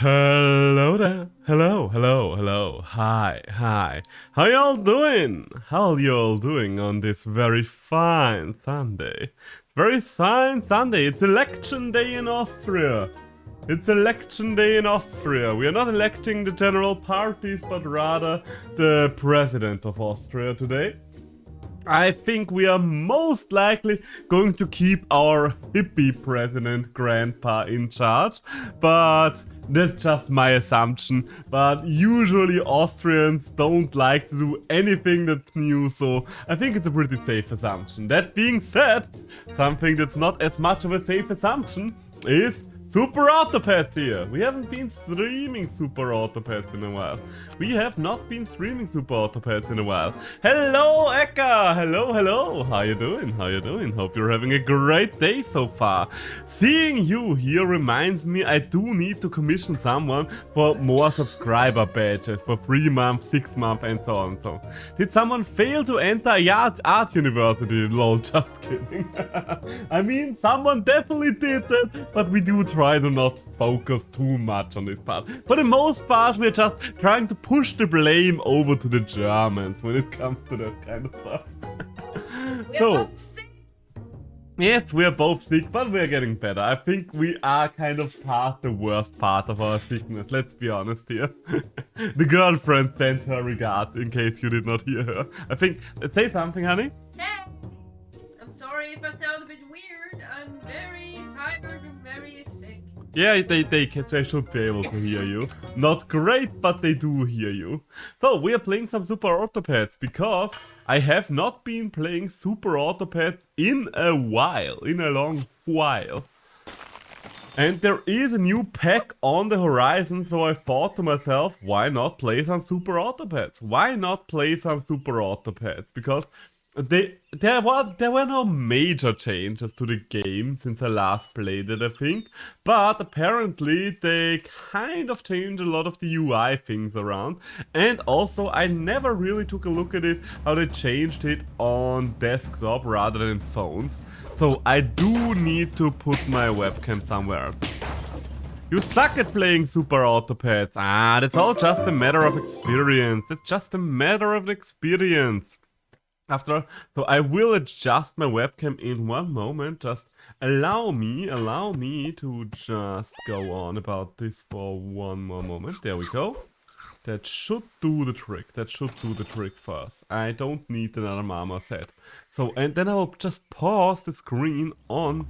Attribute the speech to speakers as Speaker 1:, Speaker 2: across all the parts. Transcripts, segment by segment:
Speaker 1: Hello there. Hello. Hi. How y'all doing? How y'all doing on this very fine Sunday? Very fine Sunday. It's election day in Austria. It's election day in Austria. We are not electing the general parties, but rather the president of Austria today. I think we are most likely going to keep our hippie president grandpa in charge, but that's just my assumption. But usually Austrians don't like to do anything that's new, so I think it's a pretty safe assumption. That being said, something that's not as much of a safe assumption is Super Autopads here! We haven't been streaming Super Autopads in a while. We have not been streaming Super Autopads in a while. Hello, Eka! Hello! How you doing? Hope you're having a great day so far. Seeing you here reminds me I do need to commission someone for more subscriber badges for 3 months, 6 months and so on. So, did someone fail to enter a art university? Lol, just kidding. I mean, someone definitely did that, but we do try to not focus too much on this part. For the most part, we're just trying to push the blame over to the Germans when it comes to that kind of stuff.
Speaker 2: We're
Speaker 1: So,
Speaker 2: both sick.
Speaker 1: yes, we're both sick, but we're getting better. I think we are kind of past the worst part of our sickness, let's be honest here. The girlfriend sent her regards, in case you did not hear her. I think, say something, honey.
Speaker 2: Hey! I'm sorry if I sound a bit weird. I'm very tired and very sick.
Speaker 1: Yeah, they should be able to hear you. Not great, but they do hear you. So, we are playing some Super Autopads, because I have not been playing Super Autopads in a long while. And there is a new pack on the horizon, so I thought to myself, why not play some Super Autopads? Because there were no major changes to the game since I last played it, I think. But apparently they kind of changed a lot of the UI things around. And also I never really took a look at it, how they changed it on desktop rather than phones. So I do need to put my webcam somewhere else. You suck at playing Super Autopads. Ah, that's all just a matter of experience. So I will adjust my webcam in one moment. Just allow me to just go on about this for one more moment. There we go. That should do the trick. For us. I don't need another mama set. So, and then I'll just pause the screen on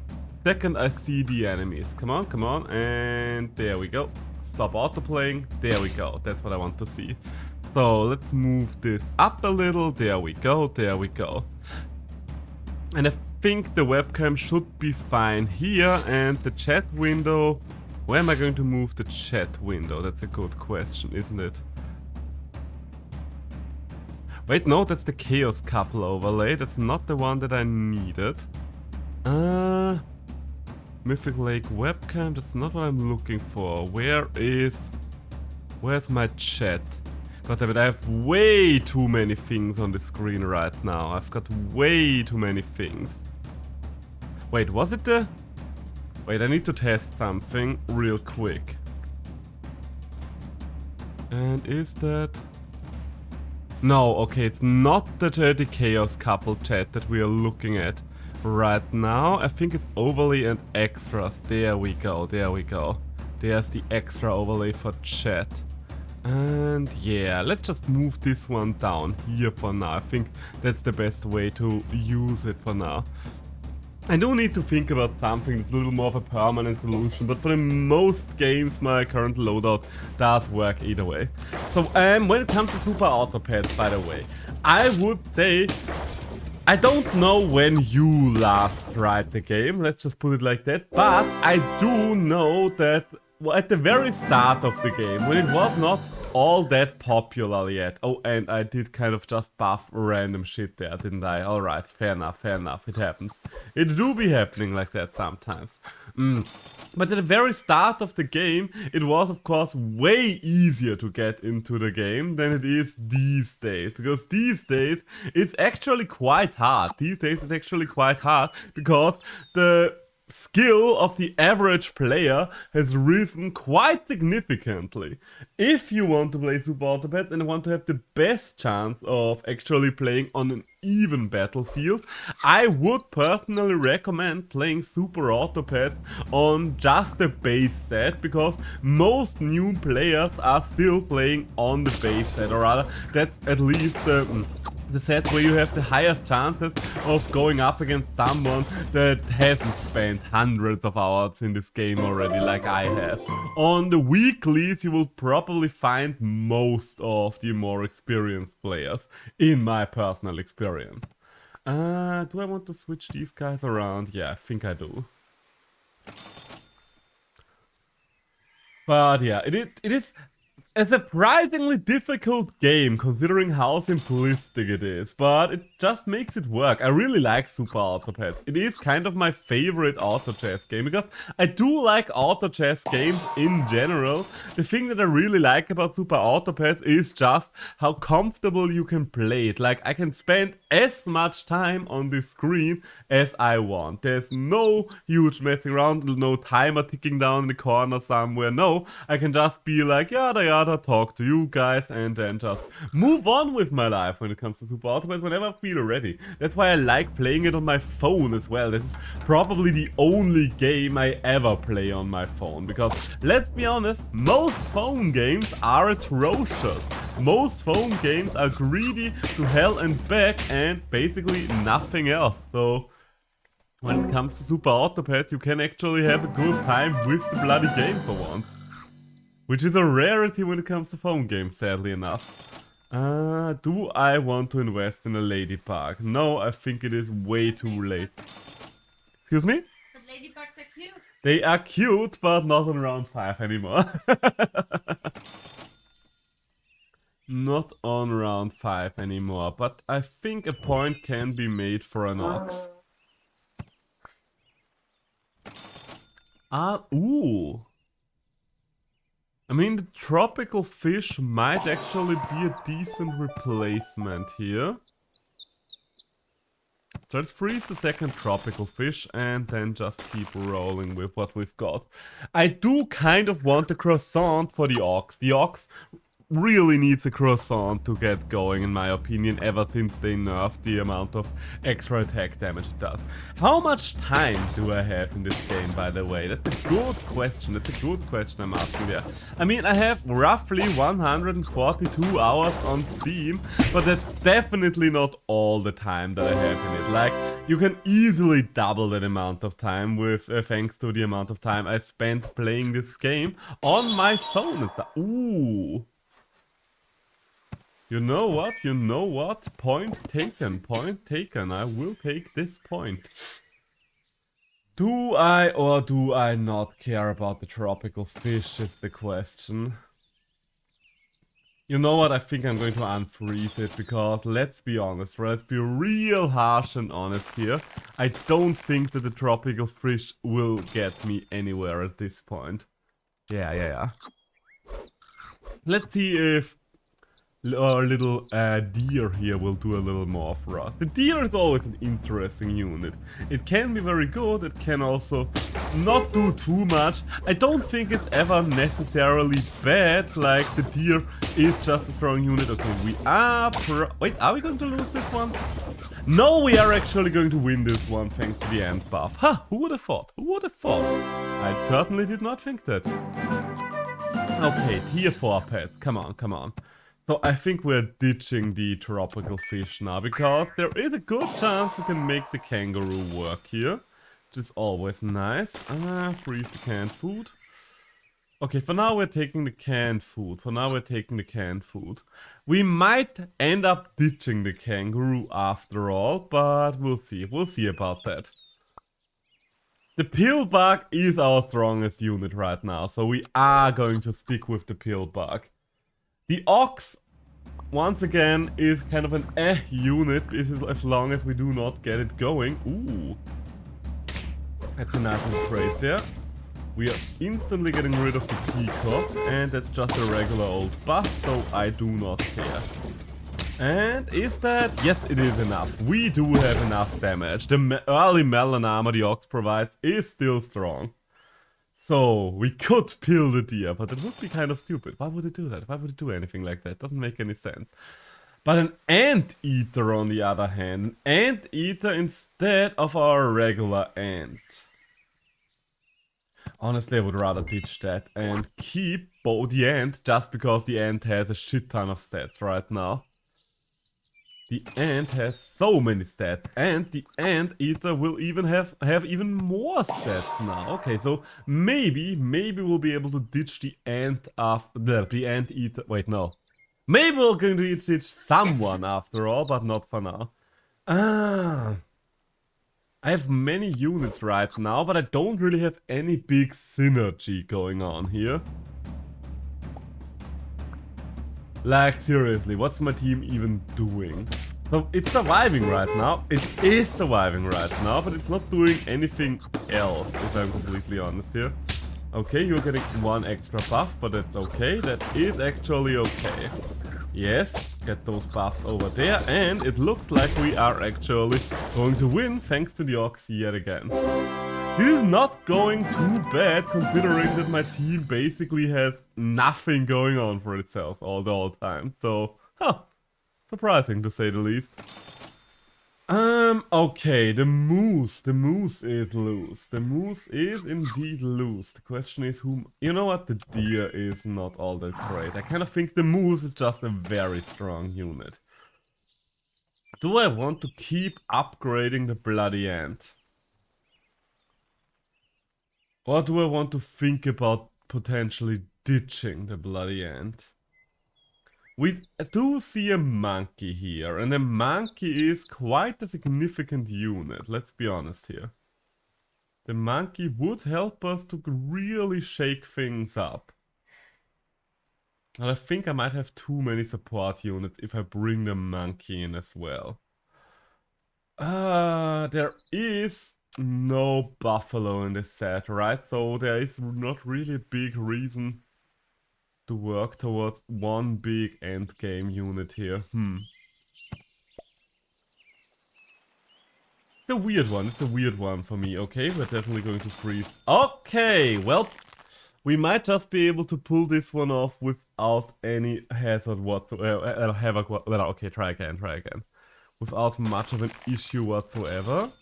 Speaker 1: the second I see the enemies. Come on, and there we go. Stop autoplaying. There we go. That's what I want to see. So let's move this up a little. There we go. And I think the webcam should be fine here. And the chat window. Where am I going to move the chat window? That's a good question, isn't it? Wait, no, that's the Chaos Couple overlay. That's not the one that I needed. Mythic Lake webcam. That's not what I'm looking for. Where's my chat? God damn it, I have way too many things on the screen right now. I've got way too many things. Wait, was it the... Wait, I need to test something real quick. And is that... No, okay, it's not the Chaos Couple chat that we are looking at right now. I think it's overlay and extras. There we go. There's the extra overlay for chat. And yeah, let's just move this one down here for now. I think that's the best way to use it for now. I do need to think about something that's a little more of a permanent solution, but for the most games my current loadout does work either way. So when it comes to Super Autopads, by the way, I would say I don't know when you last tried the game, let's just put it like that, but I do know that at the very start of the game, when it was not all that popular yet. Oh, and I did kind of just buff random shit there, didn't I? Alright, fair enough, it happens. It do be happening like that sometimes. But at the very start of the game, it was of course way easier to get into the game than it is these days. Because these days, it's actually quite hard. Because the skill of the average player has risen quite significantly. If you want to play Super Autopets and want to have the best chance of actually playing on an even battlefield, I would personally recommend playing Super Autopets on just the base set, because most new players are still playing on the base set, or rather, that's at least the set where you have the highest chances of going up against someone that hasn't spent hundreds of hours in this game already like I have. On the weeklies you will probably find most of the more experienced players, in my personal experience. Do I want to switch these guys around? Yeah, I think I do. But yeah, it is a surprisingly difficult game considering how simplistic it is, but it just makes it work. I really like Super Autopets. It is kind of my favorite auto chess game because I do like auto chess games in general. The thing that I really like about Super Autopets is just how comfortable you can play it. Like, I can spend as much time on the screen as I want. There's no huge messing around, no timer ticking down in the corner somewhere. No, I can just be like, yada yada, talk to you guys, and then just move on with my life when it comes to Super Autopets whenever I feel ready. That's why I like playing it on my phone as well. This is probably the only game I ever play on my phone, because let's be honest, most phone games are atrocious. Most phone games are greedy to hell and back and basically nothing else. So when it comes to Super Autopets, you can actually have a good time with the bloody game for once. Which is a rarity when it comes to phone games, sadly enough. Do I want to invest in a ladybug? No, I think it is way too late. Excuse me?
Speaker 2: But ladybugs are cute.
Speaker 1: They are cute, but not on round 5 anymore. Not on round 5 anymore, but I think a point can be made for an ox. Ooh. I mean, the tropical fish might actually be a decent replacement here. So let's freeze the second tropical fish and then just keep rolling with what we've got. I do kind of want a croissant for the ox. The ox really needs a croissant to get going, in my opinion, ever since they nerfed the amount of extra attack damage it does. How much time do I have in this game, by the way? That's a good question. That's a good question I'm asking there. I mean, I have roughly 142 hours on Steam, but that's definitely not all the time that I have in it. Like, you can easily double that amount of time with thanks to the amount of time I spent playing this game on my phone and stuff. Ooh. You know what? You know what? Point taken. Point taken. I will take this point. Do I or do I not care about the tropical fish is the question. You know what? I think I'm going to unfreeze it because, let's be honest, let's be real harsh and honest here. I don't think that the tropical fish will get me anywhere at this point. Yeah. Let's see if our little deer here will do a little more for us. The deer is always an interesting unit. It can be very good, it can also not do too much. I don't think it's ever necessarily bad, like the deer is just a strong unit. Okay, we are wait, are we going to lose this one? No, we are actually going to win this one thanks to the end buff. Ha! Who would have thought? Who would have thought? I certainly did not think that. Okay, tier 4 pets. Come on, come on. So I think we're ditching the tropical fish now, because there is a good chance we can make the kangaroo work here, which is always nice. Freeze the canned food. Okay, for now we're taking the canned food. We might end up ditching the kangaroo after all, but we'll see. We'll see about that. The pillbug is our strongest unit right now, so we are going to stick with the pillbug. The ox, once again, is kind of an unit, as long as we do not get it going. Ooh. That's a nice trade there. We are instantly getting rid of the peacock, and that's just a regular old buff, so I do not care. And is that? Yes, it is enough. We do have enough damage. The early Melon armor the Ox provides is still strong. So, we could kill the deer, but it would be kind of stupid. Why would it do that? Why would it do anything like that? Doesn't make any sense. But an Anteater on the other hand. An Anteater instead of our regular ant. Honestly, I would rather ditch that and keep the ant just because the ant has a shit ton of stats right now. The ant has so many stats, and the Anteater will even have even more stats now. Okay, so maybe we'll be able to ditch the ant after the Anteater. Wait, no. Maybe we're going to ditch someone after all, but not for now. I have many units right now, but I don't really have any big synergy going on here. Like, seriously, what's my team even doing? So, it's surviving right now. It is surviving right now, but it's not doing anything else, if I'm completely honest here. Okay, you're getting one extra buff, but that's okay. That is actually okay. Yes, get those buffs over there, and it looks like we are actually going to win thanks to the Ox yet again. This is not going too bad, considering that my team basically has nothing going on for itself all the time. So, surprising to say the least. Okay, the moose is loose. The moose is indeed loose. The question is whom... You know what, the deer is not all that great. I kind of think the moose is just a very strong unit. Do I want to keep upgrading the bloody ant? Or do I want to think about potentially ditching the bloody ant? We do see a monkey here, and a monkey is quite a significant unit, let's be honest here. The monkey would help us to really shake things up. And I think I might have too many support units if I bring the monkey in as well. There is no buffalo in this set, right? So there is not really a big reason to work towards one big endgame unit here. It's a weird one for me. Okay, we're definitely going to freeze. Okay, well, we might just be able to pull this one off without any hazard whatsoever. Okay, try again. Without much of an issue whatsoever.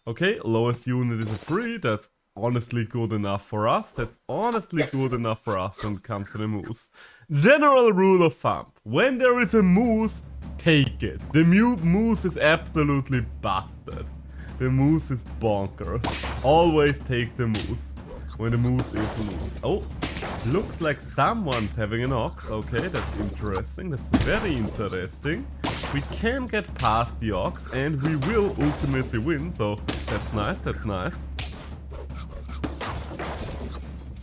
Speaker 1: Okay, lowest unit is a 3, that's honestly good enough for us. That's honestly good enough for us when it comes to the moose. General rule of thumb. When there is a moose, take it. The moose is absolutely busted. The moose is bonkers. Always take the moose. When the moose is loose. Oh, looks like someone's having an ox. Okay, that's interesting. That's very interesting. We can get past the ox and we will ultimately win. So that's nice.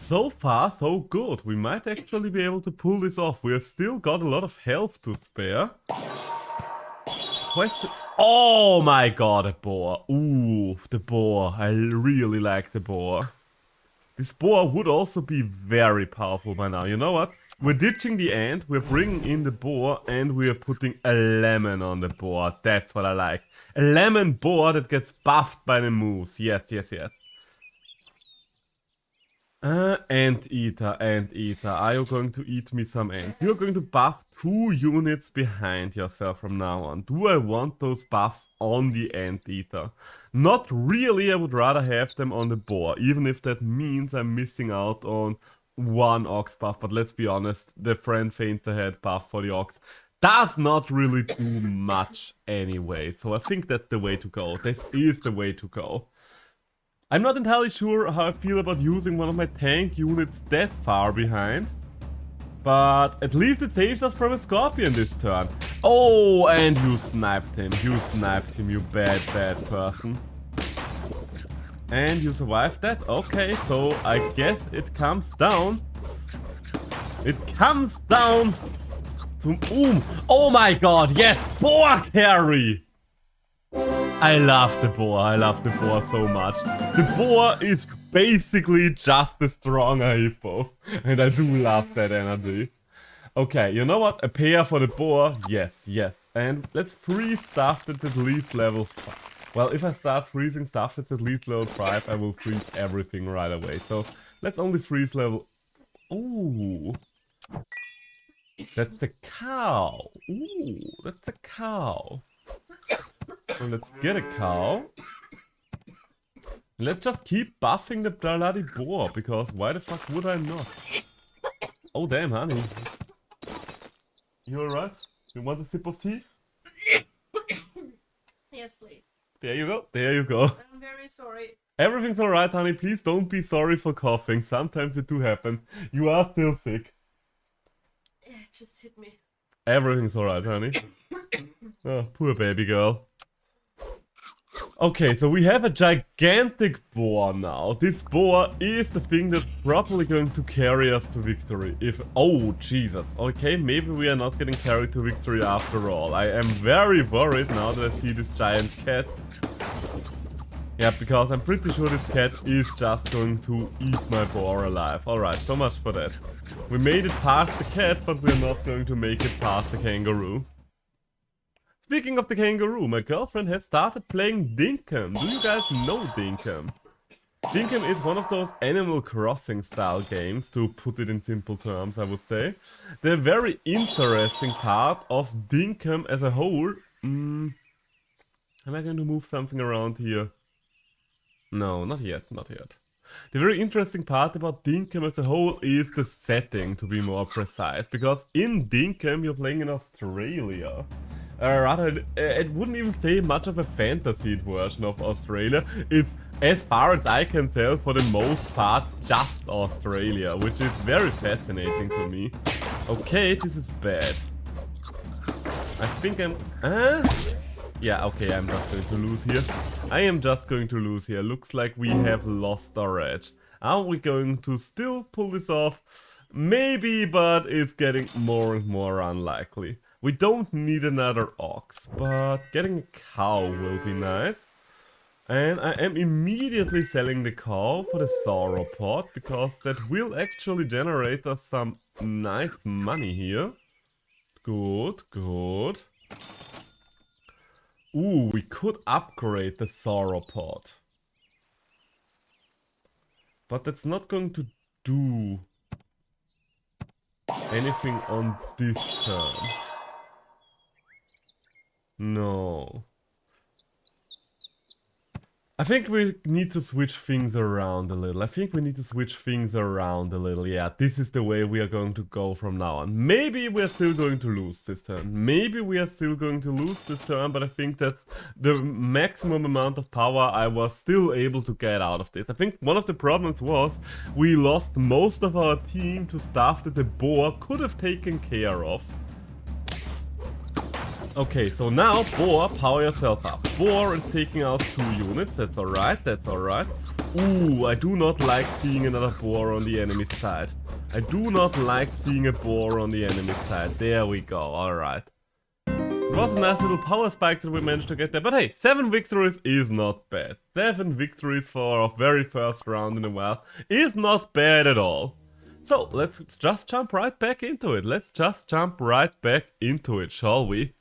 Speaker 1: So far, so good. We might actually be able to pull this off. We have still got a lot of health to spare. Question... Oh my god, a boar. Ooh, the boar. I really like the boar. This boar would also be very powerful by now. You know what? We're ditching the ant, we're bringing in the boar, and we're putting a lemon on the boar. That's what I like. A lemon boar that gets buffed by the moose. Yes. Anteater. Are you going to eat me some ant? You're going to buff 2 units behind yourself from now on. Do I want those buffs on the Anteater? Not really, I would rather have them on the boar. Even if that means I'm missing out on 1 ox buff. But let's be honest, the friend faint ahead buff for the ox does not really do much anyway. So I think that's the way to go. This is the way to go. I'm not entirely sure how I feel about using one of my tank units that far behind. But at least it saves us from a scorpion this turn. Oh, and you sniped him. You bad person. And you survived that? Okay, so I guess it comes down. It comes down to... Oh my god, yes! Boar carry! I love the boar so much. The boar is basically just a stronger hippo. And I do love that energy. Okay, you know what? A pair for the boar? Yes. And let's freeze stuff that's at least level 5. Well, if I start freezing stuff that's at least level 5, I will freeze everything right away. So let's only freeze level... Ooh. That's a cow. Ooh, that's a cow. So let's get a cow. And let's just keep buffing the bloody boar, because why the fuck would I not? Oh damn, honey. You alright? You want a sip of tea?
Speaker 2: Yes, please.
Speaker 1: There you go, there you go.
Speaker 2: I'm very sorry.
Speaker 1: Everything's alright, honey. Please don't be sorry for coughing. Sometimes it do happen. You are still sick.
Speaker 2: Yeah, it just hit me.
Speaker 1: Everything's alright, honey. Oh, poor baby girl. Okay, so we have a gigantic boar now. This boar is the thing that's probably going to carry us to victory. Oh, Jesus. Okay, maybe we are not getting carried to victory after all. I am very worried now that I see this giant cat. Yeah, because I'm pretty sure this cat is just going to eat my boar alive. Alright, so much for that. We made it past the cat, but we're not going to make it past the kangaroo. Speaking of the kangaroo, my girlfriend has started playing Dinkum. Do you guys know Dinkum? Dinkum is one of those Animal Crossing style games, to put it in simple terms, I would say. The very interesting part of Dinkum as a whole... am I going to move something around here? No, not yet, not yet. The very interesting part about Dinkum as a whole is the setting, to be more precise. Because in Dinkum you're playing in Australia. Rather, it wouldn't even say much of a fantasy version of Australia. It's, as far as I can tell, for the most part, just Australia, which is very fascinating to me. Okay, this is bad. I think I'm... Yeah, okay, I'm just going to lose here. I am just going to lose here. Looks like we have lost our edge. Are we going to still pull this off? Maybe, but it's getting more and more unlikely. We don't need another ox, but getting a cow will be nice. And I am immediately selling the cow for the sauropod, because that will actually generate us some nice money here. Good, good. Ooh, we could upgrade the sauropod. But that's not going to do anything on this turn. No. I think we need to switch things around a little. Yeah, this is the way we are going to go from now on. Maybe we're still going to lose this turn. But I think that's the maximum amount of power I was still able to get out of this. I think one of the problems was we lost most of our team to stuff that the boar could have taken care of. Okay, so now, boar, power yourself up. Boar is taking out 2 units, that's alright, that's alright. Ooh, I do not like seeing another boar on the enemy side. I do not like seeing a boar on the enemy side. There we go, alright. It was a nice little power spike that we managed to get there, but hey, 7 victories is not bad. 7 victories for our very first round in a while is not bad at all. So, let's just jump right back into it. Shall we?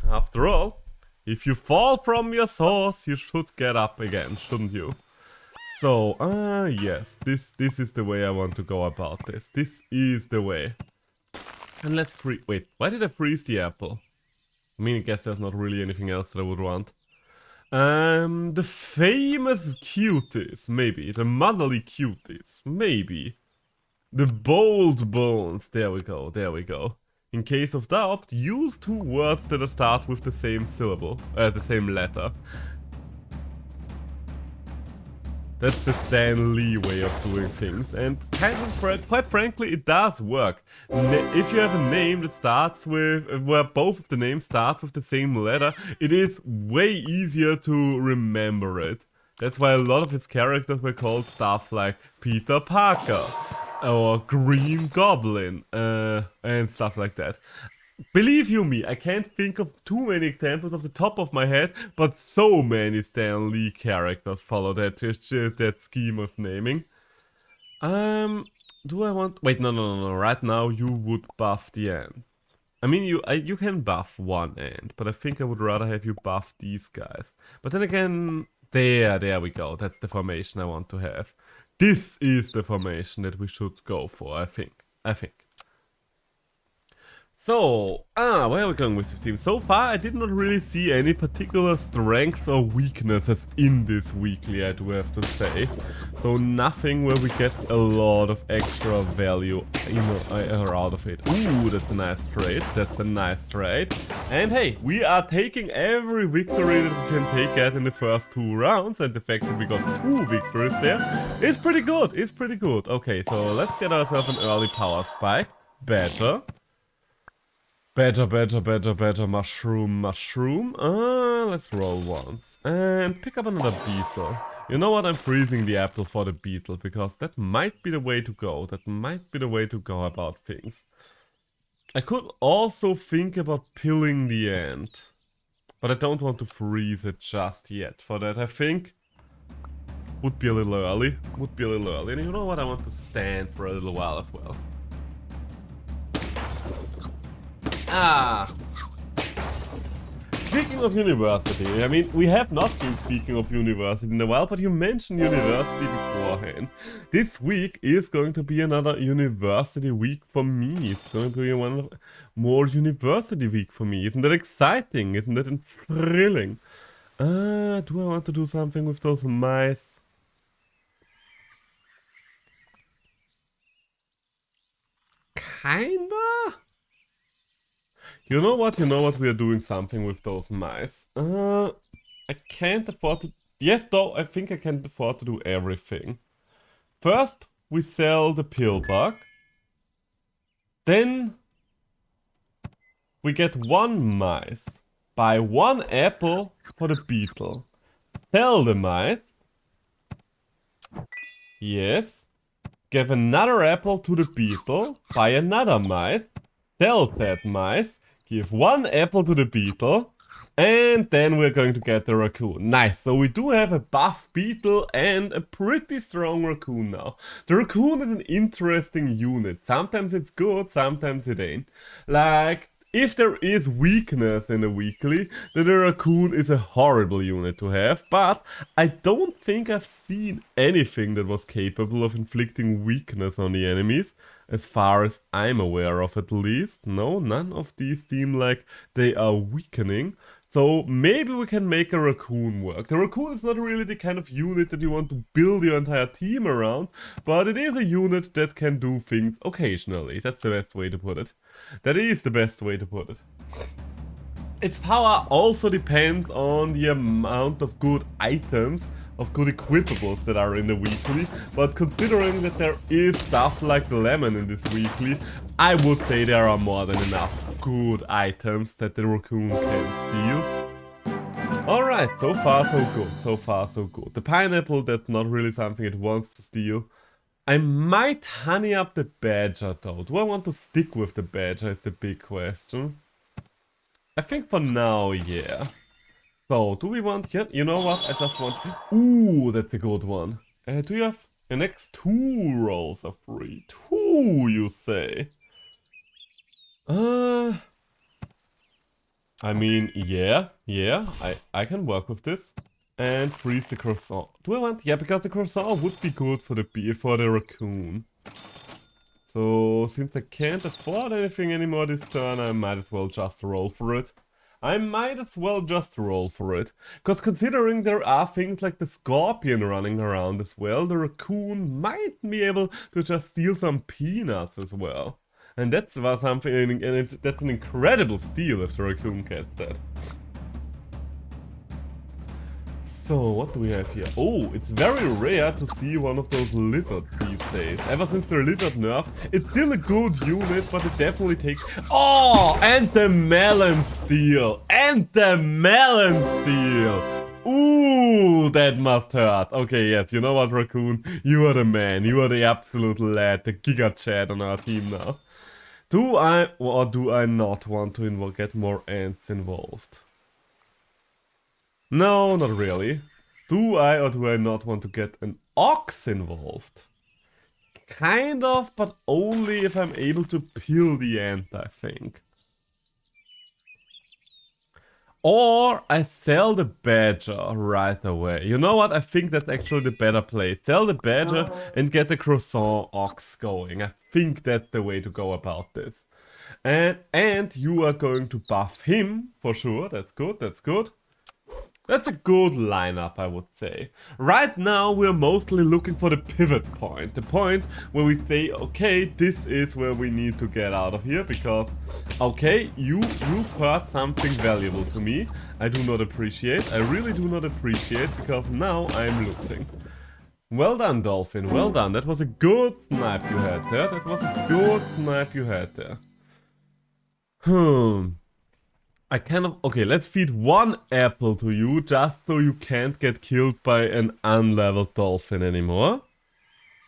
Speaker 1: After all, if you fall from your horse, you should get up again, shouldn't you? So, yes, this is the way I want to go about this. This is the way. And let's wait, why did I freeze the apple? I mean, I guess there's not really anything else that I would want. The famous cuties, maybe. The motherly cuties, maybe. The bold bones, there we go, there we go. In case of doubt, use 2 words that start with the same syllable, the same letter. That's the Stan Lee way of doing things, and quite frankly, it does work. If you have a name that starts with, where both of the names start with the same letter, it is way easier to remember it. That's why a lot of his characters were called stuff like Peter Parker. Or Green Goblin, and stuff like that. Believe you me, I can't think of too many examples off the top of my head, but so many Stan Lee characters follow that scheme of naming. Do I want... Wait, no. Right now you would buff the ant. I mean, you can buff one ant, but I think I would rather have you buff these guys. But then again, there we go. That's the formation I want to have. This is the formation that we should go for, I think. So, where are we going with this team? So far, I did not really see any particular strengths or weaknesses in this weekly, I do have to say. So nothing where we get a lot of extra value out of it. Ooh, that's a nice trade. That's a nice trade. And hey, we are taking every victory that we can take out in the first 2 rounds. And the fact that we got 2 victories there is pretty good. It's pretty good. Okay, so let's get ourselves an early power spike. Better. Better, mushroom. Let's roll once. And pick up another beetle. You know what, I'm freezing the apple for the beetle, because that might be the way to go. That might be the way to go about things. I could also think about pilling the ant. But I don't want to freeze it just yet. For that, I think would be a little early. And you know what, I want to stand for a little while as well. Speaking of university, I mean, we have not been speaking of university in a while, but you mentioned university beforehand. This week is going to be another university week for me. It's going to be one more university week for me. Isn't that exciting? Isn't that thrilling? Do I want to do something with those mice? Kinda? You know what, we are doing something with those mice. I can't afford to... Yes, though, I think I can afford to do everything. First, we sell the pillbug. Then, we get 1 mice. Buy 1 apple for the beetle. Sell the mice. Yes. Give another apple to the beetle. Buy another mice. Sell that mice. Give 1 apple to the beetle, and then we're going to get the raccoon. Nice, so we do have a buff beetle and a pretty strong raccoon now. The raccoon is an interesting unit. Sometimes it's good, sometimes it ain't. Like, if there is weakness in a weekly, then the raccoon is a horrible unit to have, but I don't think I've seen anything that was capable of inflicting weakness on the enemies. As far as I'm aware of, at least. No, none of these seem like they are weakening. So maybe we can make a raccoon work. The raccoon is not really the kind of unit that you want to build your entire team around, but it is a unit that can do things occasionally. That's the best way to put it. That is the best way to put it. Its power also depends on the amount of good items, of good equipables that are in the weekly, but considering that there is stuff like the lemon in this weekly, I would say there are more than enough good items that the raccoon can steal. Alright, so far so good. The pineapple, that's not really something it wants to steal. I might honey up the badger though. Do I want to stick with the badger is the big question. I think for now, yeah. So, do we want yet? You know what? I just want... Ooh, that's a good one. Do you have... The next 2 rolls are free. 2, you say? I mean, yeah. I can work with this. And freeze the croissant. Do I want... Yeah, because the croissant would be good for the raccoon. So, since I can't afford anything anymore this turn, I might as well just roll for it. Because considering there are things like the scorpion running around as well, the raccoon might be able to just steal some peanuts as well. And that's something, and that's an incredible steal if the raccoon gets that. So, what do we have here? Oh, it's very rare to see one of those lizards these days. Ever since the lizard nerf, it's still a good unit, but it definitely takes... Oh, and the melon steal! Ooh, that must hurt. Okay, yes, you know what, raccoon? You are the man. You are the absolute lad, the Giga Chad on our team now. Do I or do I not want to get more ants involved? No, not really. Do I or do I not want to get an ox involved? Kind of, but only if I'm able to peel the ant, I think. Or I sell the badger right away. You know what? I think that's actually the better play. Sell the badger and get the croissant ox going. I think that's the way to go about this. And you are going to buff him for sure. That's good. That's good. That's a good lineup, I would say. Right now, we're mostly looking for the pivot point. The point where we say, okay, this is where we need to get out of here because, okay, you've heard something valuable to me. I do not appreciate. I really do not appreciate because now I'm losing. Well done, Dolphin. Well done. That was a good snipe you had there. That was a good snipe you had there. I kind of... Okay, let's feed one apple to you, just so you can't get killed by an unleveled dolphin anymore.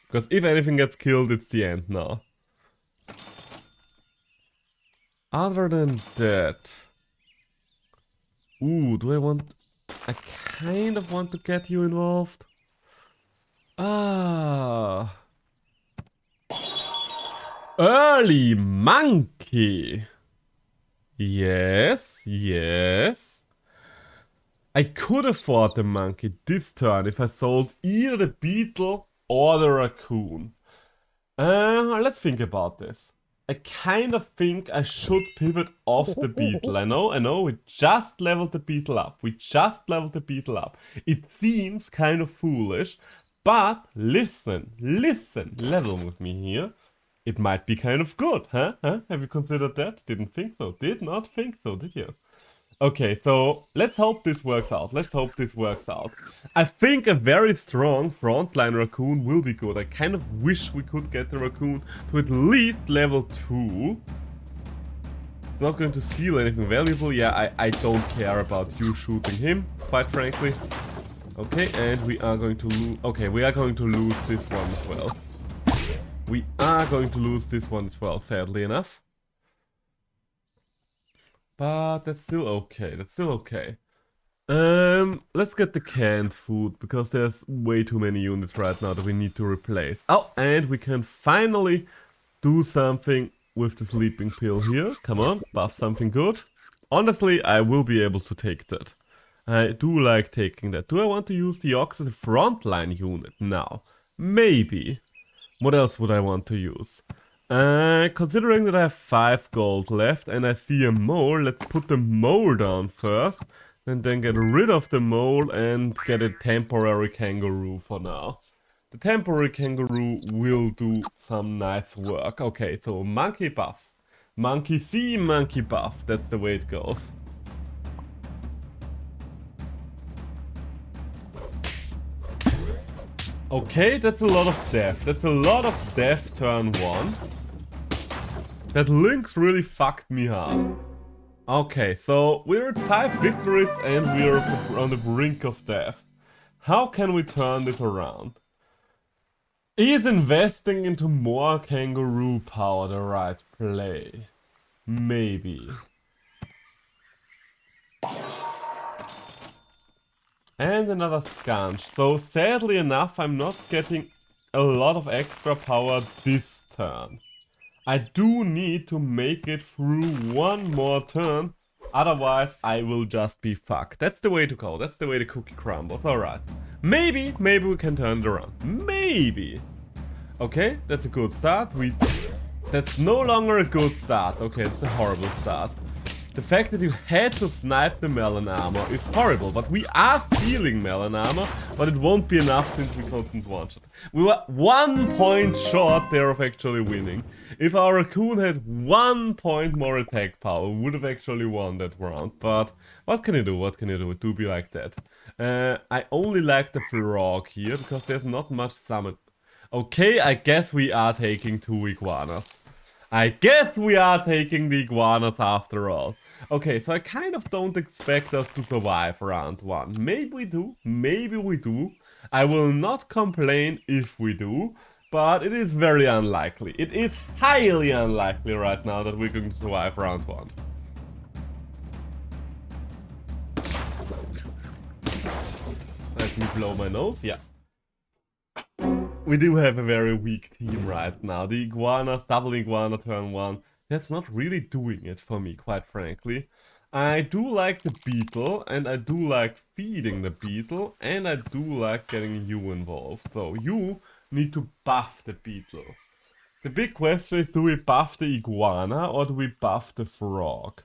Speaker 1: Because if anything gets killed, it's the end now. Other than that... Ooh, do I want... I kind of want to get you involved. Ah... Early monkey! Yes, yes. I could afford the monkey this turn if I sold either the beetle or the raccoon. Let's think about this. I kind of think I should pivot off the beetle. I know, we just leveled the beetle up. It seems kind of foolish, but listen, level with me here. It might be kind of good, huh? Have you considered that? Didn't think so. Did not think so, did you? Okay, so let's hope this works out. I think a very strong frontline raccoon will be good. I kind of wish we could get the raccoon to at least level 2. It's not going to steal anything valuable. Yeah, I don't care about you shooting him, quite frankly. Okay, and we are going to lose... Okay, we are going to lose this one as well. We are going to lose this one as well, sadly enough. But that's still okay, let's get the canned food, because there's way too many units right now that we need to replace. Oh, and we can finally do something with the sleeping pill here. Come on, buff something good. Honestly, I will be able to take that. I do like taking that. Do I want to use the ox as a frontline unit now? Maybe. What else would I want to use? Considering that I have 5 gold left and I see a mole, let's put the mole down first. And then get rid of the mole and get a temporary kangaroo for now. The temporary kangaroo will do some nice work. Okay, so monkey buffs. Monkey see, monkey buff. That's the way it goes. Okay, that's a lot of death. Turn 1. That Lynx really fucked me hard. Okay, so we're at 5 victories and we're on the brink of death. How can we turn this around? Is investing into more kangaroo power the right play? Maybe. And another sconge. So sadly enough, I'm not getting a lot of extra power this turn. I do need to make it through one more turn, otherwise I will just be fucked. That's the way to go, that's the way the cookie crumbles, alright. Maybe we can turn it around. Maybe. Okay, that's a good start. That's no longer a good start. Okay, it's a horrible start. The fact that you had to snipe the melon armor is horrible, but we are stealing melon armor, but it won't be enough since we couldn't launch it. We were 1 point short there of actually winning. If our raccoon had 1 point more attack power, we would have actually won that round, but what can you do, it do be like that. I only like the frog here, because there's not much summon. Okay, I guess we are taking 2 iguanas. I guess we are taking the iguanas after all. Okay, so I kind of don't expect us to survive round 1. Maybe we do. I will not complain if we do, but it is very unlikely. It is highly unlikely right now that we're going to survive round 1. Let me blow my nose, yeah. We do have a very weak team right now. The iguanas, double iguana turn 1, that's not really doing it for me, quite frankly. I do like the beetle, and I do like feeding the beetle, and I do like getting you involved. So you need to buff the beetle. The big question is, do we buff the iguana or do we buff the frog?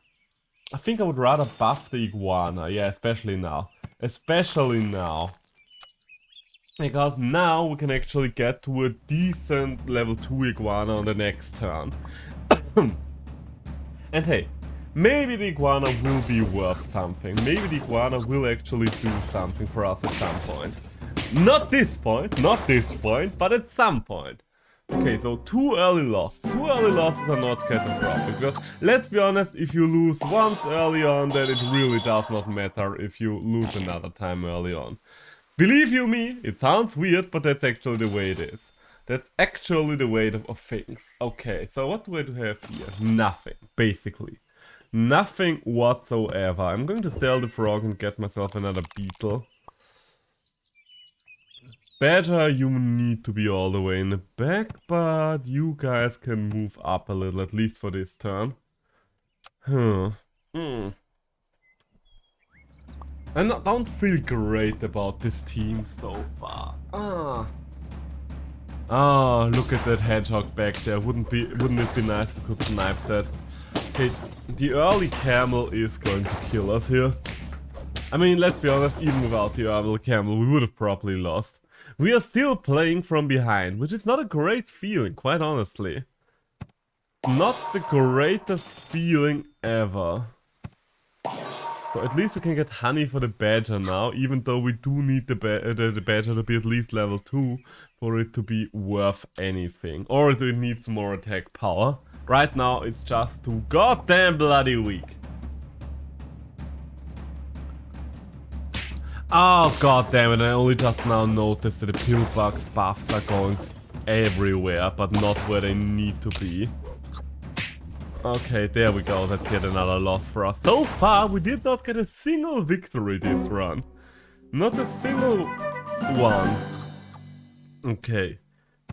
Speaker 1: I think I would rather buff the iguana, yeah, especially now. Especially now. Because now we can actually get to a decent level 2 iguana on the next turn. And hey, maybe the iguana will be worth something. Maybe the iguana will actually do something for us at some point. Not this point, but at some point. Okay, so 2 early losses. 2 early losses are not catastrophic, because let's be honest, if you lose once early on, then it really does not matter if you lose another time early on. Believe you me, it sounds weird, but that's actually the way it is. That's actually the way of things. Okay, so what do I have here? Nothing, basically. Nothing whatsoever. I'm going to sell the frog and get myself another beetle. Badger, you need to be all the way in the back, but you guys can move up a little, at least for this turn. Huh. I don't feel great about this team so far. Look at that hedgehog back there. Wouldn't it be nice if we could snipe that? Okay, the early camel is going to kill us here. I mean, let's be honest, even without the early camel, we would have probably lost. We are still playing from behind, which is not a great feeling, quite honestly. Not the greatest feeling ever. So at least we can get honey for the badger now, even though we do need the badger to be at least level 2 for it to be worth anything. Or it needs more attack power. Right now it's just too goddamn bloody weak. Oh god damn it, I only just now noticed that the pillbugs buffs are going everywhere, but not where they need to be. Okay, there we go, that's yet another loss for us. So far, we did not get a single victory this run. Not a single one. Okay.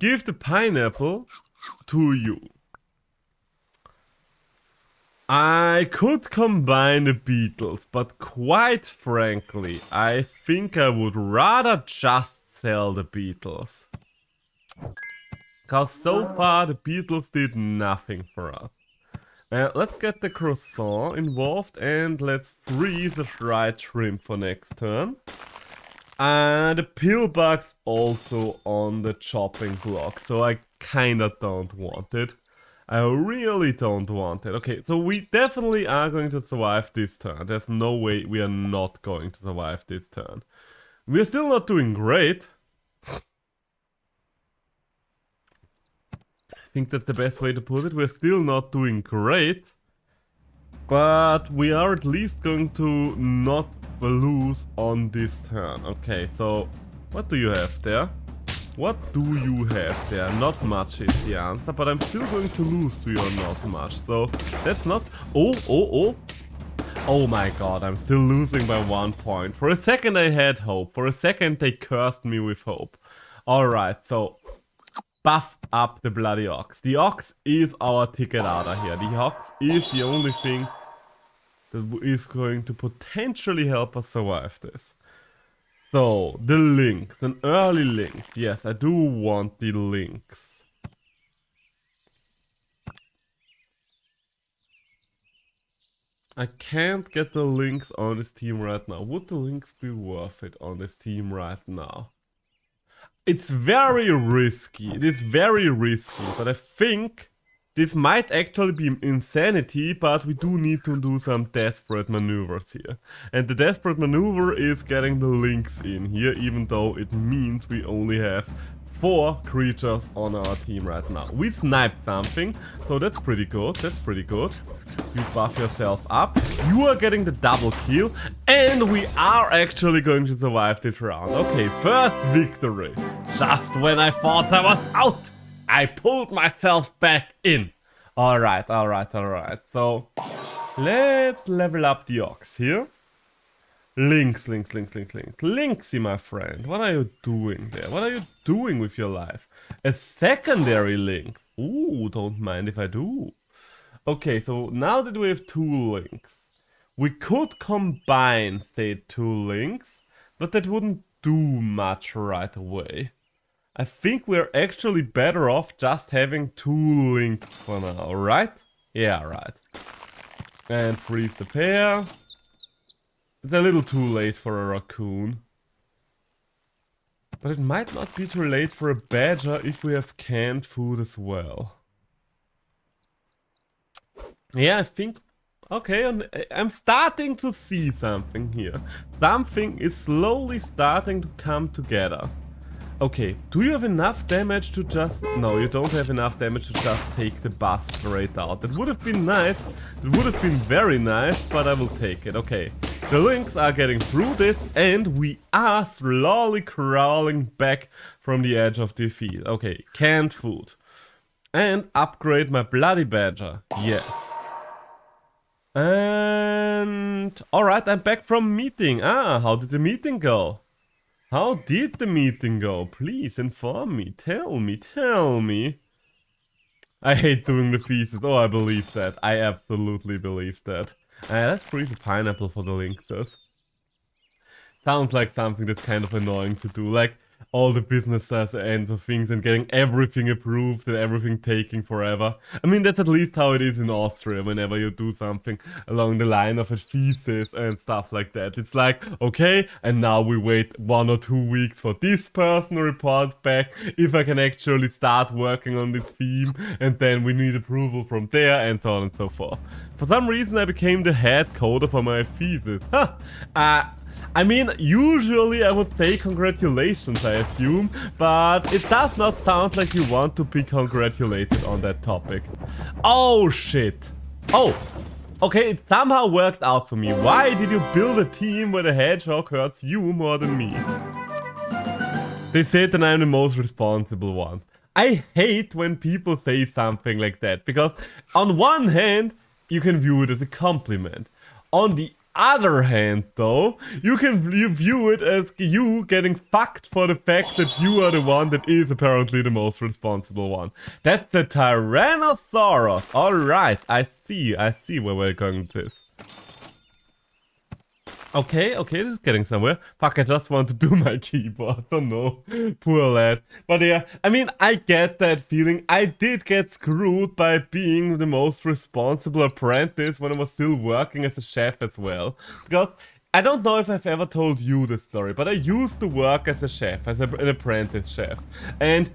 Speaker 1: Give the pineapple to you. I could combine the beetles, but quite frankly, I think I would rather just sell the beetles. Because so far the beetles did nothing for us. Let's get the croissant involved and let's freeze the fried shrimp for next turn. And the pillbugs also on the chopping block, so I kinda don't want it. I really don't want it. Okay, so we definitely are going to survive this turn. There's no way we are not going to survive this turn. We're still not doing great. I think that's the best way to put it. We're still not doing great. But we are at least going to not lose on this turn. Okay, so what do you have there? What do you have there? Not much is the answer, but I'm still going to lose to your not much. So that's not... Oh my god, I'm still losing by 1 point. For a second I had hope. For a second they cursed me with hope. Alright, so buff up the bloody ox. The ox is our ticket out of here. The ox is the only thing that is going to potentially help us survive this. So, the lynx, an early lynx. Yes, I do want the lynx. I can't get the lynx on this team right now. Would the lynx be worth it on this team right now? It's very risky. It is very risky, but I think this might actually be insanity, but we do need to do some desperate maneuvers here. And the desperate maneuver is getting the lynx in here, even though it means we only have 4 creatures on our team right now. We sniped something, so that's pretty good, that's pretty good. You buff yourself up, you are getting the double kill, and we are actually going to survive this round. Okay, first victory. Just when I thought I was out, I pulled myself back in. Alright. So, let's level up the ox here. Lynx. Lynxy, my friend. What are you doing there? What are you doing with your life? A secondary lynx. Ooh, don't mind if I do. Okay, so now that we have 2 lynx, We could combine, say, 2 links, but that wouldn't do much right away. I think we're actually better off just having 2 links for now, right? Yeah, right. And freeze the pair. It's a little too late for a raccoon. But it might not be too late for a badger if we have canned food as well. Yeah, I think... Okay, I'm starting to see something here. Something is slowly starting to come together. Okay, do you have enough damage to just... No, you don't have enough damage to just take the bus straight out. That would have been nice. It would have been very nice, but I will take it. Okay, the links are getting through this and we are slowly crawling back from the edge of defeat. Okay, canned food. And upgrade my bloody badger. Yes. And... Alright, I'm back from meeting. Ah, how did the meeting go? How did the meeting go? Please inform me. Tell me. Tell me. I hate doing the pieces. Oh, I believe that. I absolutely believe that. Let's freeze a pineapple for the linkers. Sounds like something that's kind of annoying to do. Like, all the business ends of things and getting everything approved and everything taking forever. I mean, that's at least how it is in Austria whenever you do something along the line of a thesis and stuff like that. It's like, okay, and now we wait 1 or 2 weeks for this person to report back if I can actually start working on this theme, and then we need approval from there and so on and so forth. For some reason I became the head coder for my thesis. Huh. I mean, usually I would say congratulations, I assume, but it does not sound like you want to be congratulated on that topic. Oh shit. Oh, okay, it somehow worked out for me. Why did you build a team where the hedgehog hurts you more than me? They said that I'm the most responsible one. I hate when people say something like that, because on one hand, you can view it as a compliment. On the other hand, though, you view it as you getting fucked for the fact that you are the one that is apparently the most responsible one. That's the Tyrannosaurus. Alright, I see where we're going with this. Okay, this is getting somewhere. Fuck, I just want to do my keyboard. Oh no, poor lad. But yeah, I mean, I get that feeling. I did get screwed by being the most responsible apprentice when I was still working as a chef as well. Because I don't know if I've ever told you this story, but I used to work as a chef, as an apprentice chef. And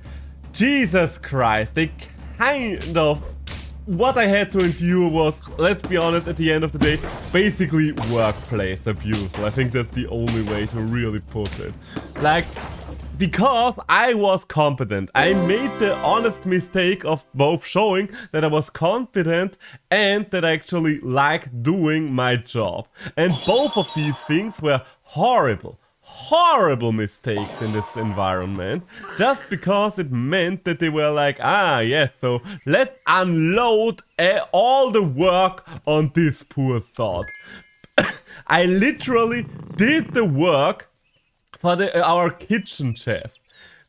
Speaker 1: Jesus Christ, they kind of... What I had to endure was, let's be honest, at the end of the day, basically workplace abuse. I think that's the only way to really put it. Like, because I was competent, I made the honest mistake of both showing that I was competent and that I actually liked doing my job. And both of these things were horrible mistakes in this environment, just because it meant that they were like, ah yes, so let's unload all the work on this poor thought. I literally did the work for our kitchen chef,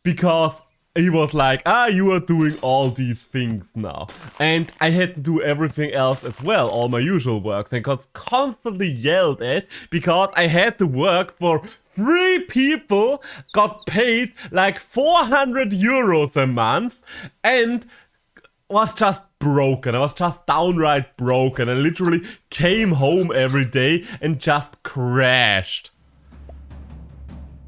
Speaker 1: because he was like, ah, you are doing all these things now. And I had to do everything else as well, all my usual works, and got constantly yelled at because I had to work for 3 people, got paid like 400 euros a month, and was just broken. I was just downright broken. I literally came home every day and just crashed.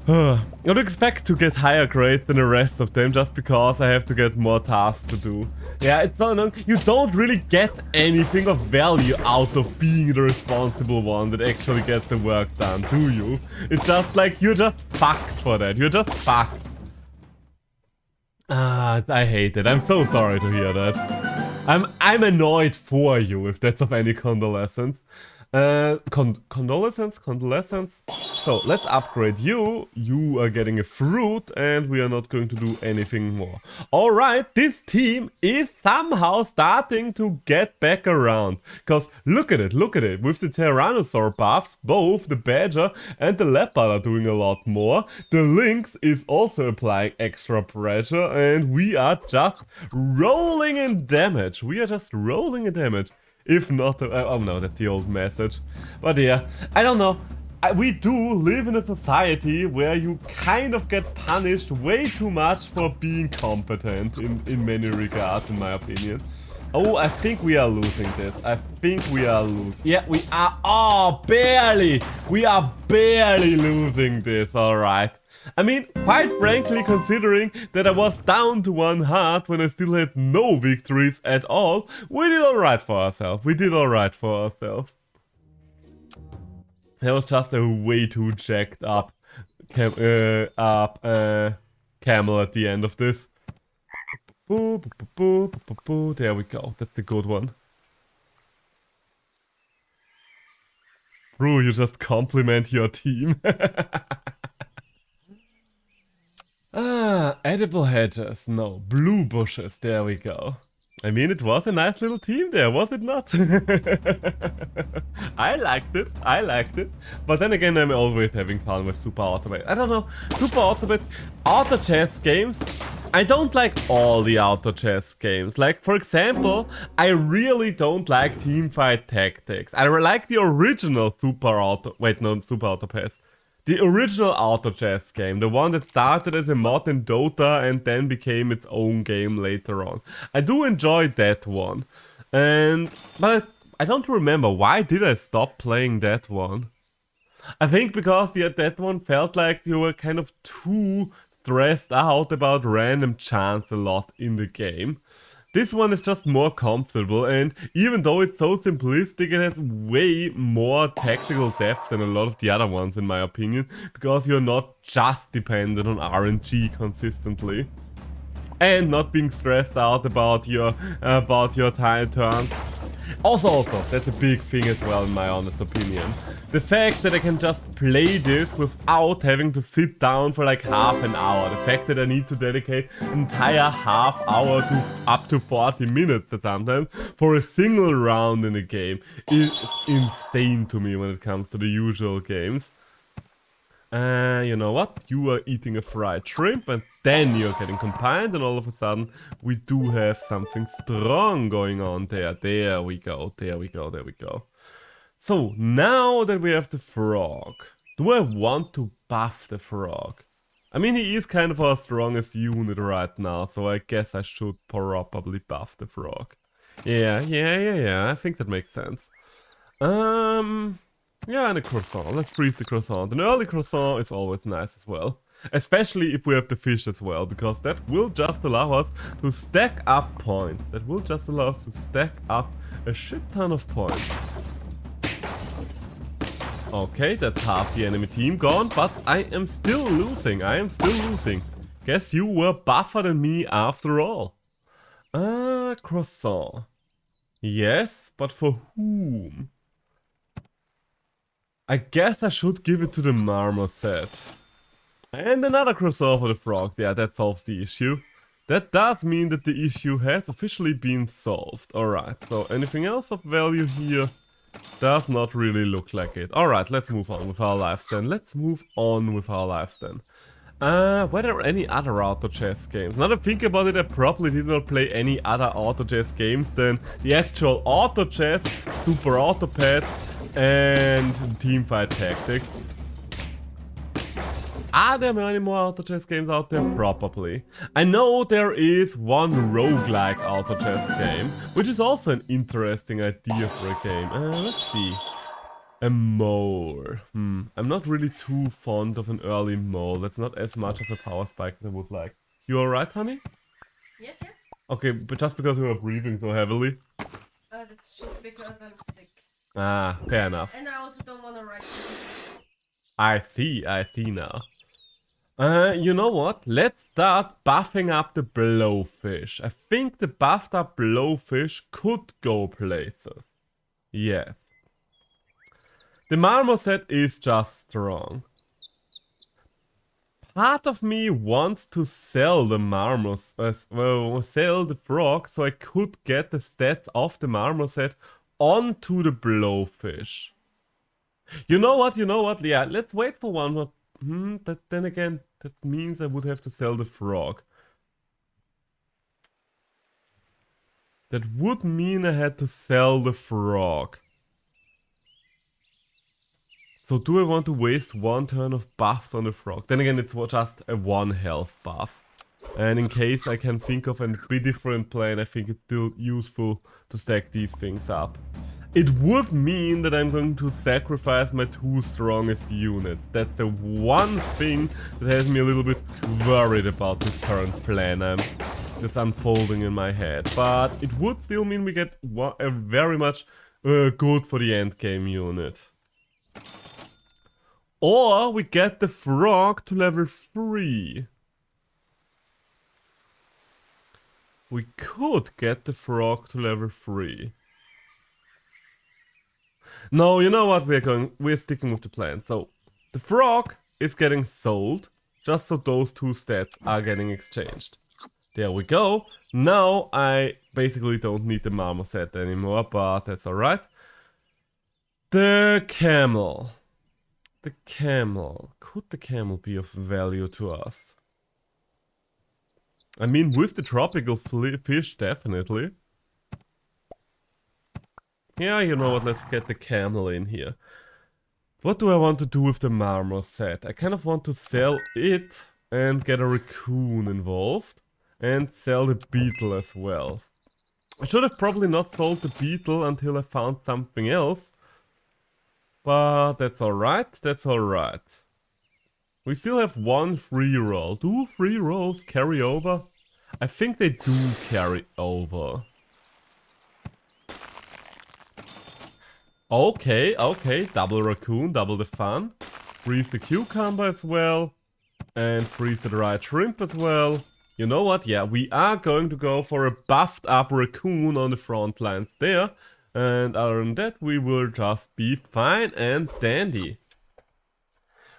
Speaker 1: I would expect to get higher grades than the rest of them just because I have to get more tasks to do. Yeah, it's so annoying. You don't really get anything of value out of being the responsible one that actually gets the work done, do you? It's just like, you're just fucked for that. You're just fucked. Ah, I hate it. I'm so sorry to hear that. I'm annoyed for you, if that's of any condolences. Condolences? So, let's upgrade you. You are getting a fruit, and we are not going to do anything more. Alright, this team is somehow starting to get back around. Because look at it. With the Tyrannosaur buffs, both the Badger and the Leopard are doing a lot more. The Lynx is also applying extra pressure, and we are just rolling in damage. If not, oh no, that's the old message. But yeah, I don't know. We do live in a society where you kind of get punished way too much for being competent in many regards, in my opinion. Oh, I think we are losing this. I think we are losing. Yeah, we are. Oh, barely. We are barely losing this. All right. I mean, quite frankly, considering that I was down to 1 heart when I still had no victories at all, we did alright for ourselves. We did alright for ourselves. That was just a way too jacked up camel at the end of this. There we go. That's a good one. Bro, you just compliment your team. Edible hedges. No, blue bushes. There we go. I mean, it was a nice little team there, was it not? I liked it. I liked it. But then again, I'm always having fun with Super Autobot. I don't know. Super Autobot auto chess games. I don't like all the auto chess games. Like, for example, I really don't like Teamfight Tactics. I like the original Super Auto... Wait, no, Super Auto Pass. The original auto chess game, the one that started as a mod in Dota and then became its own game later on. I do enjoy that one. But I don't remember, why did I stop playing that one? I think because that one felt like you were kind of too stressed out about random chance a lot in the game. This one is just more comfortable, and even though it's so simplistic, it has way more tactical depth than a lot of the other ones, in my opinion, because you're not just dependent on RNG consistently. And not being stressed out about your time turn. Also, that's a big thing as well, in my honest opinion. The fact that I can just play this without having to sit down for like half an hour. The fact that I need to dedicate an entire half hour to up to 40 minutes sometimes for a single round in a game is insane to me when it comes to the usual games. You know what? You are eating a fried shrimp and then you're getting combined and all of a sudden we do have something strong going on there. There we go, there we go, there we go. So, now that we have the frog, do I want to buff the frog? I mean, he is kind of our strongest unit right now, so I guess I should probably buff the frog. Yeah, I think that makes sense. Yeah, and a croissant. Let's freeze the croissant. An early croissant is always nice as well. Especially if we have the fish as well, because that will just allow us to stack up points. That will just allow us to stack up a shit ton of points. Okay, that's half the enemy team gone, but I am still losing. I am still losing. Guess you were buffer than me after all. Croissant. Yes, but for whom? I guess I should give it to the Marmoset. And another croissant for the frog. Yeah, that solves the issue. That does mean that the issue has officially been solved. Alright, so anything else of value here? Does not really look like it. Alright, let's move on with our lives then. Let's move on with our lives then. Were there any other auto chess games? Now that I think about it, I probably did not play any other auto chess games than the actual auto chess, Super Autopads, and Teamfight Tactics. Are there any more auto chess games out there? Probably. I know there is one roguelike auto chess game, which is also an interesting idea for a game. Let's see. A mole. I'm not really too fond of an early mole. That's not as much of a power spike as I would like. You alright, honey?
Speaker 2: Yes.
Speaker 1: Okay, but just because you are breathing so heavily?
Speaker 2: That's just because I'm sick.
Speaker 1: Ah, fair enough.
Speaker 2: And I also don't want to write.
Speaker 1: I see now. You know what? Let's start buffing up the blowfish. I think the buffed up blowfish could go places. Yes. The Marmoset is just strong. Part of me wants to sell the sell the frog so I could get the stats of the Marmoset onto the blowfish. You know what? Yeah, let's wait for one more. Then again, that means I would have to sell the frog. That would mean I had to sell the frog. So do I want to waste one turn of buffs on the frog? Then again, it's just a 1 health buff. And in case I can think of a bit different plan, I think it's still useful to stack these things up. It would mean that I'm going to sacrifice my 2 strongest units. That's the one thing that has me a little bit worried about this current plan that's unfolding in my head. But it would still mean we get a very much good for the endgame unit. Or we get the frog to level 3. We could get the frog to level 3. No, you know what? We're sticking with the plan. So the frog is getting sold, just so those 2 stats are getting exchanged. There we go. Now I basically don't need the marmoset anymore, but that's alright. The camel. The camel. Could the camel be of value to us? I mean, with the tropical fish, definitely. Yeah, you know what, let's get the camel in here. What do I want to do with the marmoset? I kind of want to sell it and get a raccoon involved. And sell the beetle as well. I should have probably not sold the beetle until I found something else. But that's alright, that's alright. We still have 1 free roll. Do free rolls carry over? I think they do carry over. Okay, okay, double raccoon, double the fun. Freeze the cucumber as well. And freeze the dried shrimp as well. You know what? Yeah, we are going to go for a buffed up raccoon on the front lines there. And other than that, we will just be fine and dandy.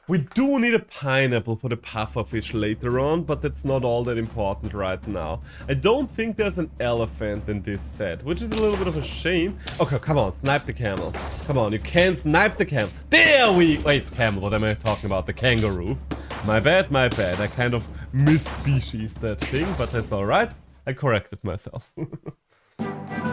Speaker 1: We do need a pineapple for the pufferfish later on, but that's not all that important right now. I don't think there's an elephant in this set, which is a little bit of a shame. Okay, come on, snipe the camel. Come on, you can't snipe the camel. There we... Wait, camel, what am I talking about? The kangaroo. My bad, my bad. I kind of mis-species that thing, but that's alright. I corrected myself.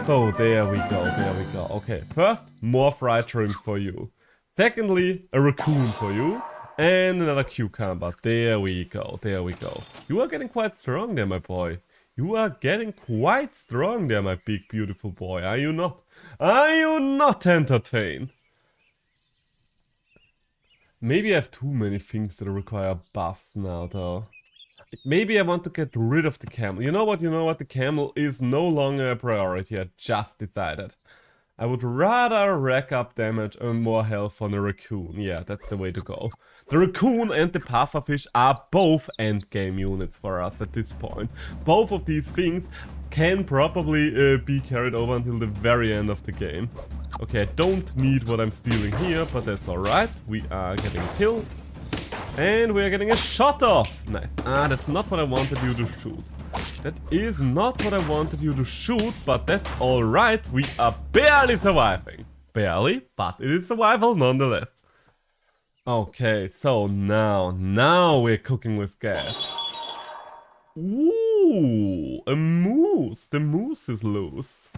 Speaker 1: So, there we go, there we go. Okay, first, more fried shrimp for you. Secondly, a raccoon for you. And another cucumber. There we go, there we go. You are getting quite strong there, my boy. You are getting quite strong there, my big, beautiful boy. Are you not? Are you not entertained? Maybe I have too many things that require buffs now, though. Maybe I want to get rid of the camel. You know what, the camel is no longer a priority. I just decided. I would rather rack up damage and more health on a raccoon. Yeah, that's the way to go. The raccoon and the pufferfish are both endgame units for us at this point. Both of these things can probably be carried over until the very end of the game. Okay, I don't need what I'm stealing here, but that's alright. We are getting killed. And we are getting a shot off. Nice. Ah, that's not what I wanted you to shoot. That is not what I wanted you to shoot, but that's alright. We are barely surviving. Barely, but it is survival nonetheless. Okay, so now we're cooking with gas. Ooh, a moose. The moose is loose.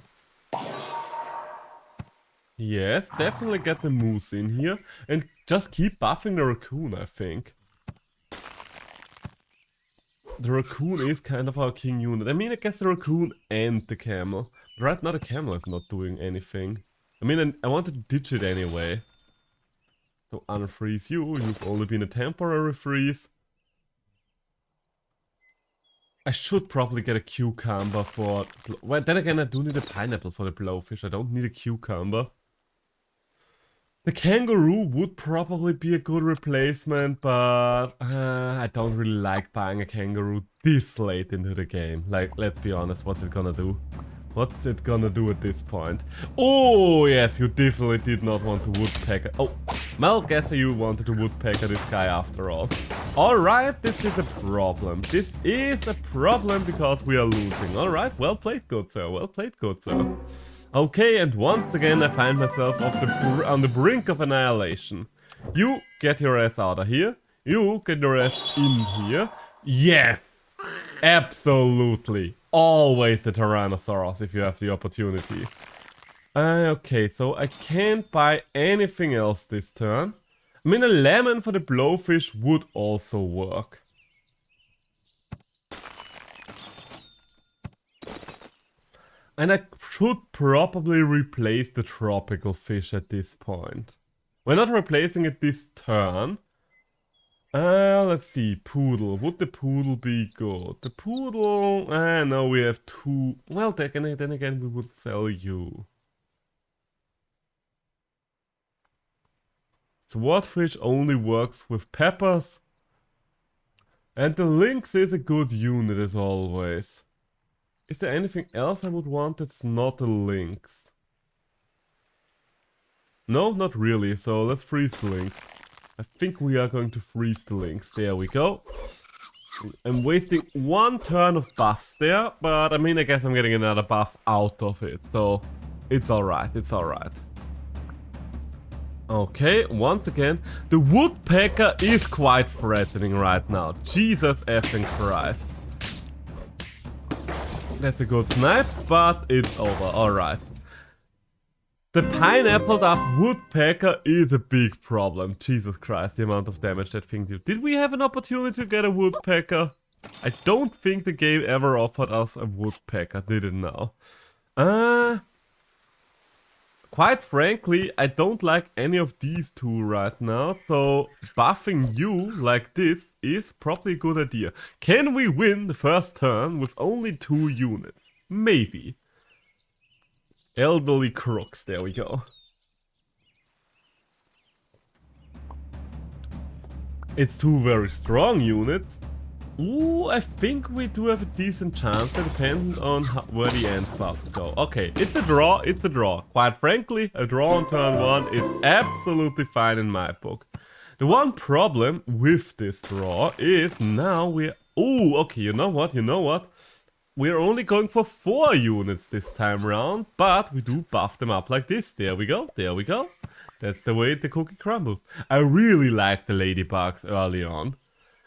Speaker 1: Yes, definitely get the moose in here. And just keep buffing the raccoon, I think. The raccoon is kind of our king unit. I mean, I guess the raccoon and the camel. But right now the camel is not doing anything. I mean, I want to ditch it anyway. So unfreeze you. You've only been a temporary freeze. I should probably get a cucumber for... Well, then again, I do need a pineapple for the blowfish. I don't need a cucumber. The kangaroo would probably be a good replacement, but I don't really like buying a kangaroo this late into the game. Like, let's be honest, what's it gonna do? What's it gonna do at this point? Oh, yes, you definitely did not want to woodpecker. Oh, well, guess you wanted to woodpecker this guy after all. Alright, this is a problem. This is a problem because we are losing. Alright, well played, good sir. Well played, good sir. Okay, and once again I find myself on the brink of annihilation. You get your ass out of here. You get your ass in here. Yes! Absolutely. always the Tyrannosaurus if you have the opportunity. Okay, so I can't buy anything else this turn. I mean, a lemon for the blowfish would also work. And I should probably replace the tropical fish at this point. We're not replacing it this turn. Let's see, poodle. Would the poodle be good? The poodle... no, we have two... Well, then again, we would sell you. Swordfish only works with peppers. And the lynx is a good unit as always. Is there anything else I would want that's not a lynx? No, not really, so let's freeze the lynx. I think we are going to freeze the lynx. There we go. I'm wasting one turn of buffs there, but I mean, I guess I'm getting another buff out of it, so it's alright, it's alright. Okay, once again, the woodpecker is quite threatening right now. Jesus effing Christ. That's a good snipe, but it's over, alright. The pineapple dove woodpecker is a big problem. Jesus Christ, the amount of damage that thing did. Did we have an opportunity to get a woodpecker? I don't think the game ever offered us a woodpecker, did it now? Quite frankly, I don't like any of these two right now, so buffing you like this is probably a good idea. Can we win the first turn with only 2 units? Maybe. Elderly crooks, there we go. It's 2 very strong units. Ooh, I think we do have a decent chance, depending on where the end buffs go. Okay, it's a draw, it's a draw. Quite frankly, a draw on turn 1 is absolutely fine in my book. The one problem with this draw is now we're... Oh, okay, you know what? We're only going for 4 units this time around, but we do buff them up like this. There we go, there we go. That's the way the cookie crumbles. I really like the ladybugs early on.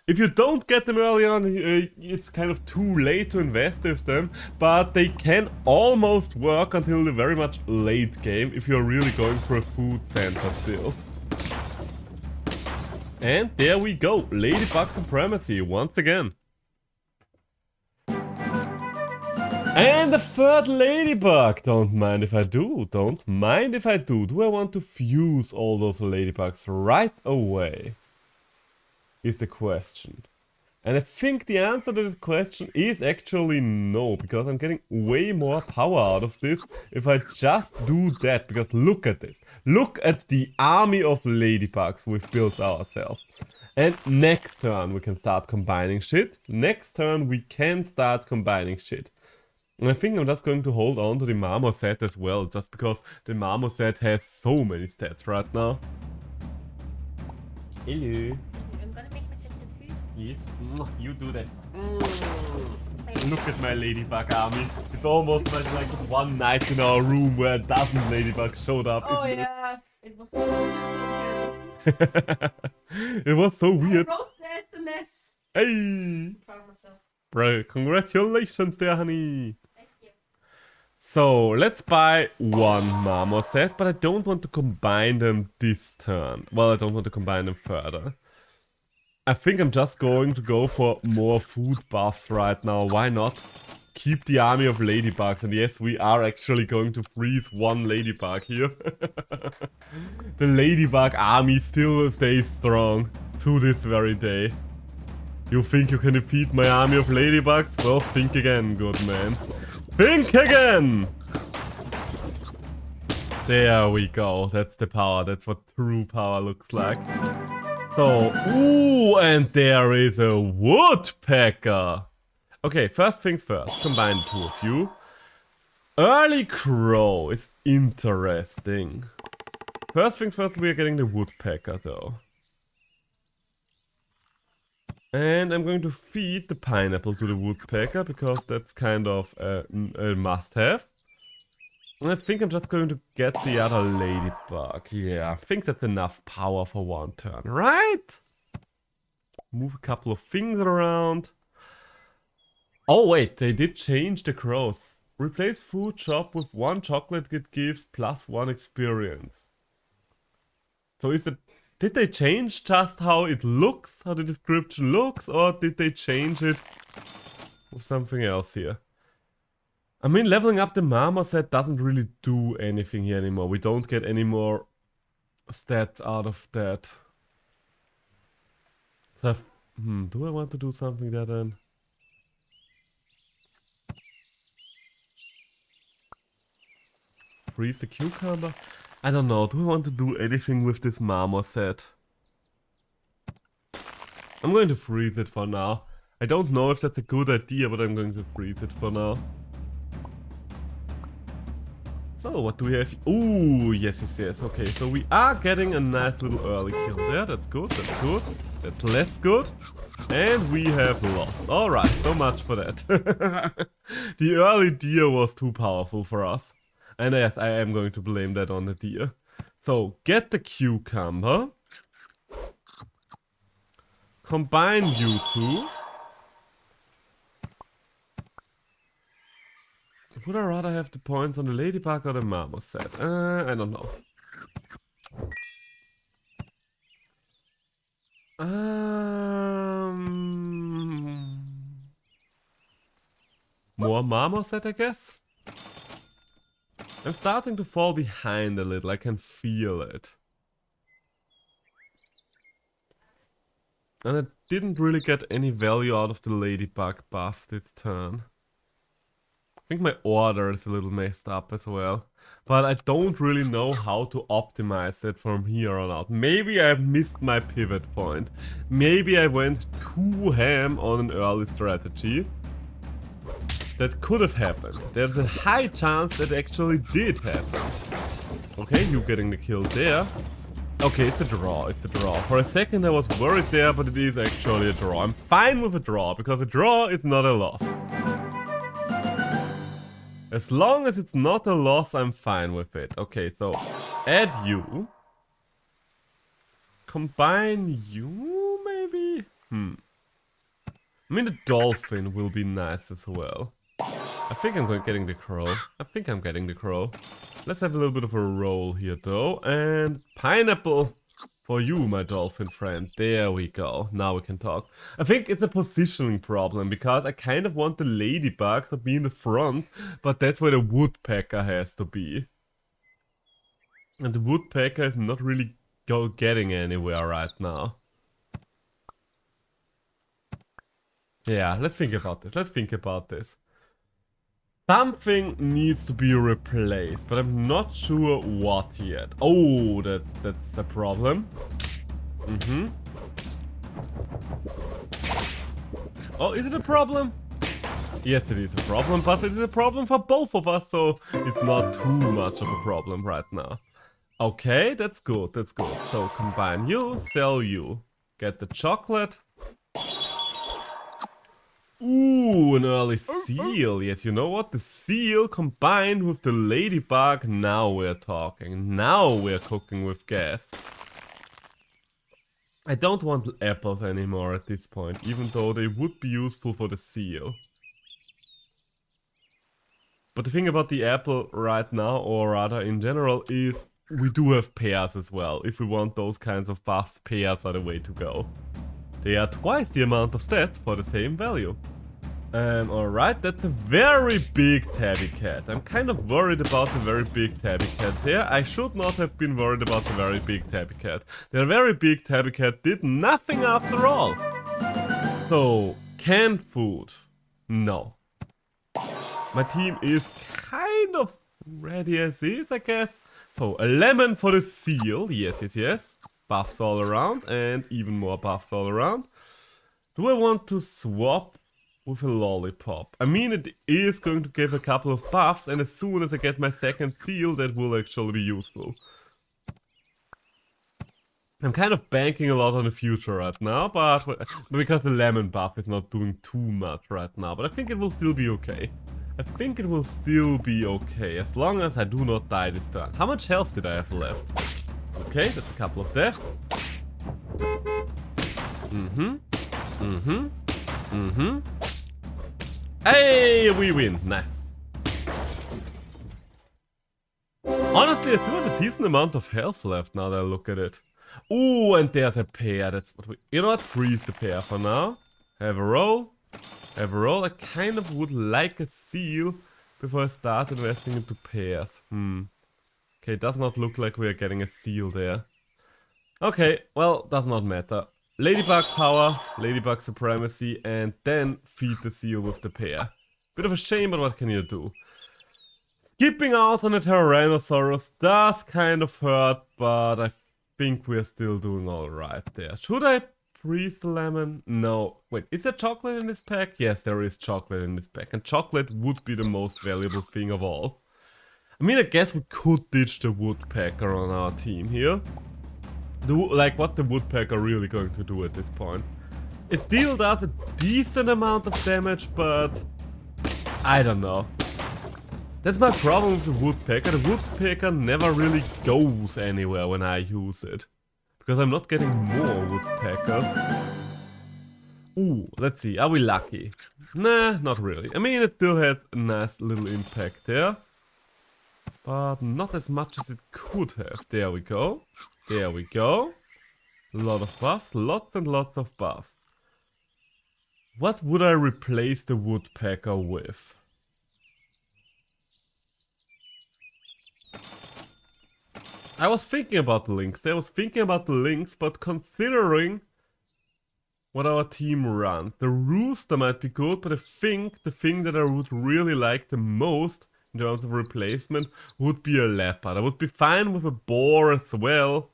Speaker 1: If you don't get them early on, it's kind of too late to invest with them, but they can almost work until the very much late game if you're really going for a food center build. And there we go, Ladybug Supremacy once again. And the third ladybug! Don't mind if I do, don't mind if I do. Do I want to fuse all those ladybugs right away? Is the question. And I think the answer to the question is actually no, because I'm getting way more power out of this if I just do that, because look at this. Look at the army of ladybugs we've built ourselves. And next turn we can start combining shit. Next turn we can start combining shit. And I think I'm just going to hold on to the Marmoset as well, just because the Marmoset has so many stats right now. Hello. Yes, you do that. Look at my ladybug army. It's almost like one night in our room where a dozen ladybugs showed up.
Speaker 2: Oh yeah, it was so weird.
Speaker 1: It was so weird.
Speaker 2: I wrote the SMS.
Speaker 1: Hey!
Speaker 2: Proud of myself.
Speaker 1: Bro, congratulations there, honey.
Speaker 2: Thank you.
Speaker 1: So, let's buy 1 Marmoset, but I don't want to combine them this turn. Well, I don't want to combine them further. I think I'm just going to go for more food buffs right now. Why not? Keep the army of ladybugs. And yes, we are actually going to freeze 1 ladybug here. The ladybug army still stays strong to this very day. You think you can defeat my army of ladybugs? Well, think again, good man. Think again! There we go. That's the power. That's what true power looks like. So, ooh, and there is a woodpecker. Okay, first things first, combine the 2 of you. Early crow is interesting. First things first, we are getting the woodpecker though. And I'm going to feed the pineapple to the woodpecker, because that's kind of a must-have. I think I'm just going to get the other ladybug. Yeah, I think that's enough power for 1 turn, right? Move a couple of things around. Oh wait, they did change the growth. Replace food shop with 1 chocolate, it gives +1 experience. So is it... Did they change just how it looks, how the description looks, or did they change it with something else here? I mean, leveling up the Marmoset doesn't really do anything here anymore. We don't get any more stats out of that. So do I want to do something there then? Freeze the cucumber? I don't know. Do I want to do anything with this Marmoset? I'm going to freeze it for now. I don't know if that's a good idea, but I'm going to freeze it for now. So, what do we have? Ooh, yes. Okay, so we are getting a nice little early kill there. That's good, that's good. That's less good. And we have lost. Alright, so much for that. The early deer was too powerful for us. And yes, I am going to blame that on the deer. So, get the cucumber. Combine you two. Would I rather have the points on the ladybug or the marmoset? I don't know. More marmoset, I guess? I'm starting to fall behind a little, I can feel it. And I didn't really get any value out of the ladybug buff this turn. I think my order is a little messed up as well. But I don't really know how to optimize it from here on out. Maybe I missed my pivot point. Maybe I went too ham on an early strategy. That could have happened. There's a high chance that actually did happen. Okay, you getting the kill there. Okay, it's a draw, it's a draw. For a second I was worried there, but it is actually a draw. I'm fine with a draw, because a draw is not a loss. As long as it's not a loss, I'm fine with it. Okay, so add you. Combine you, maybe? I mean, the dolphin will be nice as well. I think I'm getting the crow. Let's have a little bit of a roll here, though. And pineapple for you, my dolphin friend. There we go. Now we can talk. I think it's a positioning problem, because I kind of want the ladybug to be in the front, but that's where the woodpecker has to be. And the woodpecker is not really getting anywhere right now. Yeah, let's think about this. Something needs to be replaced, but I'm not sure what yet. Oh, that's a problem. Oh, is it a problem? Yes, it is a problem, but it is a problem for both of us, so it's not too much of a problem right now. Okay, that's good, So combine you, sell you. Get the chocolate. Ooh, an early seal. Yes, you know what? The seal combined with the ladybug. Now we're talking. Now we're cooking with gas. I don't want apples anymore at this point, even though they would be useful for the seal. But the thing about the apple right now, or rather in general, is we do have pears as well. If we want those kinds of buffs, pears are the way to go. They are twice the amount of stats for the same value. Alright, that's a very big tabby cat. I'm kind of worried about the very big tabby cat here. I should not have been worried about the very big tabby cat. The very big tabby cat did nothing after all. So, canned food. No. My team is kind of ready as is, I guess. So, a lemon for the seal. Yes. Buffs all around, and even more buffs all around. Do I want to swap with a lollipop? I mean, it is going to give a couple of buffs, and as soon as I get my second seal, that will actually be useful. I'm kind of banking a lot on the future right now, but because the lemon buff is not doing too much right now, but I think it will still be okay. As long as I do not die this turn. How much health did I have left? Okay, that's a couple of deaths. Hey, we win. Nice. Honestly, I still have a decent amount of health left now that I look at it. Ooh, and there's a pair. That's what we... You know what? Freeze the pair for now. Have a roll. Have a roll. I kind of would like a seal before I start investing into pairs. Okay, it does not look like we are getting a seal there. Okay, well, does not matter. Ladybug power, Ladybug supremacy, and then feed the seal with the pair. Bit of a shame, but what can you do? Skipping out on a Tyrannosaurus does kind of hurt, but I think we're still doing alright there. Should I freeze the lemon? No. Wait, is there chocolate in this pack? Yes, there is chocolate in this pack, and chocolate would be the most valuable thing of all. I mean, I guess we could ditch the woodpecker on our team here. Like, what's the woodpecker really going to do at this point? It still does a decent amount of damage, but I don't know. That's my problem with the woodpecker. The woodpecker never really goes anywhere when I use it. Because I'm not getting more woodpeckers. Ooh, let's see. Are we lucky? Nah, not really. I mean, it still had a nice little impact there. But not as much as it could have. There we go. There we go. A lot of buffs. Lots and lots of buffs. What would I replace the woodpecker with? I was thinking about the lynx. But considering what our team runs, the rooster might be good, but I think the thing that I would really like the most in terms of replacement would be a leopard. I would be fine with a boar as well.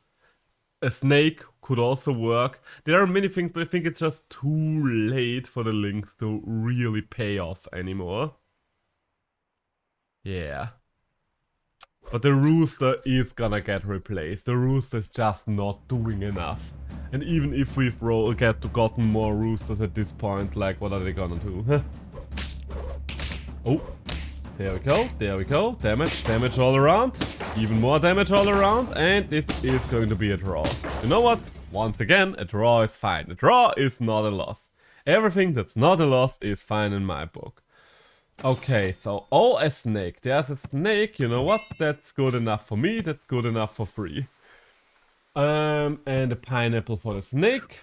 Speaker 1: A snake could also work. There are many things, but I think it's just too late for the lynx to really pay off anymore. Yeah. But the rooster is gonna get replaced. The rooster is just not doing enough. And even if we've gotten more roosters at this point, like, what are they gonna do? Oh, there we go, there we go. Damage all around. Even more damage all around, and it is going to be a draw. You know what? Once again, a draw is fine. A draw is not a loss. Everything that's not a loss is fine in my book. Okay, so, oh, a snake. There's a snake. You know what? That's good enough for me. That's good enough for free. And a pineapple for the snake.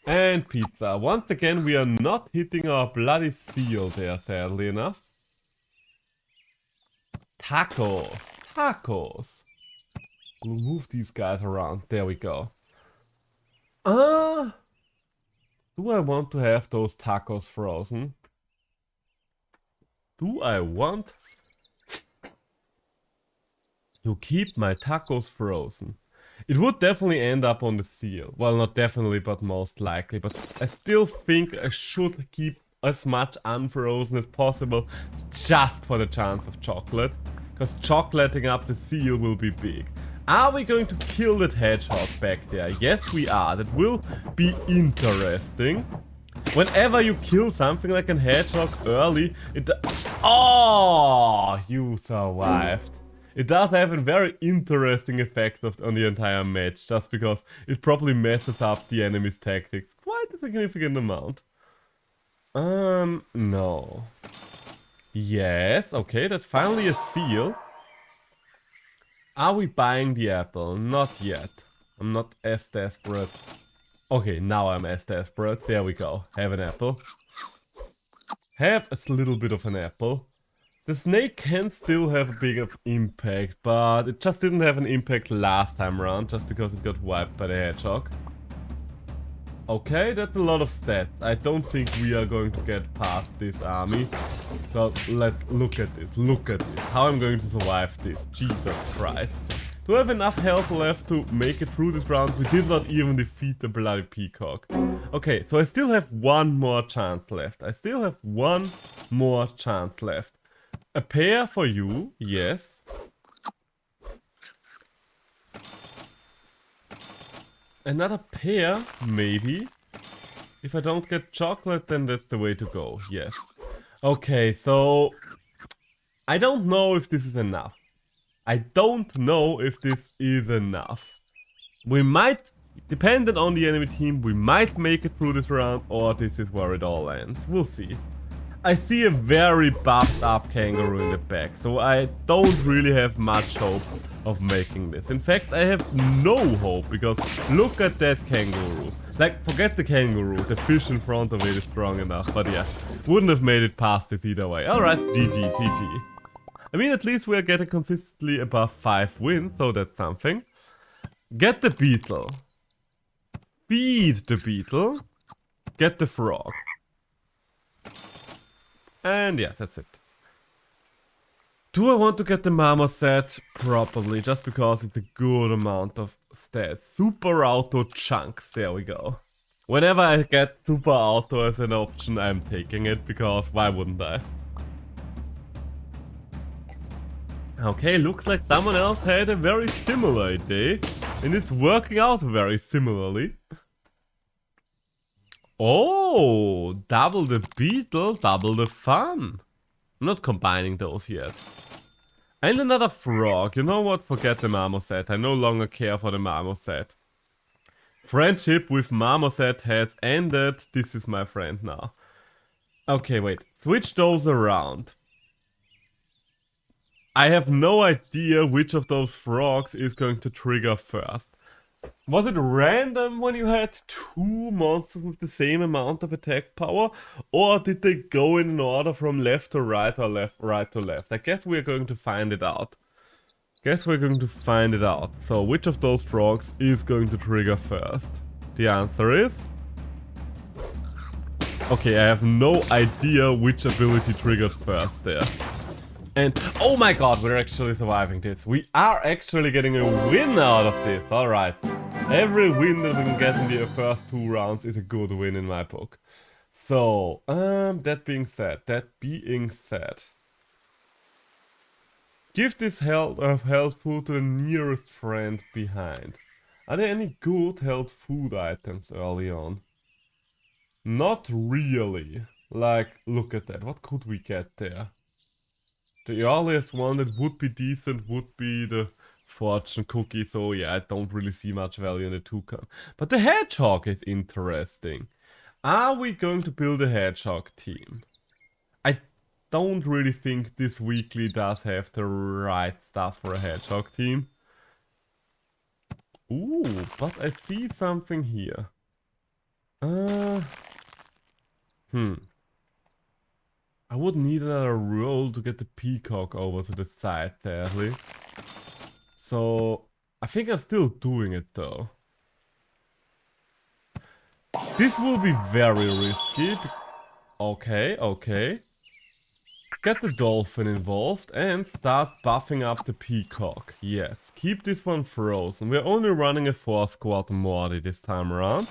Speaker 1: And pizza. Once again, we are not hitting our bloody seal there, sadly enough. Tacos. Tacos. We'll move these guys around. There we go. Do I want to have those tacos frozen? Do I want to keep my tacos frozen? It would definitely end up on the seal. Well, not definitely, but most likely. But I still think I should keep as much unfrozen as possible, just for the chance of chocolate. Because chocolating up the seal will be big. Are we going to kill that hedgehog back there? Yes, we are. That will be interesting. Whenever you kill something like a hedgehog early, oh, you survived. It does have a very interesting effect on the entire match, just because it probably messes up the enemy's tactics quite a significant amount. No. Yes, okay, that's finally a seal. Are we buying the apple? Not yet. I'm not as desperate. Okay, now I'm as desperate. There we go. Have an apple. Have a little bit of an apple. The snake can still have a big impact, but it just didn't have an impact last time around, just because it got wiped by the hedgehog. Okay, that's a lot of stats. I don't think we are going to get past this army. So let's look at this. Look at this. How I'm going to survive this. Jesus Christ. Do I have enough health left to make it through this round? We did not even defeat the bloody peacock. Okay, so I still have one more chance left. I still have one more chance left. A pair for you, yes. Another pair, maybe. If I don't get chocolate, then that's the way to go, yes. Okay, so I don't know if this is enough. I don't know if this is enough. We might, dependent on the enemy team, we might make it through this round, or this is where it all ends. We'll see. I see a very buffed up kangaroo in the back, so I don't really have much hope of making this. In fact, I have no hope, because look at that kangaroo. Like, forget the kangaroo, the fish in front of it is strong enough, but yeah, wouldn't have made it past this either way. Alright, GG. I mean, at least we're getting consistently above 5 wins, so that's something. Get the beetle. Feed the beetle. Get the frog. And yeah, that's it. Do I want to get the marmoset? Probably, just because it's a good amount of stats. Super auto chunks, there we go. Whenever I get super auto as an option, I'm taking it, because why wouldn't I? Okay, looks like someone else had a very similar day, and it's working out very similarly. Oh, double the beetle, double the fun. I'm not combining those yet. And another frog. You know what? Forget the marmoset. I no longer care for the marmoset. Friendship with marmoset has ended. This is my friend now. Okay, wait. Switch those around. I have no idea which of those frogs is going to trigger first. Was it random when you had 2 monsters with the same amount of attack power? Or did they go in an order from left to right or right to left? I guess we're going to find it out. So which of those frogs is going to trigger first? The answer is... Okay, I have no idea which ability triggers first there. And oh my god, we're actually surviving this. We are actually getting a win out of this. Alright. Every win that we can get in the first 2 rounds is a good win in my book. So, that being said. Give this health food to the nearest friend behind. Are there any good health food items early on? Not really. Like, look at that. What could we get there? The earliest one that would be decent would be the fortune cookie, so yeah, I don't really see much value in the toucan. But the hedgehog is interesting. Are we going to build a hedgehog team? I don't really think this weekly does have the right stuff for a hedgehog team. Ooh, but I see something here. I would need another roll to get the peacock over to the side, sadly. So, I think I'm still doing it though. This will be very risky. Okay. Get the dolphin involved and start buffing up the peacock. Yes, keep this one frozen. We're only running a 4-squad Morty this time around.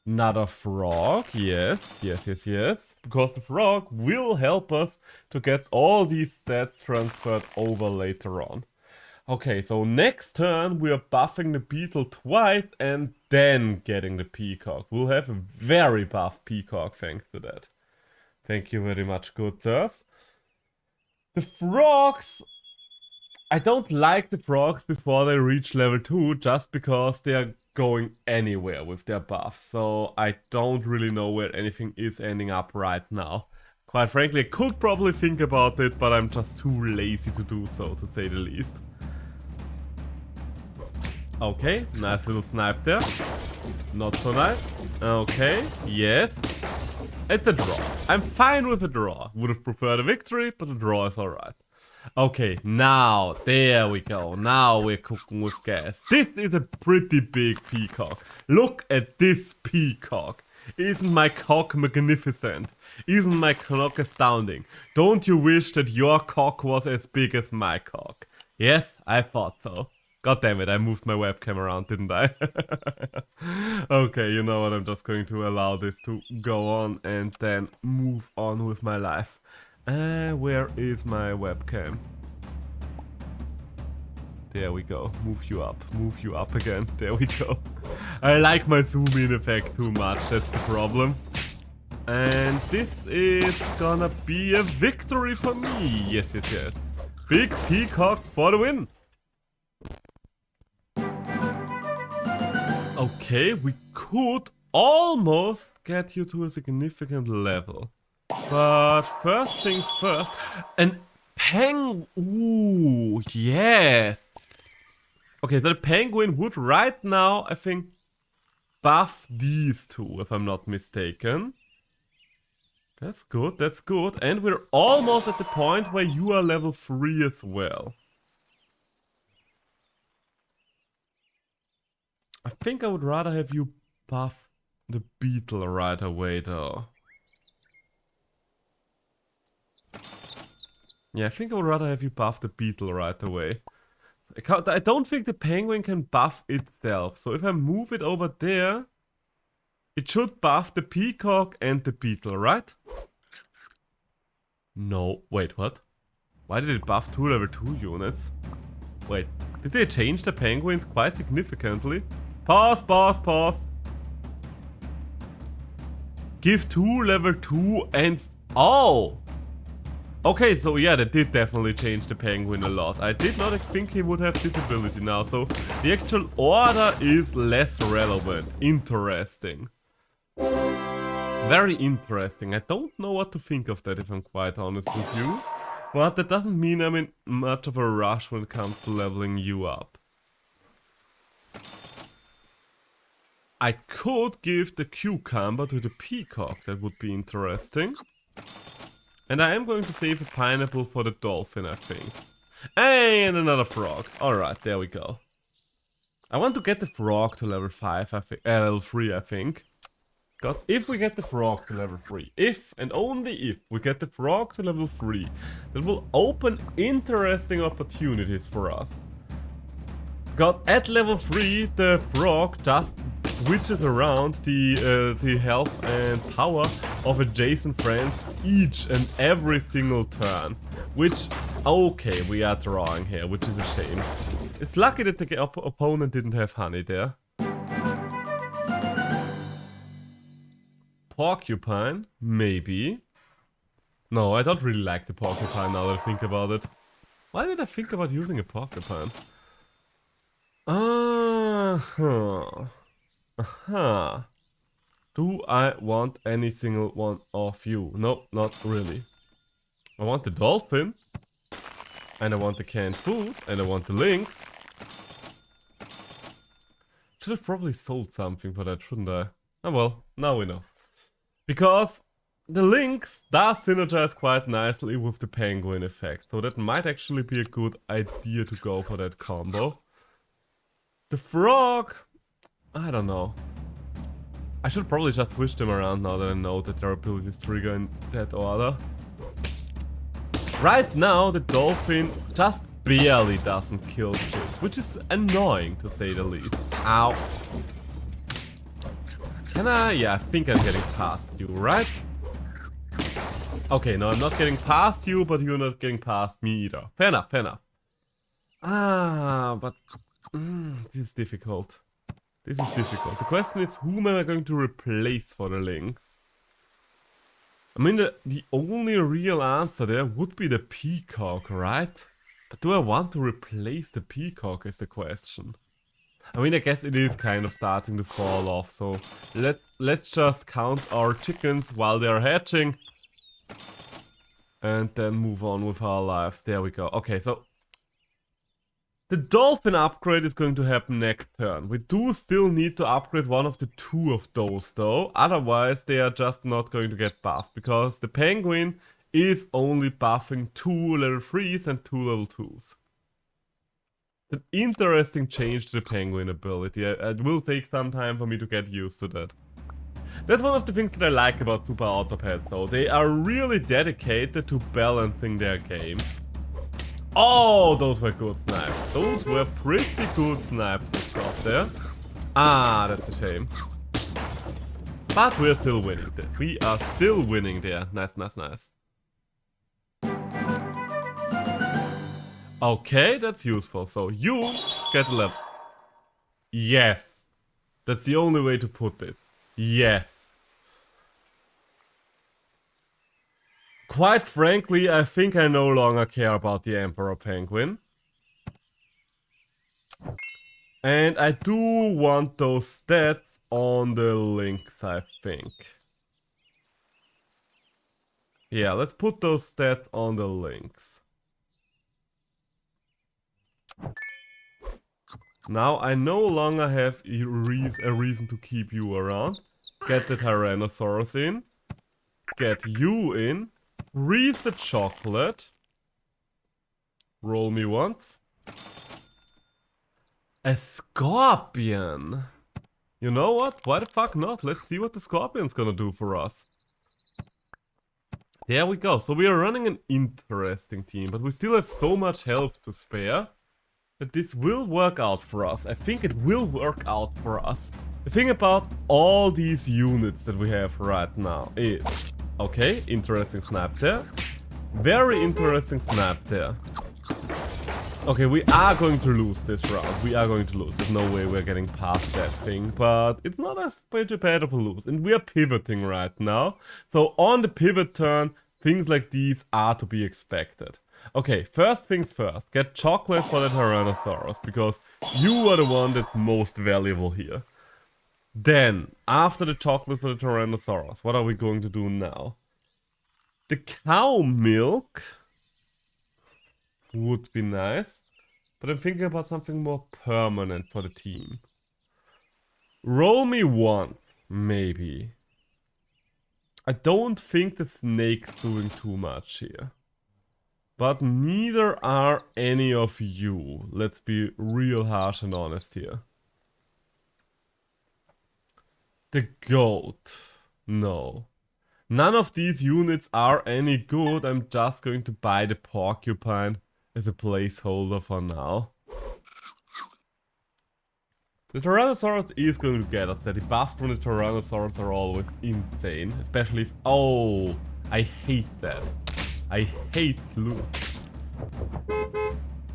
Speaker 1: Another frog, yes. Because the frog will help us to get all these stats transferred over later on. Okay, so next turn we are buffing the beetle twice and then getting the peacock. We'll have a very buff peacock thanks to that. Thank you very much, good sirs. The frogs... I don't like the frogs before they reach level 2 just because they are going anywhere with their buffs. So I don't really know where anything is ending up right now. Quite frankly, I could probably think about it, but I'm just too lazy to do so, to say the least. Okay, nice little snipe there. Not so nice. Okay, yes. It's a draw. I'm fine with a draw. Would have preferred a victory, but a draw is alright. Okay, now, there we go. Now we're cooking with gas. This is a pretty big peacock. Look at this peacock. Isn't my cock magnificent? Isn't my cock astounding? Don't you wish that your cock was as big as my cock? Yes, I thought so. God damn it, I moved my webcam around, didn't I? Okay, you know what, I'm just going to allow this to go on and then move on with my life. Where is my webcam? There we go. Move you up again. There we go. I like my zoom in effect too much, that's the problem. And this is gonna be a victory for me. Yes. Big peacock for the win. Okay, we could almost get you to a significant level. But first things first. An ooh, yes. Okay, the penguin would right now, I think, buff these two, if I'm not mistaken. That's good, that's good. And we're almost at the point where you are level 3 as well. I think I would rather have you buff the beetle right away, though. Yeah, I think I would rather have you buff the beetle right away. I don't think the penguin can buff itself. So if I move it over there, it should buff the peacock and the beetle, right? No, wait, what? Why did it buff 2 level 2 units? Wait, did they change the penguins quite significantly? Pause, pause, pause. Give 2 level 2 and... Oh! Okay, so yeah, that did definitely change the penguin a lot. I did not think he would have this ability now, so the actual order is less relevant. Interesting. Very interesting. I don't know what to think of that, if I'm quite honest with you. But that doesn't mean I'm in much of a rush when it comes to leveling you up. I could give the cucumber to the peacock, that would be interesting. And I am going to save a pineapple for the dolphin, I think. And another frog. Alright, there we go. I want to get the frog to level 5, level 3, I think. Because if we get the frog to level 3, if and only if we get the frog to level 3, that will open interesting opportunities for us. Because at level 3, the frog just switches around the health and power of adjacent friends each and every single turn. Which, okay, we are drawing here, which is a shame. It's lucky that the opponent didn't have honey there. Porcupine? Maybe. No, I don't really like the porcupine now that I think about it. Why did I think about using a porcupine? Do I want any single one of you? No, not really. I want the dolphin. And I want the canned food. And I want the lynx. Should have probably sold something for that, shouldn't I? Oh well, now we know. Because the lynx does synergize quite nicely with the penguin effect. So that might actually be a good idea to go for that combo. The frog, I don't know. I should probably just switch them around now that I know that their abilities trigger in that order. Right now, the dolphin just barely doesn't kill shit, which is annoying to say the least. Ow. Can I? Yeah, I think I'm getting past you, right? Okay, no, I'm not getting past you, but you're not getting past me either. Fair enough, fair enough. Ah, but... this is difficult. This is difficult. The question is, whom am I going to replace for the lynx? I mean, the only real answer there would be the peacock, right? But do I want to replace the peacock is the question. I mean, I guess it is kind of starting to fall off, so let's just count our chickens while they're hatching. And then move on with our lives. There we go. Okay, so... the dolphin upgrade is going to happen next turn. We do still need to upgrade one of the 2 of those though. Otherwise they are just not going to get buffed. Because the penguin is only buffing 2 level 3s and 2 level 2s. An interesting change to the penguin ability. It will take some time for me to get used to that. That's one of the things that I like about Super Autopets though. They are really dedicated to balancing their game. Oh, those were good snipes. Those were pretty good snipes got there. Ah, that's a shame. But we're still winning. We are still winning there. Nice, nice, nice. Okay, that's useful. So you get a level. Yes. That's the only way to put it. Yes. Quite frankly, I think I no longer care about the Emperor Penguin. And I do want those stats on the lynx, I think. Yeah, let's put those stats on the links. Now I no longer have a reason to keep you around. Get the Tyrannosaurus in. Get you in. Freeze the chocolate. Roll me once. A scorpion. You know what? Why the fuck not? Let's see what the scorpion's gonna do for us. There we go. So we are running an interesting team, but we still have so much health to spare that this will work out for us. I think it will work out for us. The thing about all these units that we have right now is... Okay, interesting snap there. Very interesting snap there. Okay, we are going to lose this round. We are going to lose. There's no way we're getting past that thing. But it's not as much bad of a lose. And we are pivoting right now. So on the pivot turn, things like these are to be expected. Okay, first things first. Get chocolate for the Tyrannosaurus. Because you are the one that's most valuable here. Then, after the chocolate for the Tyrannosaurus, what are we going to do now? The cow milk would be nice, but I'm thinking about something more permanent for the team. Roll me once, maybe. I don't think the snake's doing too much here. But neither are any of you. Let's be real harsh and honest here. The goat. No. None of these units are any good. I'm just going to buy the porcupine as a placeholder for now. The Tyrannosaurus is going to get us there. The buffs from the Tyrannosaurus are always insane. Especially if... Oh! I hate that. I hate loot.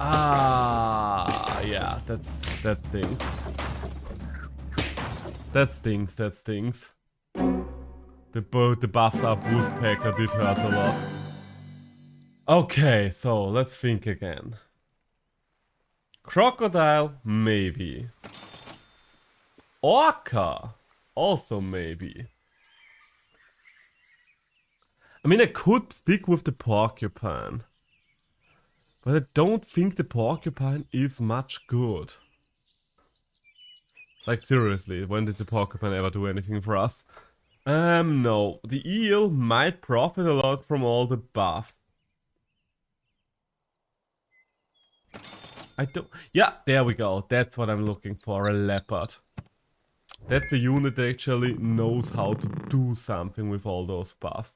Speaker 1: Ah, yeah, that stings. That stings, that stings. The buffs up Woodpecker did hurt a lot. Okay, so let's think again. Crocodile, maybe. Orca, also maybe. I mean, I could stick with the porcupine. But I don't think the porcupine is much good. Like, seriously, when did the porcupine ever do anything for us? No. The eel might profit a lot from all the buffs. I don't... Yeah, there we go. That's what I'm looking for, a leopard. That's the unit that actually knows how to do something with all those buffs.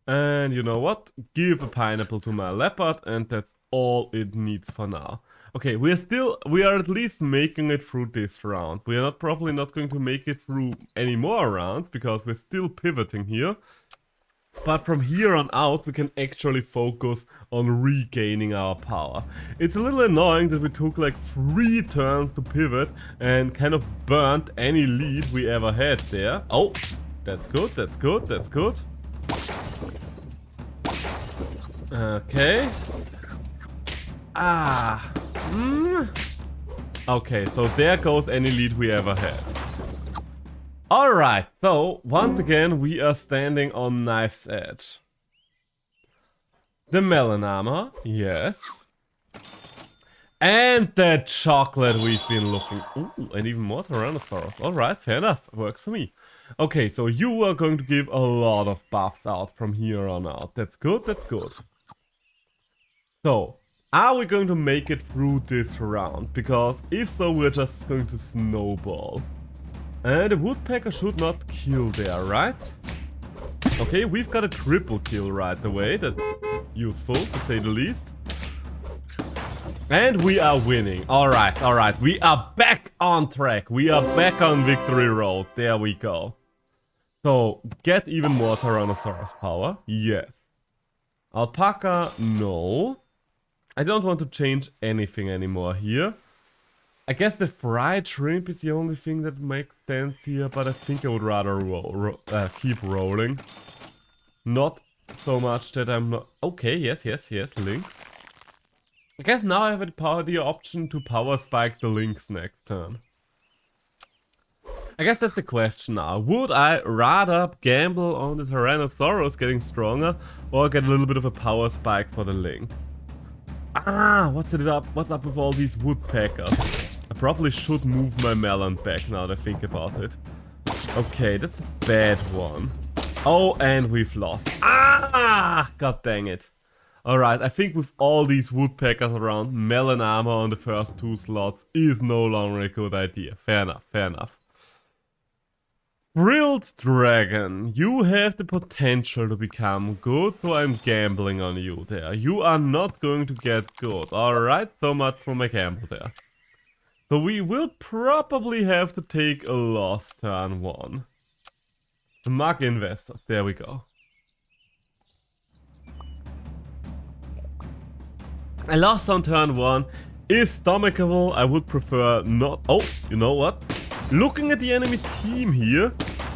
Speaker 1: And you know what? Give a pineapple to my leopard and that's all it needs for now. Okay, we are at least making it through this round. We are probably not going to make it through any more rounds because we're still pivoting here. But from here on out, we can actually focus on regaining our power. It's a little annoying that we took like 3 turns to pivot and kind of burnt any lead we ever had there. Oh, that's good, that's good, that's good. Okay. Ah. Okay, so there goes any lead we ever had. Alright, so once again we are standing on knife's edge. The melon armor, yes. And the chocolate we've been looking... Ooh, and even more Tyrannosaurus. Alright, fair enough, works for me. Okay, so you are going to give a lot of buffs out from here on out. That's good, that's good. So, are we going to make it through this round? Because if so, we're just going to snowball. And the woodpecker should not kill there, right? Okay, we've got a triple kill right away. That's useful, to say the least. And we are winning. Alright, alright. We are back on track. We are back on victory road. There we go. So, get even more Tyrannosaurus power. Yes. Alpaca, no. I don't want to change anything anymore here. I guess the fried shrimp is the only thing that makes sense here, but I think I would rather keep rolling. Not so much that I'm not... Okay, yes, Lynx. I guess now I have the option to power spike the Lynx next turn. I guess that's the question now. Would I rather gamble on the Tyrannosaurus getting stronger or get a little bit of a power spike for the Lynx? Ah, what's up with all these woodpeckers? I probably should move my melon back now that I think about it. Okay, that's a bad one. Oh, and we've lost. Ah, god dang it. Alright, I think with all these woodpeckers around, melon armor on the first 2 slots is no longer a good idea. Fair enough, fair enough. Frilled Dragon, you have the potential to become good, so I'm gambling on you there. You are not going to get good. Alright, so much for my gamble there. So we will probably have to take a loss turn 1. Smug investors, there we go. A loss on turn 1 is stomachable. I would prefer not... Oh, you know what? Looking at the enemy team here,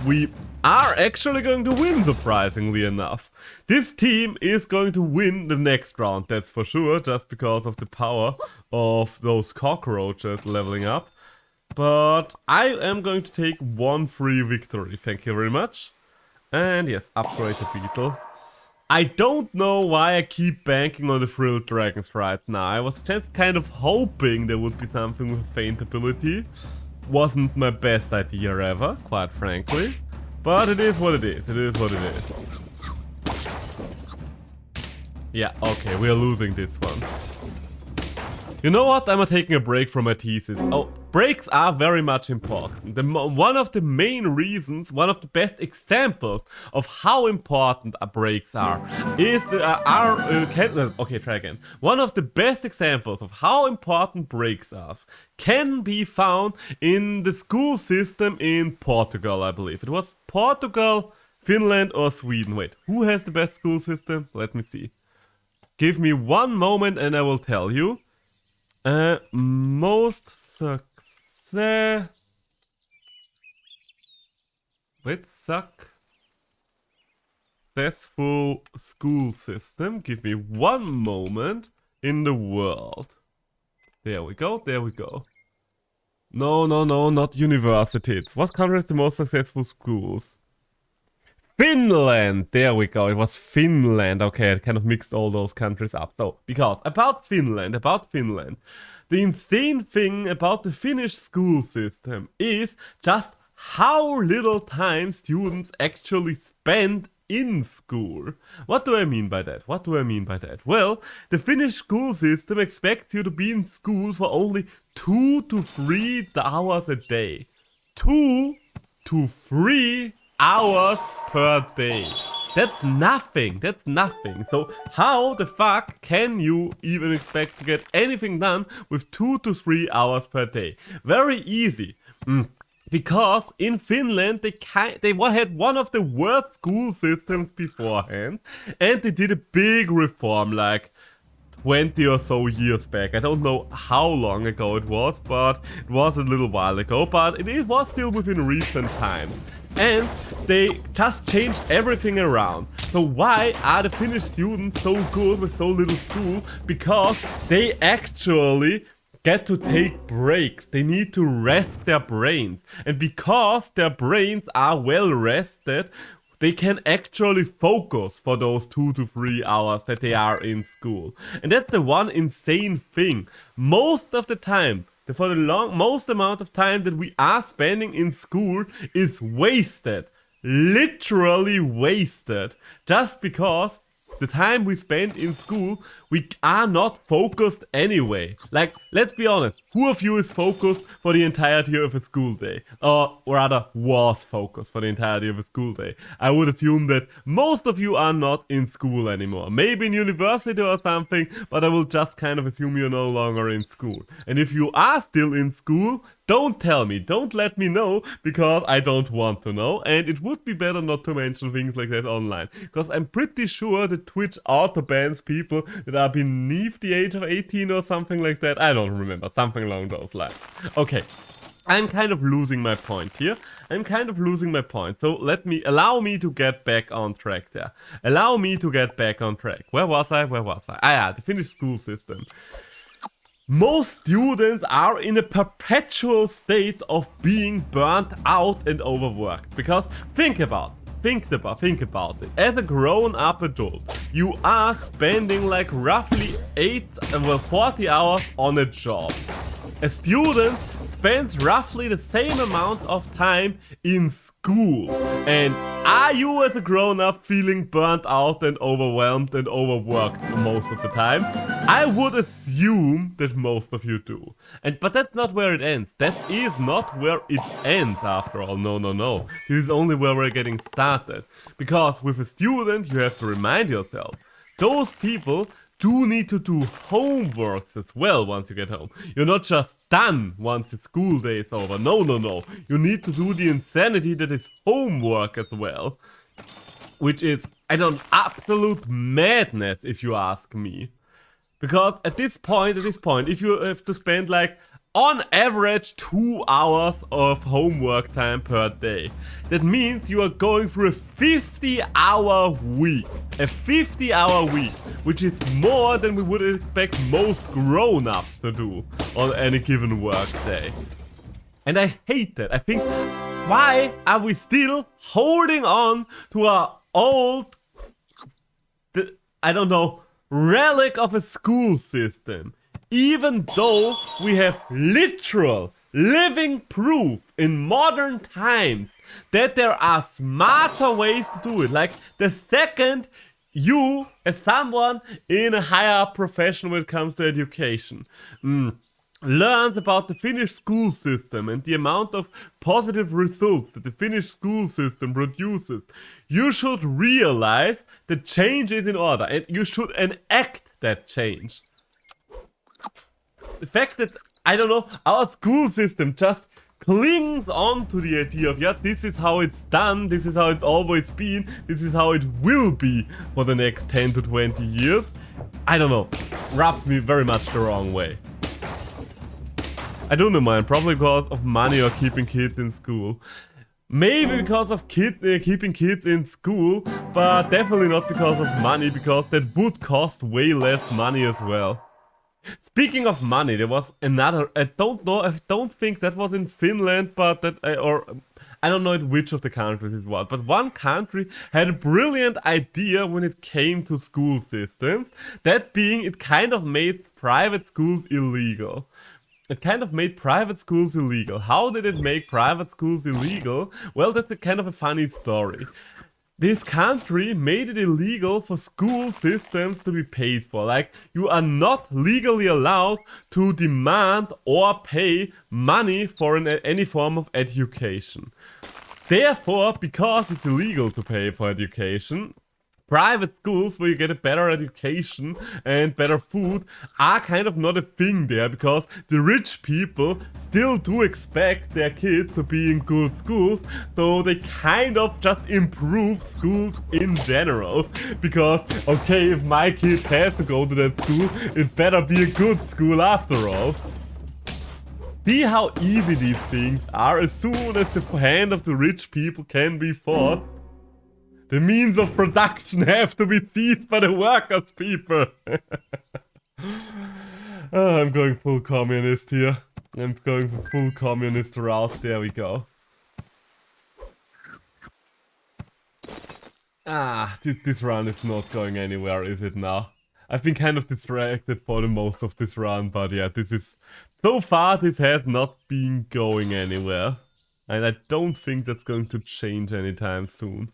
Speaker 1: we are actually going to win, surprisingly enough. This team is going to win the next round, that's for sure, just because of the power of those cockroaches leveling up. But I am going to take 1 free victory, thank you very much. And yes, upgrade the beetle. I don't know why I keep banking on the Frilled Dragons right now. I was just kind of hoping there would be something with faint ability. Wasn't my best idea ever, quite frankly. But it is what it is. It is what it is. Yeah, okay, we are losing this one. You know what? I'm taking a break from my thesis. Oh, breaks are very much important. One of the main reasons, one of the best examples of how important breaks are is okay, try again. One of the best examples of how important breaks are can be found in the school system in Portugal, I believe. It was Portugal, Finland, or Sweden. Wait, who has the best school system? Let me see. Give me 1 moment and I will tell you. Most successful school system. Give me 1 moment in the world. There we go, there we go. No, not universities. What country has the most successful schools? Finland! There we go, it was Finland. Okay, I kind of mixed all those countries up. So, because about Finland, the insane thing about the Finnish school system is just how little time students actually spend in school. What do I mean by that? Well, the Finnish school system expects you to be in school for only 2 to 3 hours a day. 2 to 3 hours per day. That's nothing. So how the fuck can you even expect to get anything done with 2 to 3 hours per day? Very easy. Because in Finland they had one of the worst school systems beforehand, and they did a big reform like 20 or so years back. I don't know how long ago it was, but it was a little while ago, but it was still within recent times. And they just changed everything around. So why are the Finnish students so good with so little school? Because they actually get to take breaks. They need to rest their brains. And because their brains are well rested, they can actually focus for those 2 to 3 hours that they are in school. And that's the one insane thing. Most of the time, for the most amount of time that we are spending in school is wasted. Literally wasted. Just because the time we spend in school, we are not focused anyway. Like, let's be honest, who of you is focused for the entirety of a school day? Or rather, was focused for the entirety of a school day. I would assume that most of you are not in school anymore. Maybe in university or something, but I will just kind of assume you're no longer in school. And if you are still in school, don't tell me, don't let me know, because I don't want to know, and it would be better not to mention things like that online, because I'm pretty sure that Twitch auto-bans people that are beneath the age of 18 or something like that. I don't remember, something along those lines. Okay, I'm kind of losing my point here. So allow me to get back on track there. Where was I? Ah yeah, the Finnish school system. most students are in a perpetual state of being burnt out and overworked. Because think about it. As a grown-up adult, you are spending like roughly 40 hours on a job. A student spends roughly the same amount of time in school. And are you as a grown-up feeling burnt out and overwhelmed and overworked most of the time? I would assume that most of you do. But that's not where it ends. That is not where it ends after all. No. This is only where we're getting started. Because with a student, you have to remind yourself, those people do need to do homeworks as well once you get home. You're not just done once the school day is over. No. You need to do the insanity that is homework as well. Which is, absolute madness if you ask me. Because at this point, if you have to spend like, on average, 2 hours of homework time per day. That means you are going through a 50-hour week. A 50-hour week, which is more than we would expect most grown-ups to do on any given work day. And I hate that. I think, why are we still holding on to our old, relic of a school system? Even though we have literal, living proof in modern times that there are smarter ways to do it. Like, the second you, as someone in a higher profession when it comes to education, learns about the Finnish school system and the amount of positive results that the Finnish school system produces, you should realize that change is in order and you should enact that change. The fact that, our school system just clings on to the idea of, yeah, this is how it's done, this is how it's always been, this is how it will be for the next 10 to 20 years, rubs me very much the wrong way. I don't know, man, probably because of money or keeping kids in school. Maybe because of keeping kids in school, but definitely not because of money, because that would cost way less money as well. Speaking of money, there was another, I don't think that was in Finland, but I don't know which of the countries it was, but one country had a brilliant idea when it came to school systems, that being it kind of made private schools illegal. How did it make private schools illegal? Well, that's kind of a funny story. This country made it illegal for school systems to be paid for. Like, you are not legally allowed to demand or pay money for any form of education. Therefore, because it's illegal to pay for education, private schools where you get a better education and better food are kind of not a thing there, because the rich people still do expect their kids to be in good schools, so they kind of just improve schools in general. Because, okay, if my kid has to go to that school, it better be a good school after all. See how easy these things are. As soon as the hand of the rich people can be forced, the means of production have to be seized by the workers, people. I'm going full communist here. I'm going for full communist route. There we go. This run is not going anywhere, is it now? I've been kind of distracted for the most of this run, but yeah, so far this has not been going anywhere. And I don't think that's going to change anytime soon.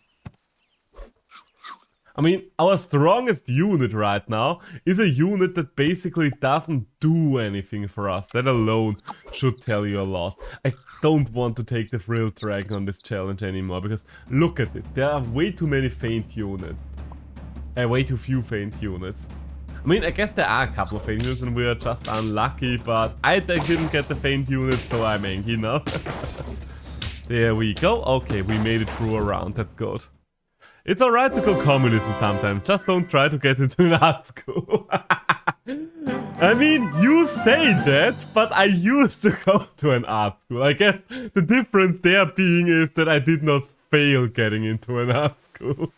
Speaker 1: I mean, our strongest unit right now is a unit that basically doesn't do anything for us. That alone should tell you a lot. I don't want to take the Frill Dragon on this challenge anymore, because look at it. There are way too many faint units. Way too few faint units. I mean, I guess there are a couple of faint units and we are just unlucky, but I didn't get the faint units, so I'm angry now. There we go. Okay, we made it through a round. That's good. It's alright to go communism sometimes, just don't try to get into an art school. I mean, you say that, but I used to go to an art school. I guess the difference there being is that I did not fail getting into an art school. school.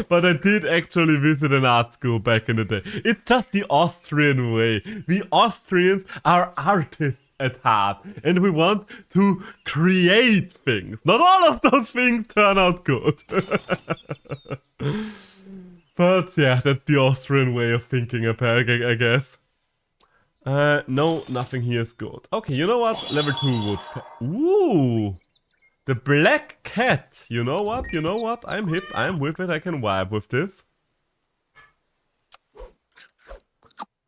Speaker 1: But I did actually visit an art school back in the day. It's just the Austrian way. We Austrians are artists at heart, and we want to create things. Not all of those things turn out good. But yeah, that's the Austrian way of thinking, I guess. No, nothing here is good. Okay, you know what? Level 2 wood. Ooh! The black cat! You know what? You know what? I'm hip, I'm with it, I can vibe with this.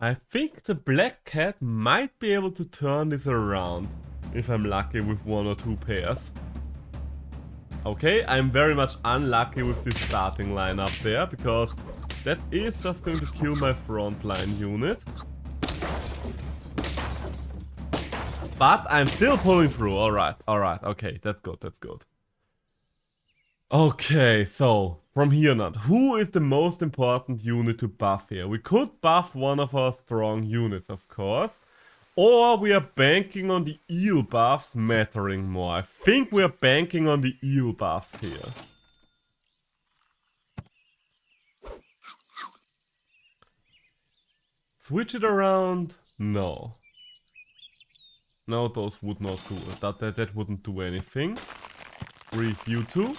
Speaker 1: I think the black cat might be able to turn this around. If I'm lucky with 1 or 2 pairs. Okay, I'm very much unlucky with this starting line up there, because that is just going to kill my frontline unit. But I'm still pulling through. Alright, okay, that's good, that's good. Okay, so from here on, who is the most important unit to buff here? We could buff one of our strong units, of course. Or we are banking on the eel buffs mattering more. I think we are banking on the eel buffs here. Switch it around? No. No, those would not do it. That wouldn't do anything. Breathe you two.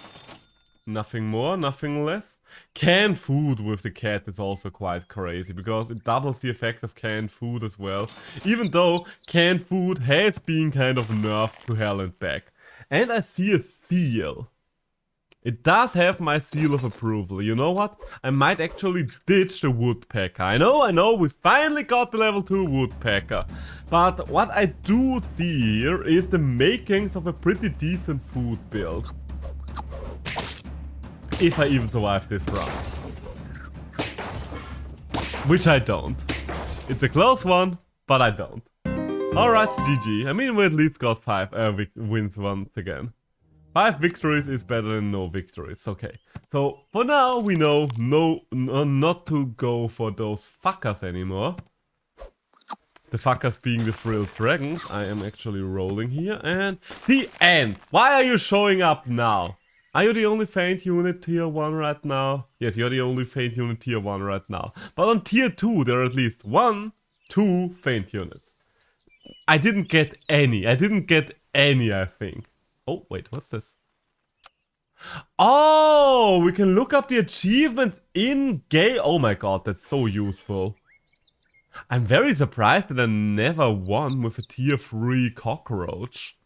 Speaker 1: Nothing more, nothing less. Canned food with the cat is also quite crazy, because it doubles the effect of canned food as well. Even though canned food has been kind of nerfed to hell and back. And I see a seal. It does have my seal of approval. You know what? I might actually ditch the woodpecker. I know, we finally got the level 2 woodpecker. But what I do see here is the makings of a pretty decent food build. If I even survive this round. Which I don't. It's a close one, but I don't. Alright, GG. I mean, we at least got 5 wins once again. 5 victories is better than no victories, okay. So, for now, we know not to go for those fuckers anymore. The fuckers being the Frilled Dragons. I am actually rolling here, and the end! Why are you showing up now? Are you the only Feint unit tier 1 right now? Yes, you're the only Feint unit tier 1 right now. But on tier 2, there are at least 1, 2 Feint units. I didn't get any. I think. Oh, wait, what's this? Oh, we can look up the achievements in game. Oh my god, that's so useful. I'm very surprised that I never won with a tier 3 cockroach.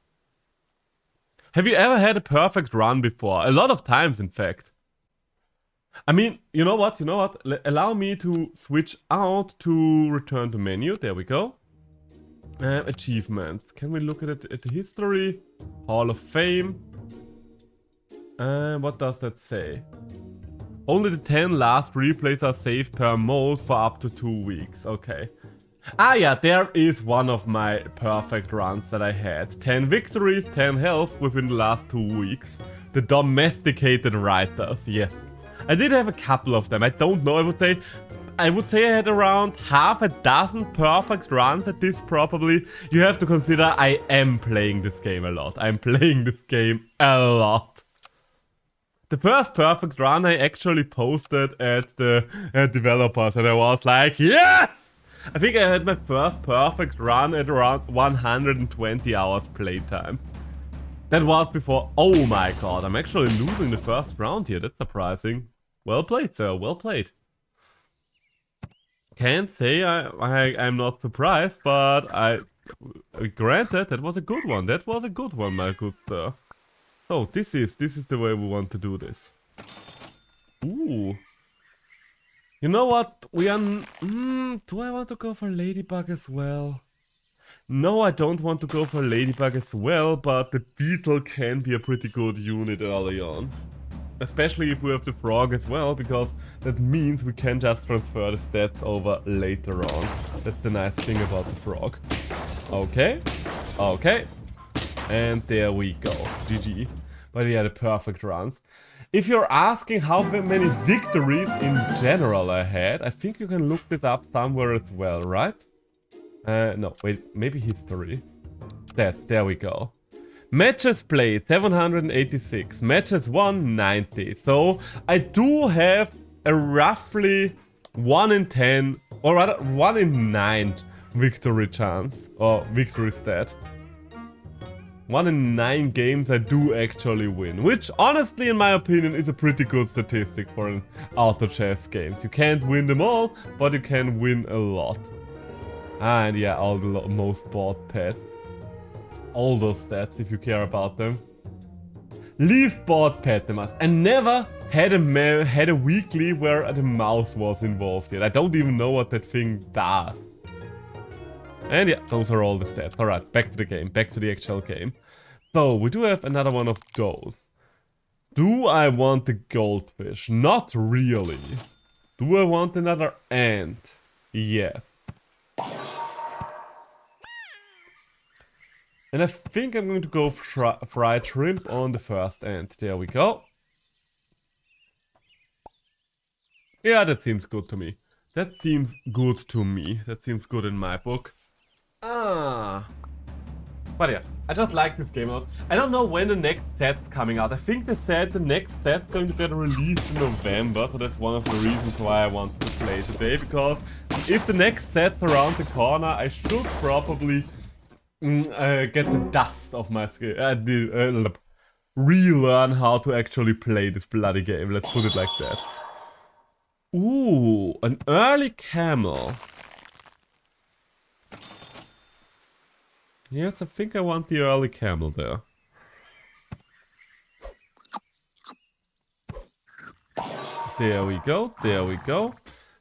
Speaker 1: Have you ever had a perfect run before? A lot of times, in fact. I mean, you know what? Allow me to switch out to return to menu. There we go. Achievements. Can we look at it at the history? Hall of Fame. What does that say? Only the 10 last replays are saved per mode for up to 2 weeks. Okay. Ah yeah, there is one of my perfect runs that I had. 10 victories, 10 health within the last 2 weeks. The domesticated writers, yes. I did have a couple of them, I don't know, I would say I had around half a dozen perfect runs at this probably. You have to consider I am playing this game a lot. I'm playing this game a lot. The first perfect run I actually posted at the developers, and I was like, yes! I think I had my first perfect run at around 120 hours playtime. That was before... Oh my god, I'm actually losing the first round here. That's surprising. Well played, sir. Well played. Can't say I'm not surprised, but granted, that was a good one. That was a good one, my good sir. So, this is the way we want to do this. Ooh. You know what? We are... do I want to go for Ladybug as well? No, I don't want to go for Ladybug as well, but the Beetle can be a pretty good unit early on. Especially if we have the Frog as well, because that means we can just transfer the stats over later on. That's the nice thing about the Frog. Okay. Okay. And there we go. GG. But yeah, the perfect runs. If you're asking how many victories in general I had, I think you can look this up somewhere as well, right? No, wait, maybe history. There we go. Matches played 786, matches won 90. So I do have a roughly 1 in 10, or rather 1 in 9 victory chance, or victory stat. 1 in 9 games I do actually win, which honestly in my opinion is a pretty good statistic for an auto chess game. You can't win them all, but you can win a lot. And yeah, all the most bought pets. All those stats if you care about them. Least bought pet the mouse. I never had a weekly where the mouse was involved yet. I don't even know what that thing does. And yeah, those are all the stats. Alright, back to the game, back to the actual game. So, we do have another one of those. Do I want the goldfish? Not really. Do I want another ant? Yes. And I think I'm going to go fried shrimp on the first ant. There we go. Yeah, that seems good to me. That seems good to me. That seems good in my book. But yeah, I just like this game a lot. I don't know when the next set's coming out. I think they said the next set's going to get released in November. So that's one of the reasons why I want to play today. Because if the next set's around the corner, I should probably... get the dust off my skin. Relearn how to actually play this bloody game. Let's put it like that. Ooh, an early camel. Yes, I think I want the early camel there. There we go, there we go.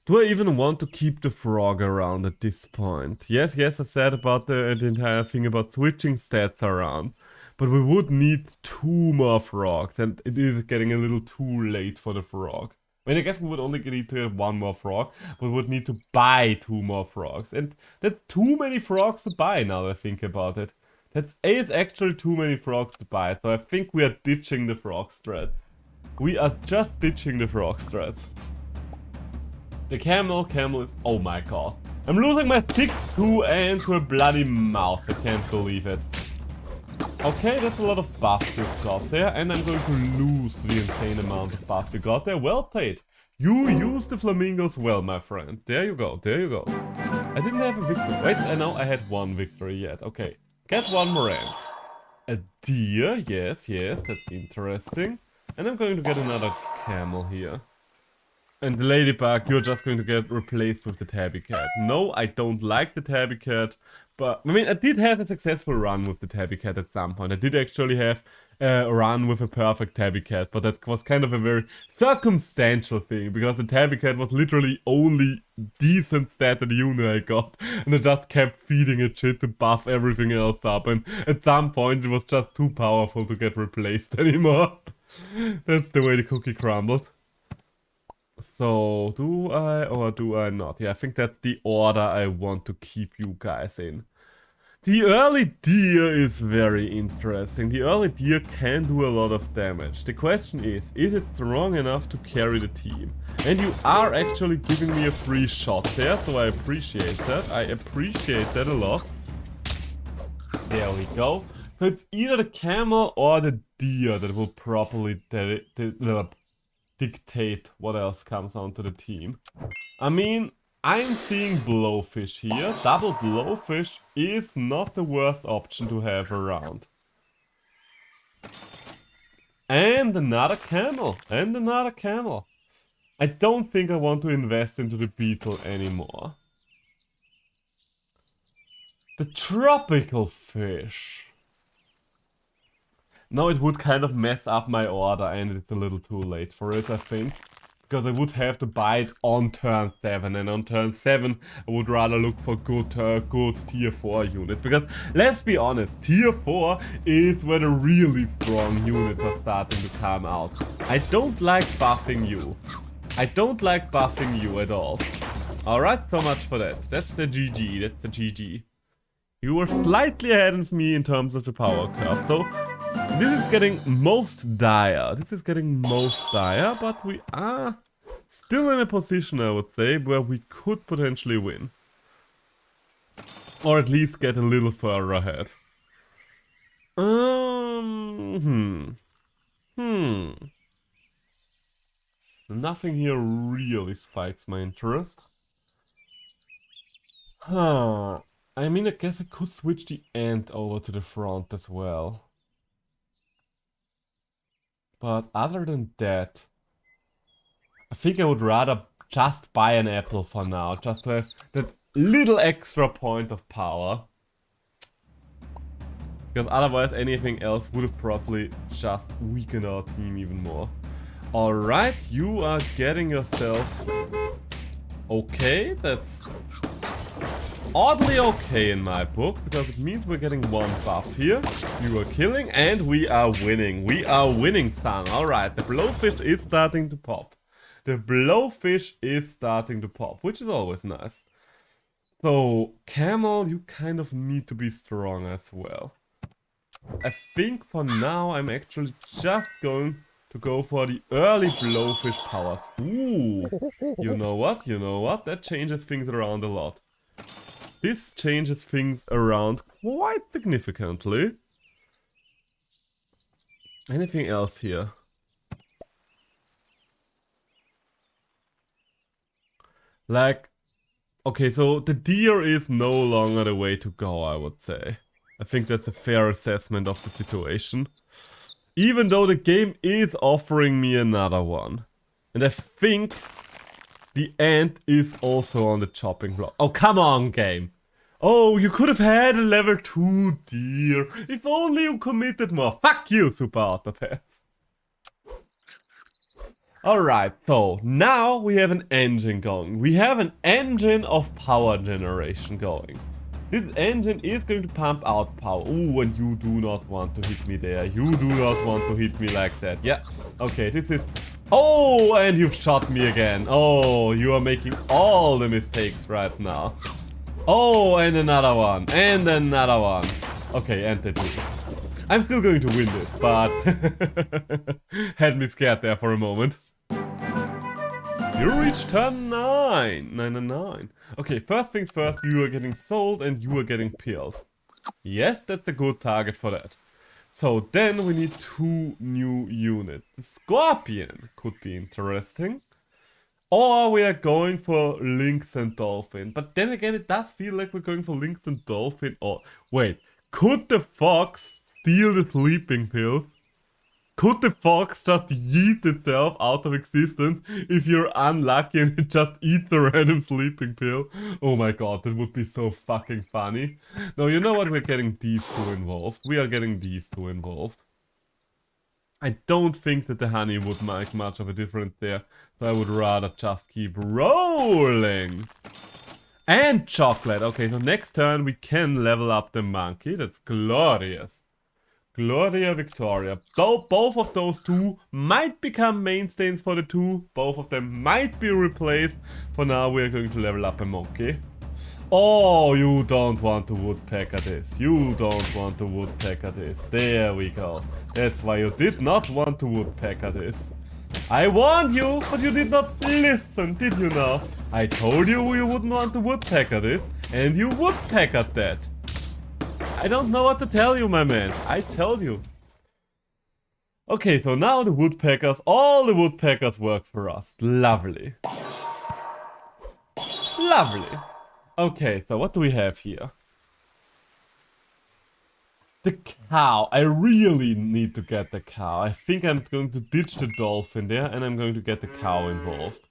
Speaker 1: Do I even want to keep the frog around at this point? Yes, I said about the entire thing about switching stats around. But we would need 2 more frogs, and it is getting a little too late for the frog. I mean, I guess we would only need to have 1 more frog, but we would need to buy 2 more frogs. And that's too many frogs to buy now that I think about it. That is actually too many frogs to buy, so I think we are ditching the frog strats. We are just ditching the frog strats. The camel is... Oh my god. I'm losing my 6-2 and to a bloody mouse. I can't believe it. Okay, that's a lot of buffs you got there. And I'm going to lose the insane amount of buffs you got there. Well played. You used the flamingos well, my friend. There you go, there you go. I didn't have a victory. Wait, I know I had 1 victory yet. Okay, get 1 more ant. A deer, yes, that's interesting. And I'm going to get another camel here. And the ladybug, you're just going to get replaced with the tabby cat. No, I don't like the tabby cat. But, I mean, I did have a successful run with the tabby cat at some point. I did actually have a run with a perfect tabby cat. But that was kind of a very circumstantial thing. Because the tabby cat was literally only decent stated unit I got. And I just kept feeding it shit to buff everything else up. And at some point it was just too powerful to get replaced anymore. That's the way the cookie crumbled. So, do I or do I not? Yeah, I think that's the order I want to keep you guys in. The early deer is very interesting. The early deer can do a lot of damage. The question is it strong enough to carry the team? And you are actually giving me a free shot there, so I appreciate that. I appreciate that a lot. There we go. So it's either the camel or the deer that will properly dictate what else comes onto the team. I mean, I'm seeing blowfish here. Double blowfish is not the worst option to have around. And another camel. And another camel. I don't think I want to invest into the beetle anymore. The tropical fish. No, it would kind of mess up my order and it's a little too late for it, I think. Because I would have to buy it on turn 7, and on turn 7 I would rather look for good tier 4 units. Because, let's be honest, tier 4 is where the really strong units are starting to come out. I don't like buffing you. I don't like buffing you at all. Alright, so much for that. That's the GG, that's the GG. You were slightly ahead of me in terms of the power curve, so... This is getting most dire. This is getting most dire, but we are still in a position, I would say, where we could potentially win. Or at least get a little further ahead. Nothing here really spikes my interest. Huh. I mean, I guess I could switch the Ant over to the front as well. But other than that, I think I would rather just buy an apple for now, just to have that little extra point of power. Because otherwise anything else would have probably just weakened our team even more. Alright, you are getting yourself... Okay, that's oddly okay in my book, because it means we're getting one buff here. You are killing and we are winning. We are winning, son. Alright, the blowfish is starting to pop. The blowfish is starting to pop, which is always nice. So, Camel, you kind of need to be strong as well. I think for now I'm actually just going to go for the early blowfish powers. Ooh, you know what? You know what? That changes things around a lot. This changes things around quite significantly. Anything else here? Like, okay, so the deer is no longer the way to go, I would say. I think that's a fair assessment of the situation. Even though the game is offering me another one. And I think the ant is also on the chopping block. Oh, come on, game. Oh, you could have had a level 2 deer. If only you committed more. Fuck you, Super Autopaths. Alright, so now we have an engine going. We have an engine of power generation going. This engine is going to pump out power. Ooh, and you do not want to hit me there. You do not want to hit me like that. Yeah, okay, this is... Oh, and you've shot me again. Oh, you are making all the mistakes right now. Oh, and another one. And another one. Okay, and the two. I'm still going to win this, but... had me scared there for a moment. You reached turn 9. 9. Okay, first things first, you are getting sold and you are getting peeled. Yes, that's a good target for that. So then we need 2 new units. The Scorpion could be interesting. Or we are going for Lynx and Dolphin. But then again, it does feel like we're going for Lynx and Dolphin. Or, wait, could the Fox steal the sleeping pills? Could the fox just yeet itself out of existence if you're unlucky and it just eats a random sleeping pill? Oh my god, that would be so fucking funny. No, you know what? We're getting these two involved. We are getting these two involved. I don't think that the honey would make much of a difference there. So I would rather just keep rolling. And chocolate. Okay, so next turn we can level up the monkey. That's glorious. Gloria Victoria. So both of those two might become mainstays for the two. Both of them might be replaced. For now we are going to level up a monkey. Oh, you don't want to woodpecker this. You don't want to woodpecker this. There we go. That's why you did not want to woodpecker this. I warned you, but you did not listen, did you now? I told you you wouldn't want to woodpecker this, and you woodpeckered that. I don't know what to tell you, my man. I tell you. Okay, so now the woodpeckers, all the woodpeckers work for us. Lovely. Lovely. Okay, so what do we have here? The cow. I really need to get the cow. I think I'm going to ditch the dolphin there and I'm going to get the cow involved.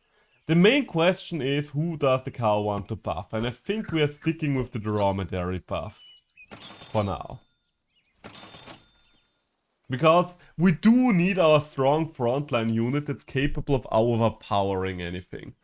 Speaker 1: The main question is, who does the cow want to buff? And I think we are sticking with the dromedary buffs. For now. Because we do need our strong frontline unit that's capable of overpowering anything.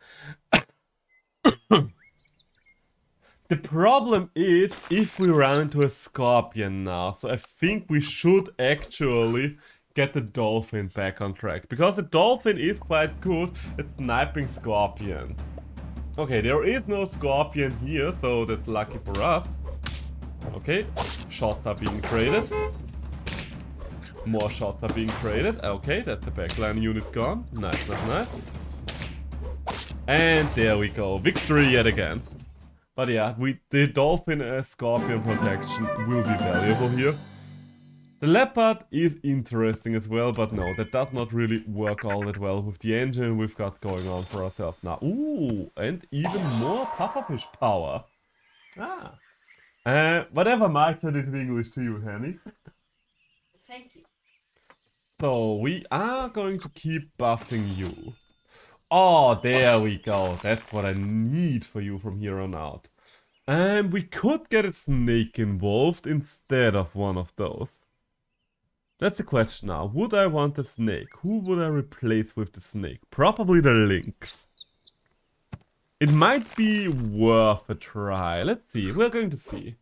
Speaker 1: The problem is if we run into a scorpion now. So I think we should actually get the dolphin back on track. Because the dolphin is quite good at sniping scorpions. Okay, there is no scorpion here, so that's lucky for us. Okay, shots are being traded. More shots are being traded. Okay, that's the backline unit gone. Nice, nice, nice. And there we go. Victory yet again. But yeah, the dolphin as scorpion protection will be valuable here. The leopard is interesting as well, but no, that does not really work all that well with the engine we've got going on for ourselves now. Ooh, and even more pufferfish power. Ah. Whatever Mike said it in English to you, Henny.
Speaker 2: Thank you.
Speaker 1: So, we are going to keep buffing you. Oh, there we go. That's what I need for you from here on out. And we could get a snake involved instead of one of those. That's the question now. Would I want a snake? Who would I replace with the snake? Probably the lynx. It might be worth a try. Let's see. We're going to see.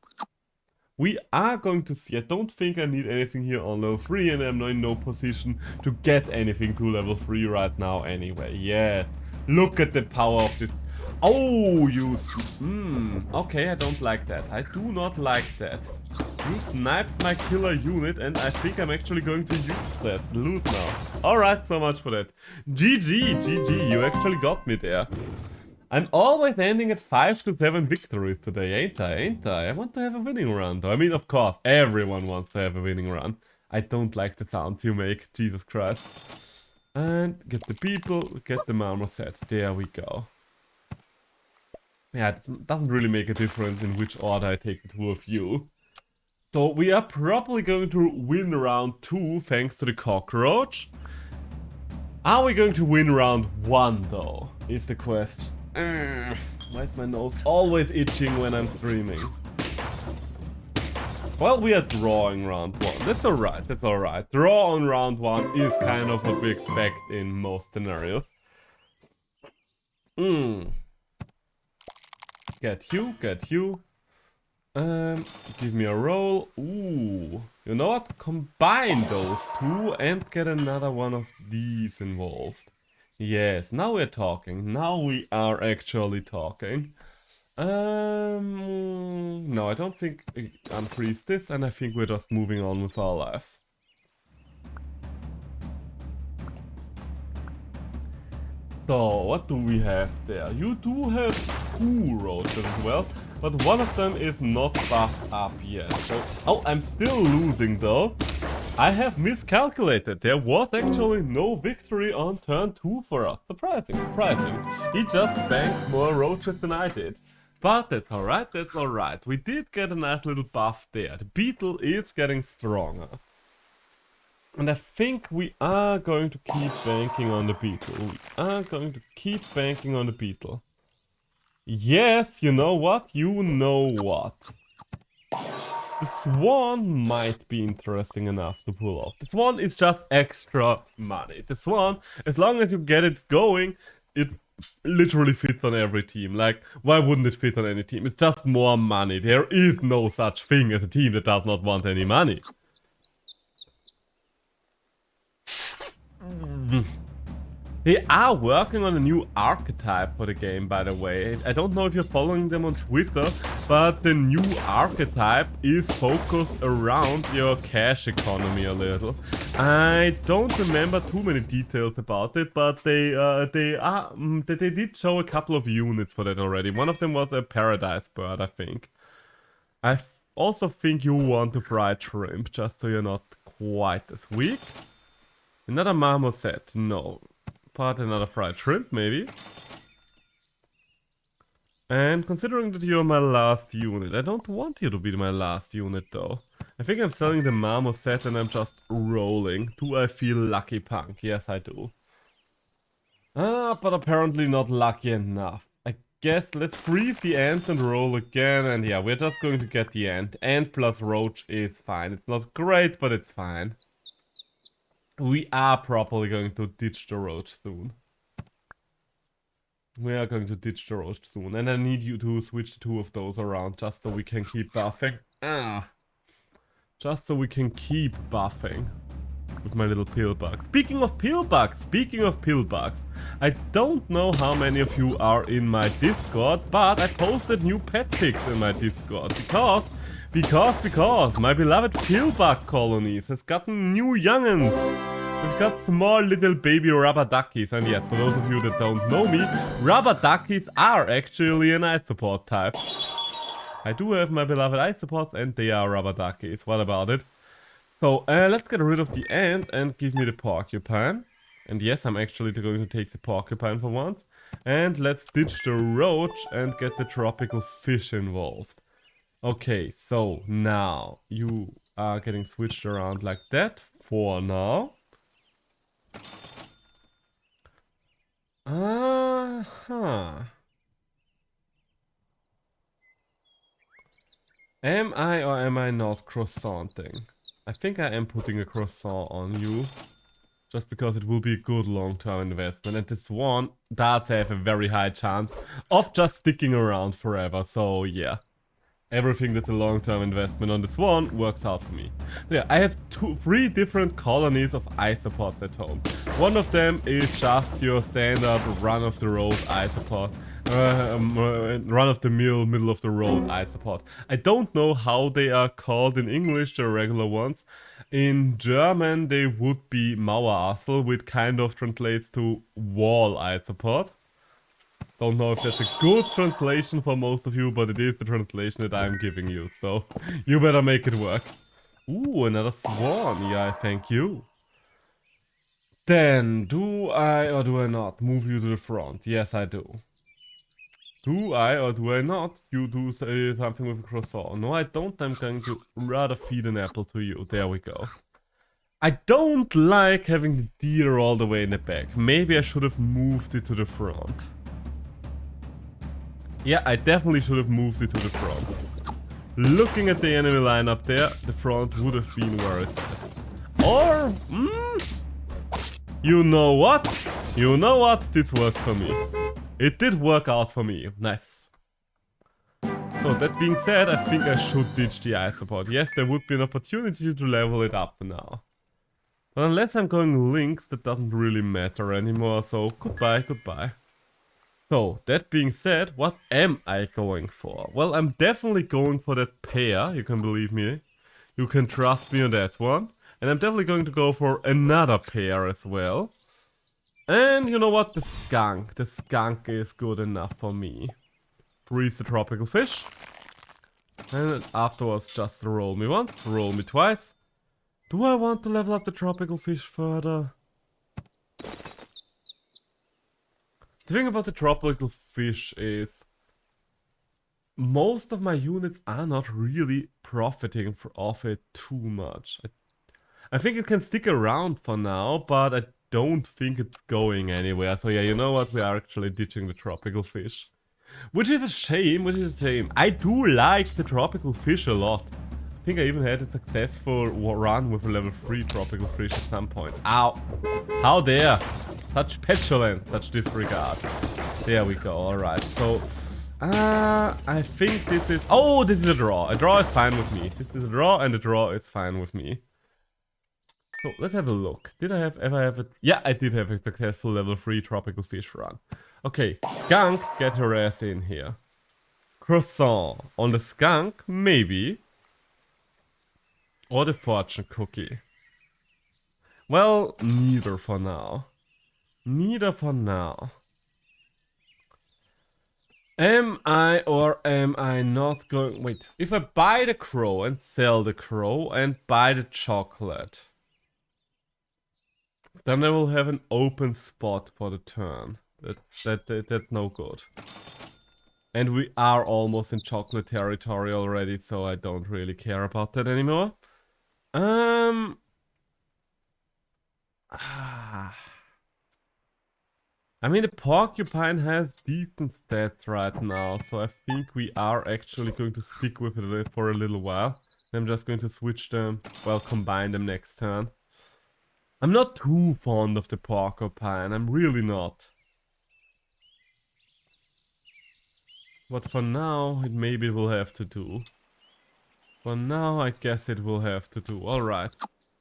Speaker 1: We are going to see. I don't think I need anything here on level 3, and I'm in no position to get anything to level 3 right now anyway. Yeah. Look at the power of this. Oh, you... okay, I don't like that. I do not like that. You sniped my killer unit, and I think I'm actually going to use that. Lose now. Alright, so much for that. GG, GG, you actually got me there. I'm always ending at 5 to 7 victories today, ain't I? I want to have a winning run, though. I mean, of course, everyone wants to have a winning run. I don't like the sounds you make, Jesus Christ. And get the people, get the marmoset. There we go. Yeah, it doesn't really make a difference in which order I take the two of you. So we are probably going to win round 2 thanks to the cockroach. Are we going to win round 1 though, is the question. Why is my nose always itching when I'm streaming? Well, we are drawing round 1. That's alright, that's alright. Draw on round 1 is kind of what we expect in most scenarios. Get you, get you. Give me a roll. Ooh. You know what? Combine those two and get another one of these involved. Yes, now we're talking. Now we are actually talking. No, I don't think I unfreeze this, and I think we're just moving on with our lives. So, what do we have there? You do have 2 roaches as well, but one of them is not buffed up yet. So, oh, I'm still losing though. I have miscalculated. There was actually no victory on turn 2 for us. Surprising, surprising. He just banked more roaches than I did. But that's alright, that's alright. We did get a nice little buff there. The beetle is getting stronger. And I think we are going to keep banking on the beetle. We are going to keep banking on the beetle. Yes, you know what? You know what? The swan might be interesting enough to pull off. The swan is just extra money. The swan, as long as you get it going, it literally fits on every team. Like, why wouldn't it fit on any team? It's just more money. There is no such thing as a team that does not want any money. They are working on a new archetype for the game, by the way. I don't know if you're following them on Twitter, but the new archetype is focused around your cash economy a little. I don't remember too many details about it, but they did show a couple of units for that already. One of them was a paradise bird, I think. I also think you want to fry shrimp, just so you're not quite as weak. Another marmoset, no. But another fried shrimp, maybe. And considering that you're my last unit, I don't want you to be my last unit though. I think I'm selling the marmoset and I'm just rolling. Do I feel lucky, punk? Yes, I do. But apparently not lucky enough. I guess let's freeze the ant and roll again, and yeah, we're just going to get the ant. Ant plus roach is fine. It's not great, but it's fine. We are probably going to ditch the roach soon. We are going to ditch the roach soon. And I need you to switch the 2 of those around just so we can keep buffing. Just so we can keep buffing with my little pillbugs. Speaking of pillbugs, I don't know how many of you are in my Discord, but I posted new pet pics in my Discord because my beloved pillbug colonies has gotten new young'uns. We've got small little baby rubber duckies, and yes, for those of you that don't know me, rubber duckies are actually an ice support type. I do have my beloved ice supports, and they are rubber duckies. What about it? So, let's get rid of the ant and give me the porcupine. And yes, I'm actually going to take the porcupine for once. And let's ditch the roach and get the tropical fish involved. Okay, so now you are getting switched around like that for now. Am I or am I not croissanting? I think I am putting a croissant on you. Just because it will be a good long-term investment. And this one does have a very high chance of just sticking around forever. So yeah. Everything that's a long-term investment on this one works out for me. So yeah, I have three different colonies of isopods at home. One of them is just your standard run-of-the-road isopod. Run-of-the-mill, middle-of-the-road isopod. I don't know how they are called in English, the regular ones. In German, they would be Mauerassel, which kind of translates to wall isopod. Don't know if that's a good translation for most of you, but it is the translation that I'm giving you, so you better make it work. Ooh, another swan. Yeah, thank you. Then, do I or do I not move you to the front? Yes, I do. Do I or do I not? You do say something with a croissant. No, I don't. I'm going to rather feed an apple to you. There we go. I don't like having the deer all the way in the back. Maybe I should have moved it to the front. Yeah, I definitely should have moved it to the front. Looking at the enemy line up there, the front would have been where it's at. Or, you know what? You know what? This worked for me. It did work out for me. Nice. So, that being said, I think I should ditch the isopod. Yes, there would be an opportunity to level it up now. But unless I'm going links, that doesn't really matter anymore. So, goodbye, goodbye. So, that being said, what am I going for? Well, I'm definitely going for that pair, you can believe me. You can trust me on that one. And I'm definitely going to go for another pair as well. And you know what? The skunk. The skunk is good enough for me. Freeze the tropical fish. And then afterwards just roll me once, roll me twice. Do I want to level up the tropical fish further? The thing about the tropical fish is most of my units are not really profiting off it too much. I think it can stick around for now, but I don't think it's going anywhere. So yeah, you know what? We are actually ditching the tropical fish. Which is a shame, I do like the tropical fish a lot. I think I even had a successful run with a level 3 tropical fish at some point. Ow! How dare! Such petulance, such disregard. There we go, alright. So, I think this is... Oh, this is a draw. A draw is fine with me. This is a draw and a draw is fine with me. So, let's have a look. Did I ever have a... Yeah, I did have a successful level 3 tropical fish run. Okay, skunk, get your ass in here. Croissant. On the skunk, maybe. Or the fortune cookie. Well, neither for now. Neither for now. Am I or am I not going... Wait, if I buy the crow and sell the crow and buy the chocolate, then I will have an open spot for the turn. That's no good. And we are almost in chocolate territory already, so I don't really care about that anymore. I mean, the porcupine has decent stats right now, so I think we are actually going to stick with it for a little while. I'm just going to switch them, well, combine them next turn. I'm not too fond of the porcupine, I'm really not. But for now, maybe it will have to do. For now, I guess it will have to do. Alright.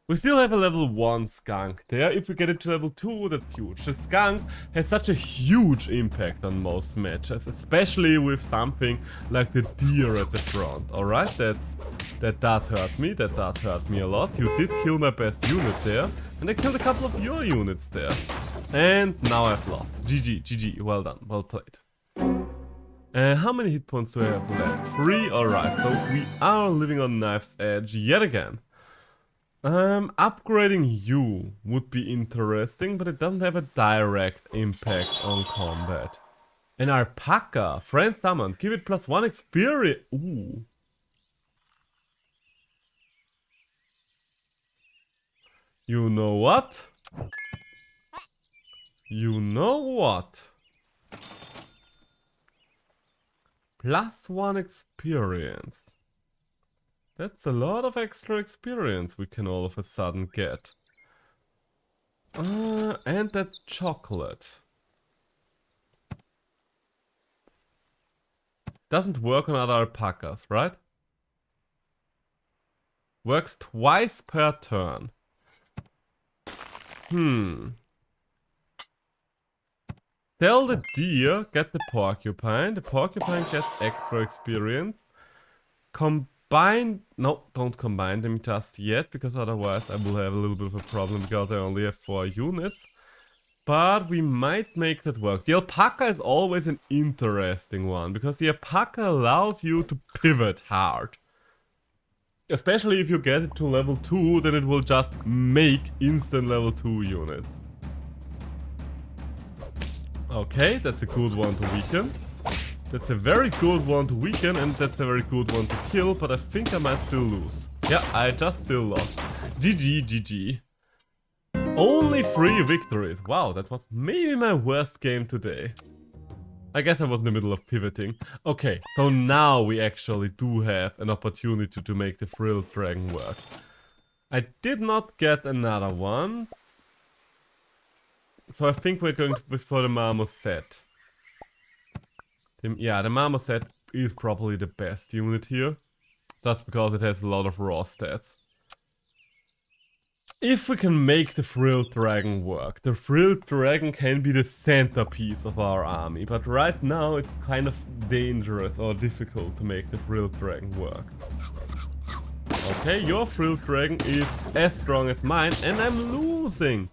Speaker 1: We still have a level 1 skunk there. If we get it to level 2, that's huge. The skunk has such a huge impact on most matches, especially with something like the deer at the front. Alright, that does hurt me. That does hurt me a lot. You did kill my best unit there, and I killed a couple of your units there. And now I've lost. GG, GG. Well done. Well played. How many hit points do I have left? 3? Alright, so we are living on knife's edge yet again. Upgrading you would be interesting, but it doesn't have a direct impact on combat. An alpaca, friend summoned, give it +1 experience. Ooh. You know what? You know what? +1 experience. That's a lot of extra experience we can all of a sudden get. And that chocolate. Doesn't work on other alpacas, right? Works twice per turn. Sell the deer, get the porcupine. The porcupine gets extra experience. Combine... No, don't combine them just yet, because otherwise I will have a little bit of a problem, because I only have 4 units. But we might make that work. The alpaca is always an interesting one, because the alpaca allows you to pivot hard. Especially if you get it to level 2, then it will just make instant level 2 units. Okay, that's a good one to weaken. That's a very good one to weaken, and that's a very good one to kill, but I think I might still lose. Yeah, I just still lost. GG, GG. Only 3 victories. Wow, that was maybe my worst game today. I guess I was in the middle of pivoting. Okay, so now we actually do have an opportunity to make the Frilled Dragon work. I did not get another one. So I think we're going for the Marmoset. Yeah, the Marmoset is probably the best unit here. That's because it has a lot of raw stats. If we can make the Frilled Dragon work, the Frilled Dragon can be the centerpiece of our army, but right now it's kind of dangerous or difficult to make the Frilled Dragon work. Okay, your Frilled Dragon is as strong as mine, and I'm losing!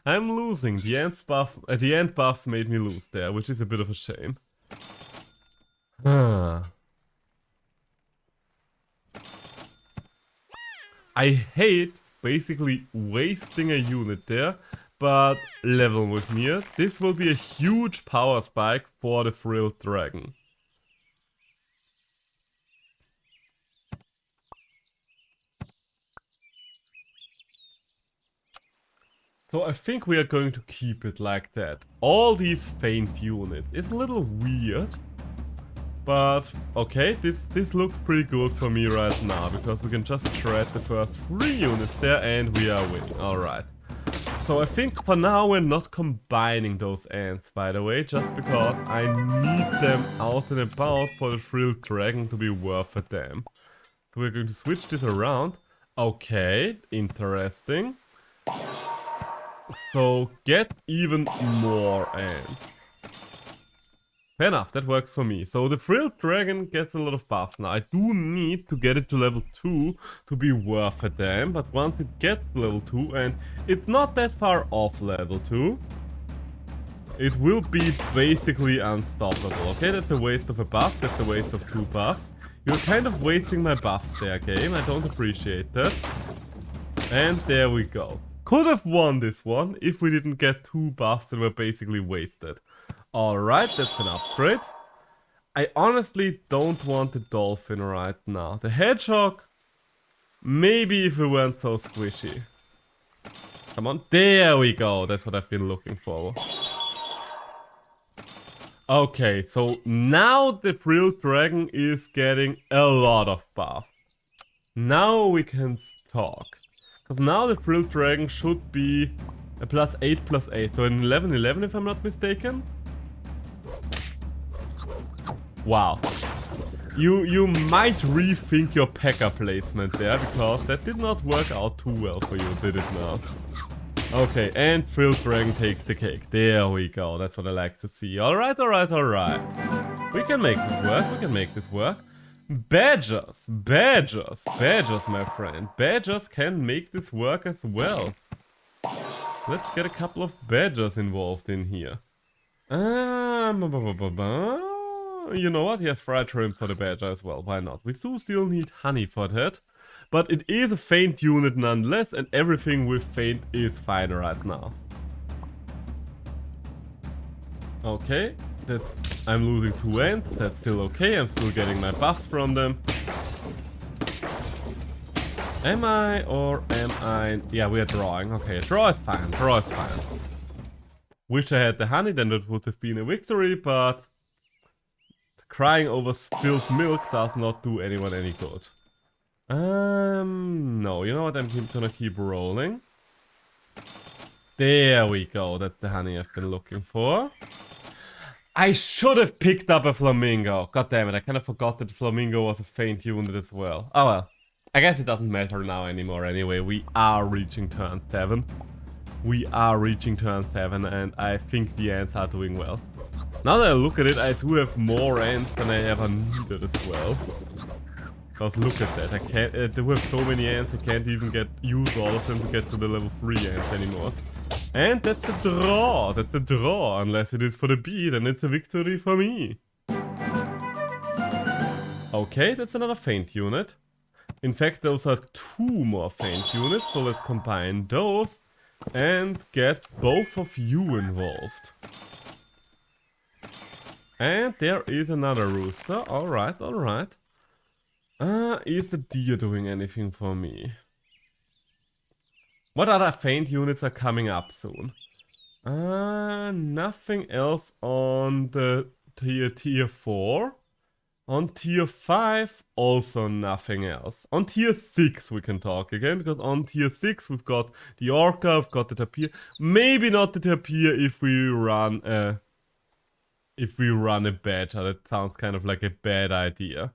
Speaker 1: I'm losing. The end buffs made me lose there, which is a bit of a shame. I hate basically wasting a unit there, but level with me. This will be a huge power spike for the Frilled Dragon. So I think we are going to keep it like that. All these faint units. It's a little weird. But, okay, this looks pretty good for me right now, because we can just shred the first 3 units there and we are winning. Alright. So I think for now we're not combining those ants, by the way, just because I need them out and about for the Frilled Dragon to be worth a damn. So we're going to switch this around. Okay, interesting. So get even more ants. Fair enough, that works for me. So the Frilled Dragon gets a lot of buffs now. I do need to get it to level 2 to be worth a damn, but once it gets level 2, and it's not that far off level 2, it will be basically unstoppable. Okay, that's a waste of a buff, that's a waste of 2 buffs. You're kind of wasting my buffs there, game. I don't appreciate that. And there we go. Could have won this one if we didn't get 2 buffs that were basically wasted. Alright, that's an upgrade. I honestly don't want the dolphin right now. The hedgehog, maybe if it weren't so squishy. Come on, there we go. That's what I've been looking for. Okay, so now the Frilled Dragon is getting a lot of buff. Now we can talk. Because now the Frilled Dragon should be a +8/+8. So an 11/11 if I'm not mistaken. Wow. You might rethink your P.E.K.K.A placement there, because that did not work out too well for you, did it now? Okay, and Frilled Dragon takes the cake. There we go, that's what I like to see. Alright, alright, alright. We can make this work, we can make this work. Badgers, badgers, badgers, my friend. Badgers can make this work as well. Let's get a couple of badgers involved in here. You know what? Yes, fried shrimp for the badger as well. Why not? We do still need honey for that. but it is a faint unit nonetheless, and everything with faint is fine right now. Okay, I'm losing 2 ants, that's still okay, I'm still getting my buffs from them. Am I or am I? Yeah, we are drawing. Okay, draw is fine, draw is fine. Wish I had the honey, then that would have been a victory, but crying over spilled milk does not do anyone any good. No, you know what, I'm gonna keep rolling. There we go, that's the honey I've been looking for. I should have picked up a flamingo. God damn it, I kind of forgot that the flamingo was a faint unit as well. Oh well. I guess it doesn't matter now anymore anyway. We are reaching turn 7. We are reaching turn 7 and I think the ants are doing well. Now that I look at it, I do have more ants than I ever needed as well. Because look at that, I can't, I do have so many ants, I can't even use all of them to get to the level 3 ants anymore. And that's a draw, unless it is for the bee, then it's a victory for me. Okay, that's another faint unit. In fact, those are 2 more faint units, so let's combine those and get both of you involved. And there is another rooster, alright, alright. Is the deer doing anything for me? What other faint units are coming up soon? Nothing else on the tier 4. On tier 5, also nothing else. On tier 6 we can talk again, because on tier 6 we've got the orca, we've got the tapir. Maybe not the tapir if we run a badger. That sounds kind of like a bad idea.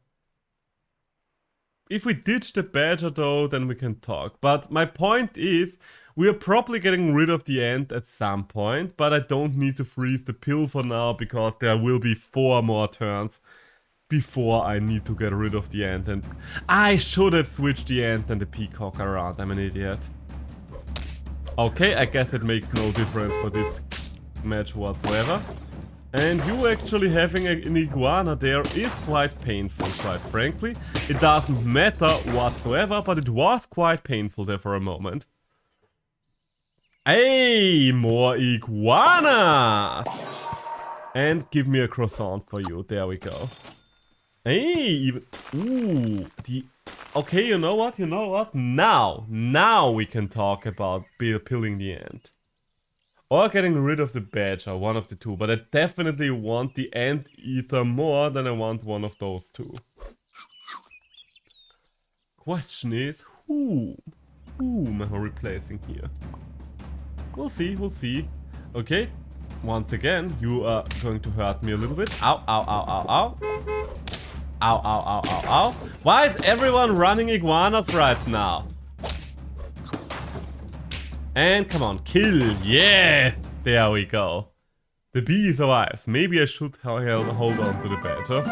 Speaker 1: If we ditch the badger though, then we can talk. But my point is, we are probably getting rid of the ant at some point, but I don't need to freeze the pill for now, because there will be 4 more turns before I need to get rid of the ant. And I should have switched the ant and the peacock around, I'm an idiot. Okay, I guess it makes no difference for this match whatsoever. And you actually having an iguana there is quite painful, quite frankly. It doesn't matter whatsoever, but it was quite painful there for a moment. Hey, more iguanas! And give me a croissant for you, there we go. Hey, even... Ooh, okay, you know what? Now we can talk about pilling the ant. Or getting rid of the badger, one of the two. But I definitely want the anteater more than I want one of those two. Question is, whom am I replacing here? We'll see, we'll see. Okay, once again, you are going to hurt me a little bit. Ow, ow, ow, ow, ow. Ow, ow, ow, ow, ow. Why is everyone running iguanas right now? And come on, kill, yeah! There we go. The bee survives. Maybe I should hold on to the badger.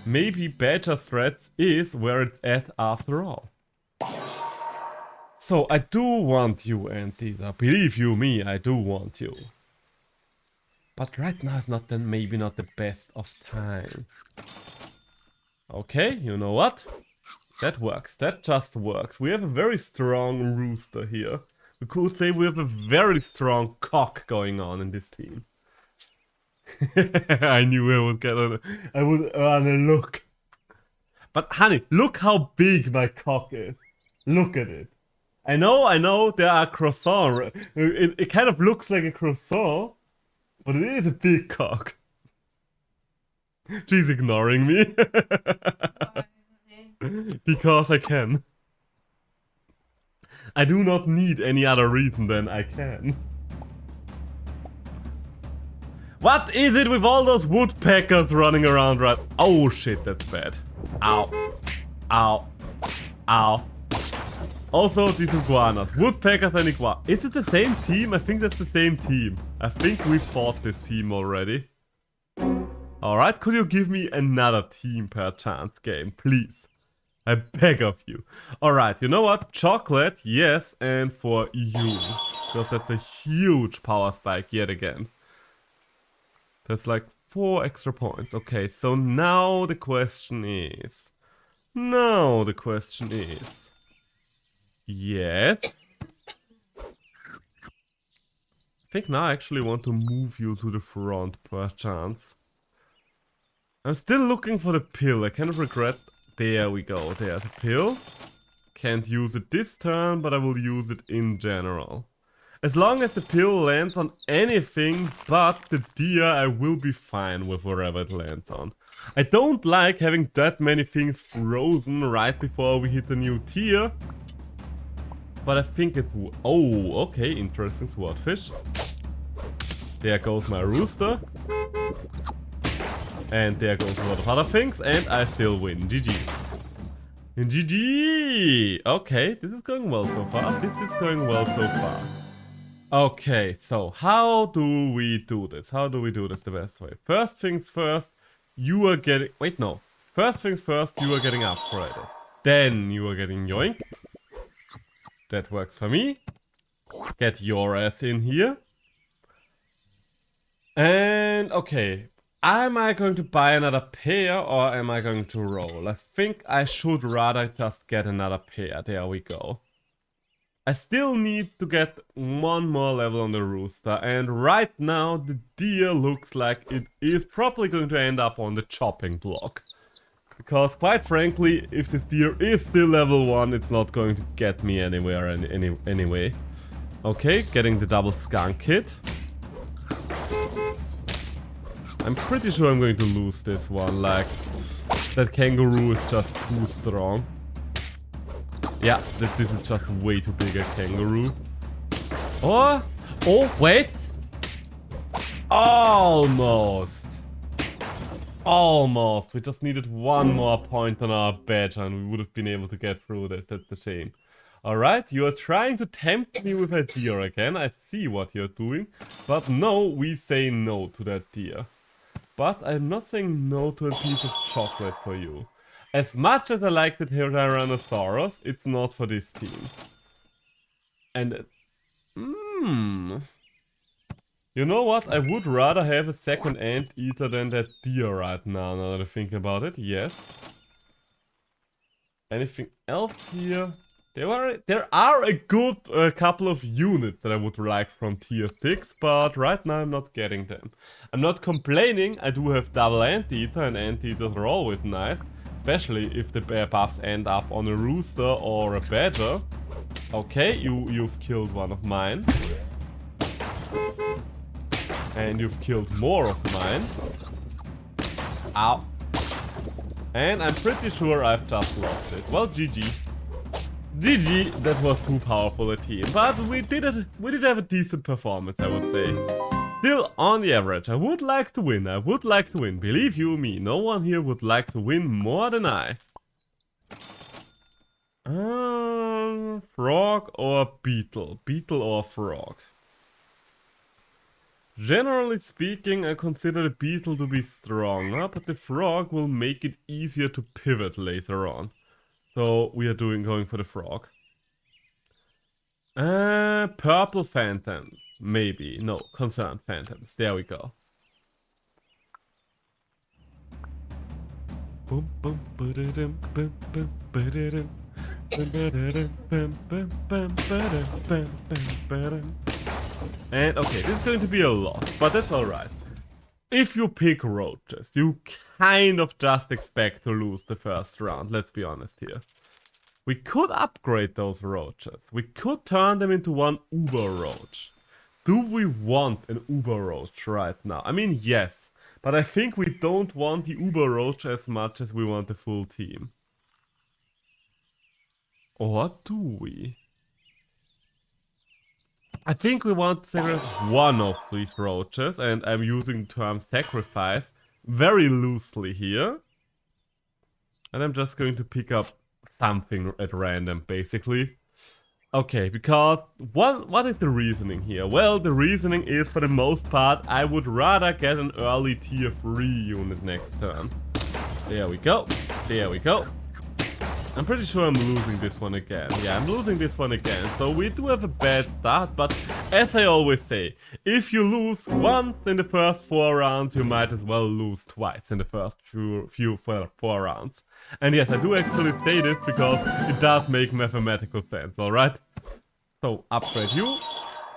Speaker 1: Maybe badger threats is where it's at after all. So I do want you, Anteater. Believe you me, I do want you. But right now is not maybe not the best of time. Okay, you know what? That works. That just works. We have a very strong rooster here. We could say we have a very strong cock going on in this team. I knew I would earn a look. But honey, look how big my cock is. Look at it. I know, there are croissants. It kind of looks like a croissant, but it is a big cock. She's ignoring me. Because I can. I do not need any other reason than I can. What is it with all those woodpeckers running around right... Oh shit, that's bad. Ow. Ow. Ow. Also, these iguanas. Woodpeckers and iguanas. Is it the same team? I think that's the same team. I think we fought this team already. Alright, could you give me another team per chance game, please? I beg of you. Alright, you know what? Chocolate, yes, and for you. Because that's a huge power spike yet again. That's like 4 extra points. Okay, so now the question is... Now the question is... Yes? I think now I actually want to move you to the front, perchance. I'm still looking for the pill, I kind of regret... There we go, there's a pill. Can't use it this turn, but I will use it in general. As long as the pill lands on anything but the deer, I will be fine with wherever it lands on. I don't like having that many things frozen right before we hit a new tier. But I think it will... Oh, okay, interesting swordfish. There goes my rooster. And there goes a lot of other things, and I still win. GG. GG! Okay, this is going well so far. This is going well so far. Okay, so how do we do this? How do we do this the best way? First things first, you are getting... Wait, no. First things first, you are getting upgraded. Then you are getting yoinked. That works for me. Get your ass in here. And, okay. Am I going to buy another pair or am I going to roll? I think I should rather just get another pair. There we go. I still need to get one more level on the rooster. And right now the deer looks like it is probably going to end up on the chopping block. Because quite frankly, if this deer is still level 1, it's not going to get me anywhere anyway. Okay, getting the double skunk kit. I'm pretty sure I'm going to lose this one, like, that kangaroo is just too strong. Yeah, this is just way too big a kangaroo. Oh, wait! Almost! Almost! We just needed one more point on our badge and we would have been able to get through this, that's a shame. Alright, you are trying to tempt me with a deer again, I see what you're doing. But no, we say no to that deer. But I'm not saying no to a piece of chocolate for you. As much as I like the Tyrannosaurus, it's not for this team. And... You know what? I would rather have a second anteater than that deer right now that I think about it. Yes. Anything else here? There are a good couple of units that I would like from tier 6, but right now I'm not getting them. I'm not complaining, I do have double anteater, and anteaters are always nice. Especially if the bear buffs end up on a rooster or a badger. Okay, you've killed one of mine. And you've killed more of mine. Ow. And I'm pretty sure I've just lost it. Well, GG. GG, that was too powerful a team, but we did have a decent performance, I would say. Still, on the average, I would like to win, believe you me, no one here would like to win more than I. Frog or beetle? Beetle or frog? Generally speaking, I consider the beetle to be stronger, but the frog will make it easier to pivot later on. So we are going for the frog. Purple phantoms. Maybe. No, concerned phantoms. There we go. And okay, this is going to be a lot, but that's alright. If you pick roaches, you kind of just expect to lose the first round, let's be honest here. We could upgrade those roaches. We could turn them into one uber roach. Do we want an uber roach right now? I mean, yes, but I think we don't want the uber roach as much as we want the full team. Or do we? I think we want to sacrifice one of these roaches, and I'm using the term sacrifice very loosely here. And I'm just going to pick up something at random, basically. Okay, because what is the reasoning here? Well, the reasoning is, for the most part, I would rather get an early tier 3 unit next turn. There we go. There we go. I'm pretty sure I'm losing this one again. Yeah, I'm losing this one again. So we do have a bad start, but as I always say, if you lose once in the first 4 rounds, you might as well lose twice in the first four rounds. And yes, I do actually say this because it does make mathematical sense, alright? So, upgrade you.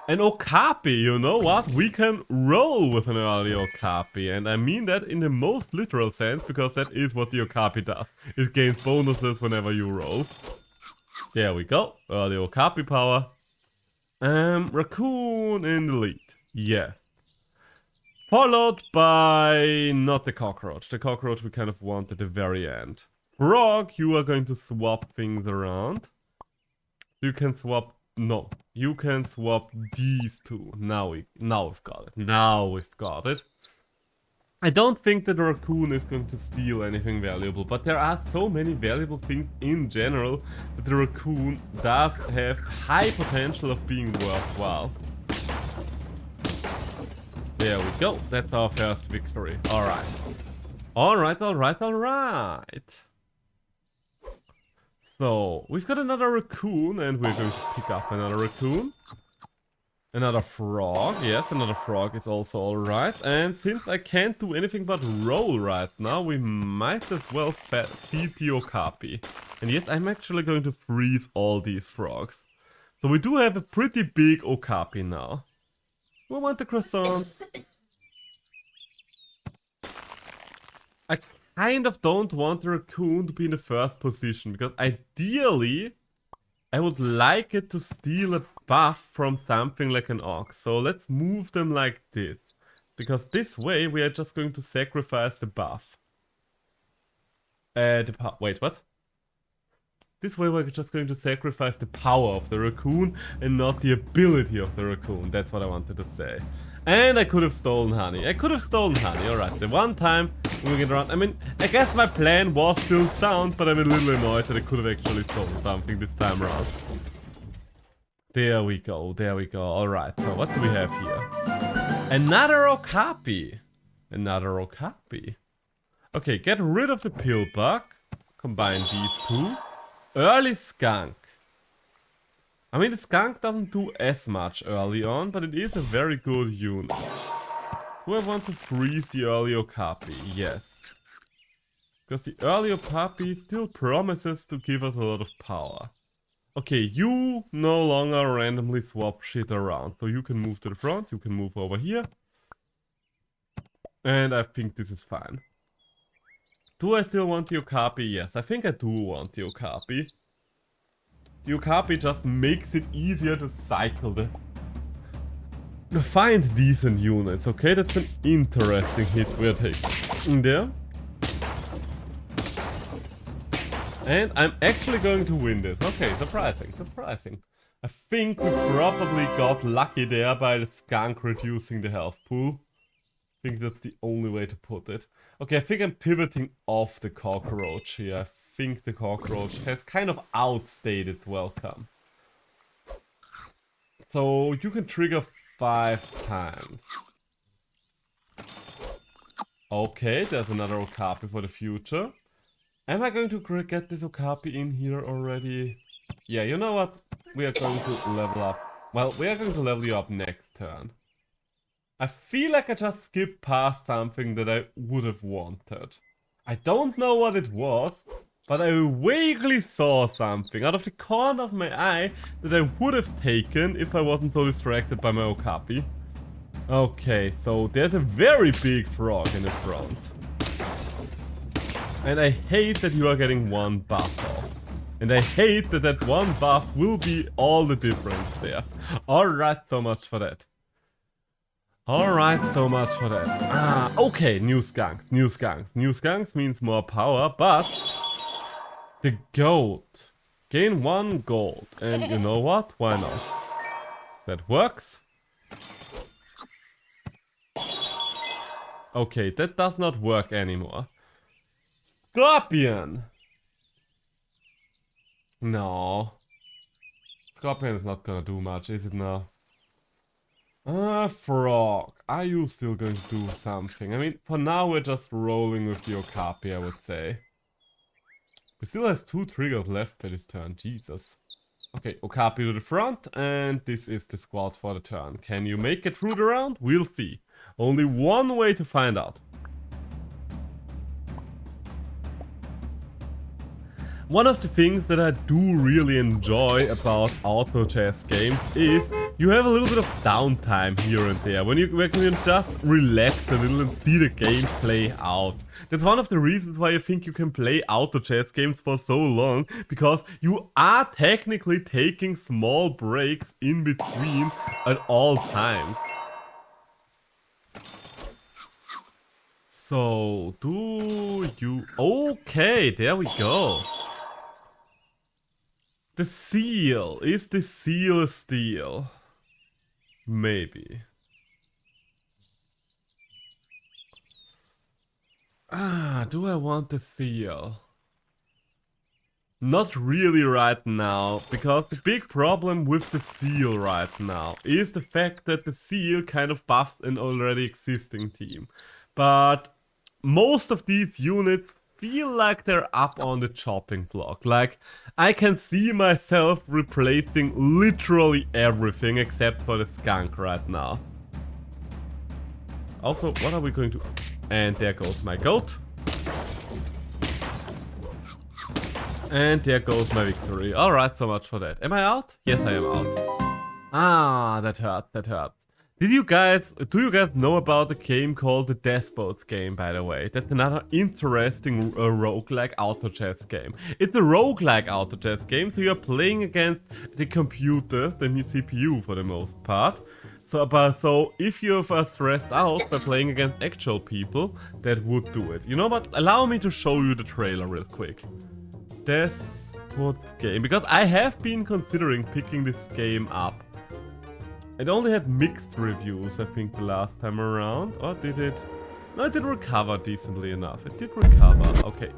Speaker 1: An Okapi, you know what? We can roll with an early Okapi, and I mean that in the most literal sense, because that is what the Okapi does. It gains bonuses whenever you roll. There we go, early Okapi power. Raccoon in the lead, yeah. Followed by not the cockroach. The cockroach we kind of want at the very end. Frog, you are going to swap things around. You can swap. No, you can swap these two. Now we've got it. Now we've got it. I don't think that the raccoon is going to steal anything valuable, but there are so many valuable things in general that the raccoon does have high potential of being worthwhile. There we go. That's our first victory. Alright. Alright. So, we've got another raccoon, and we're going to pick up another raccoon. Another frog, yes, another frog is also alright. And since I can't do anything but roll right now, we might as well feed the Okapi. And yes, I'm actually going to freeze all these frogs. So we do have a pretty big Okapi now. We want the croissant. I kind of don't want the raccoon to be in the first position, because ideally I would like it to steal a buff from something like an ox. So let's move them like this, because this way we are just going to sacrifice the buff. Wait, what? This way we're just going to sacrifice the power of the raccoon and not the ability of the raccoon. That's what I wanted to say. And I could have stolen honey. Alright, the one time moving it around. I mean, I guess my plan was still sound, but I'm a little annoyed that I could have actually stolen something this time around. There we go. Alright, so what do we have here? Another Okapi. Okay, get rid of the pill bug. Combine these two. Early skunk. I mean, the skunk doesn't do as much early on, but it is a very good unit. Do I want to freeze the early Okapi? Yes. Because the early Okapi still promises to give us a lot of power. Okay, you no longer randomly swap shit around. So you can move to the front, you can move over here. And I think this is fine. Do I still want the Okapi? Yes, I think I do want the Okapi. The Okapi just makes it easier to cycle to find decent units, okay? That's an interesting hit we're taking there. And I'm actually going to win this. Okay, surprising. I think we probably got lucky there by the skunk reducing the health pool. I think that's the only way to put it. Okay, I think I'm pivoting off the cockroach here. I think the cockroach has kind of outstayed welcome. So you can trigger 5 times. Okay, there's another Okapi for the future. Am I going to get this Okapi in here already? Yeah, you know what? We are going to level up. Well, we are going to level you up next turn. I feel like I just skipped past something that I would have wanted. I don't know what it was, but I vaguely saw something out of the corner of my eye that I would have taken if I wasn't so distracted by my Okapi. Okay, so there's a very big frog in the front. And I hate that you are getting one buff off. And I hate that that one buff will be all the difference there. Alright, so much for that. Okay, new skunks. New skunks means more power, but the goat. Gain 1 gold. And you know what? Why not? That works. Okay, that does not work anymore. Scorpion! No. Scorpion is not gonna do much, is it now? Frog. Are you still going to do something? I mean, for now we're just rolling with the Okapi, I would say. He still has 2 triggers left by this turn, Jesus. Okay, Okapi to the front, and this is the squad for the turn. Can you make it through the round? We'll see. Only one way to find out. One of the things that I do really enjoy about auto chess games is you have a little bit of downtime here and there, when you can just relax a little and see the game play out. That's one of the reasons why I think you can play auto chess games for so long, because you are technically taking small breaks in between at all times. So, do you... Okay, there we go. The seal. Is the seal a steal? Maybe. Do I want the seal? Not really right now, because the big problem with the seal right now is the fact that the seal kind of buffs an already existing team. But most of these units feel like they're up on the chopping block. Like, I can see myself replacing literally everything except for the skunk right now. Also, what are we going to... And there goes my goat. And there goes my victory. Alright, so much for that. Am I out? Yes, I am out. Ah, that hurts, that hurts. Do you guys know about a game called the Despots game, by the way? That's another interesting roguelike auto chess game. It's a roguelike auto chess game, so you're playing against the computer, the CPU for the most part. So if you're stressed out by playing against actual people, that would do it. You know what? Allow me to show you the trailer real quick. Despots game, because I have been considering picking this game up. It only had mixed reviews, I think, the last time around. Or did it? No, it did recover decently enough. It did recover. Okay.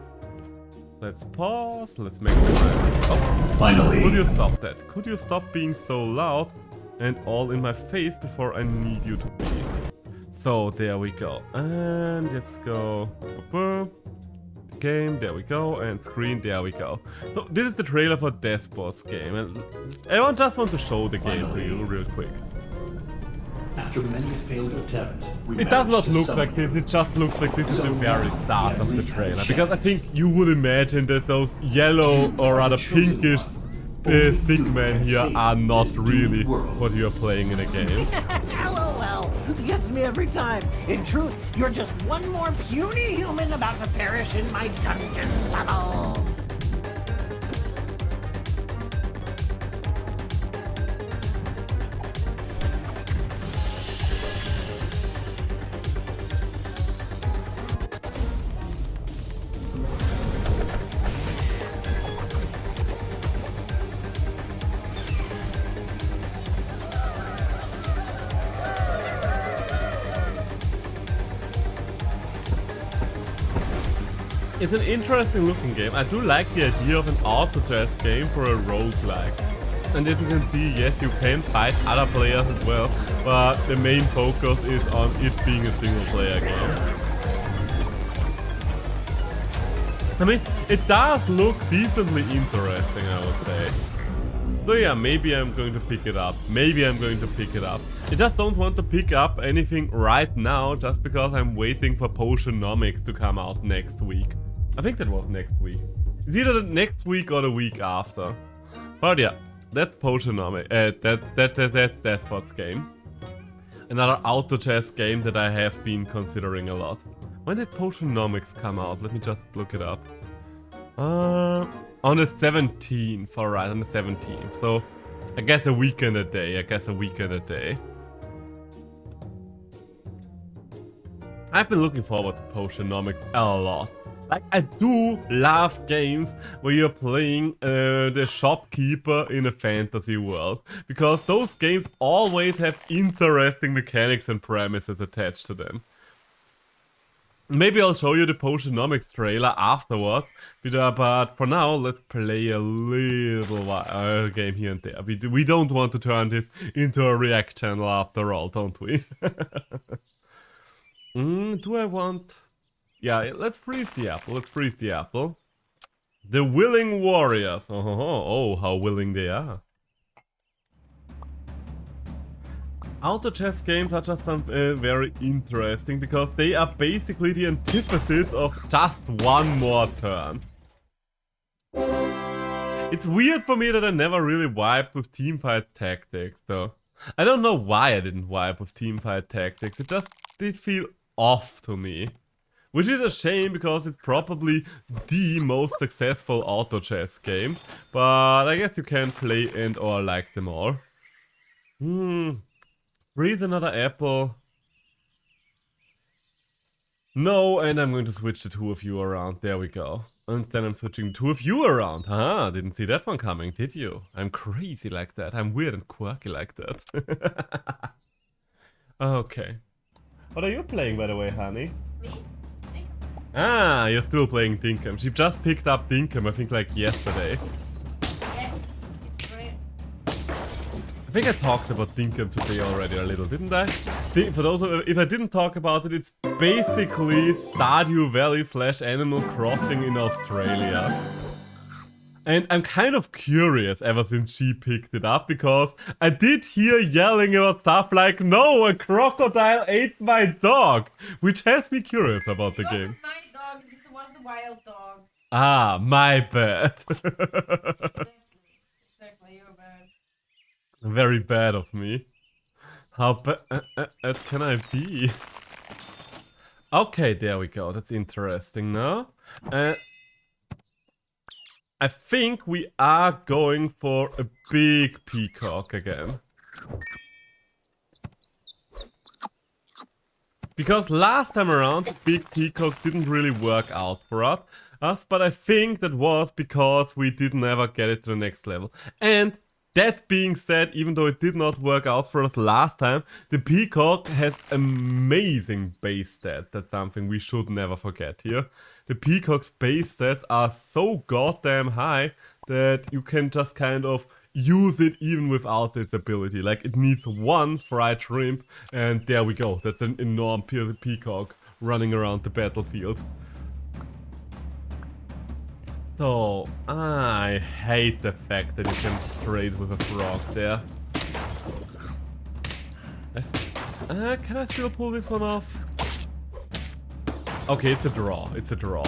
Speaker 1: Let's pause. Let's make it nice. Oh, finally. Could you stop that? Could you stop being so loud and all in my face before I need you to be? So, there we go. And let's go. Game, there we go, and screen, there we go. So this is the trailer for Despots game, and I just want to show the game to you real quick.
Speaker 3: After many failed attempts,
Speaker 1: it does not look like this, it just looks like this is the very start of the trailer, because I think you would imagine that those yellow or rather pinkish stickmen here are not really what you're playing in a game.
Speaker 4: LOL, gets me every time. In truth, you're just one more puny human about to perish in my dungeon tunnels.
Speaker 1: It's an interesting looking game. I do like the idea of an auto chess game for a roguelike. And as you can see, yes, you can fight other players as well, but the main focus is on it being a single player game. I mean, it does look decently interesting, I would say. So yeah, maybe I'm going to pick it up. Maybe I'm going to pick it up. I just don't want to pick up anything right now, just because I'm waiting for Potionomics to come out next week. I think that was next week. It's either the next week or the week after. But yeah, that's Potionomics. That's Despots game. Another auto chess game that I have been considering a lot. When did Potionomics come out? Let me just look it up. On the 17th, alright, on the 17th. So, I guess a week and a day. I've been looking forward to Potionomics a lot. Like, I do love games where you're playing the shopkeeper in a fantasy world. Because those games always have interesting mechanics and premises attached to them. Maybe I'll show you the Potionomics trailer afterwards, but for now, let's play a little game here and there. We don't want to turn this into a React channel after all, don't we? Do I want... Yeah, let's freeze the apple, The willing warriors. Oh, how willing they are. Auto chess games are just very interesting because they are basically the antithesis of just one more turn. It's weird for me that I never really wiped with Teamfight Tactics though. I don't know why I didn't wipe with Teamfight Tactics, it just did feel off to me. Which is a shame because it's probably the most successful auto chess game. But I guess you can play and or like them all. Freeze another apple. No, and I'm going to switch the two of you around. There we go. And then I'm switching the two of you around. Haha, didn't see that one coming, did you? I'm crazy like that. I'm weird and quirky like that. Okay. What are you playing, by the way, honey?
Speaker 2: Me? Dinkum.
Speaker 1: Ah, you're still playing Dinkum. She just picked up Dinkum, I think, like yesterday.
Speaker 2: Yes, it's great.
Speaker 1: I think I talked about Dinkum today already a little, didn't I? For those of, if I didn't talk about it, it's basically Stardew Valley / Animal Crossing in Australia. And I'm kind of curious ever since she picked it up, because I did hear yelling about stuff like, no, a crocodile ate my dog, which has me curious about the
Speaker 2: It
Speaker 1: game.
Speaker 2: wasn't my dog, this was the wild dog.
Speaker 1: Ah, my bad.
Speaker 2: Exactly, you're bad.
Speaker 1: Very bad of me. How bad can I be? Okay, there we go. That's interesting now. I think we are going for a big peacock again. Because last time around, the big peacock didn't really work out for us, but I think that was because we didn't ever get it to the next level. And that being said, even though it did not work out for us last time, the peacock has amazing base stats. That's something we should never forget here. The peacock's base stats are so goddamn high that you can just kind of use it even without its ability. Like, it needs one fried shrimp, and there we go. That's an enormous peacock running around the battlefield. So, I hate the fact that you can trade with a frog there. Can I still pull this one off? Okay, it's a draw. It's a draw.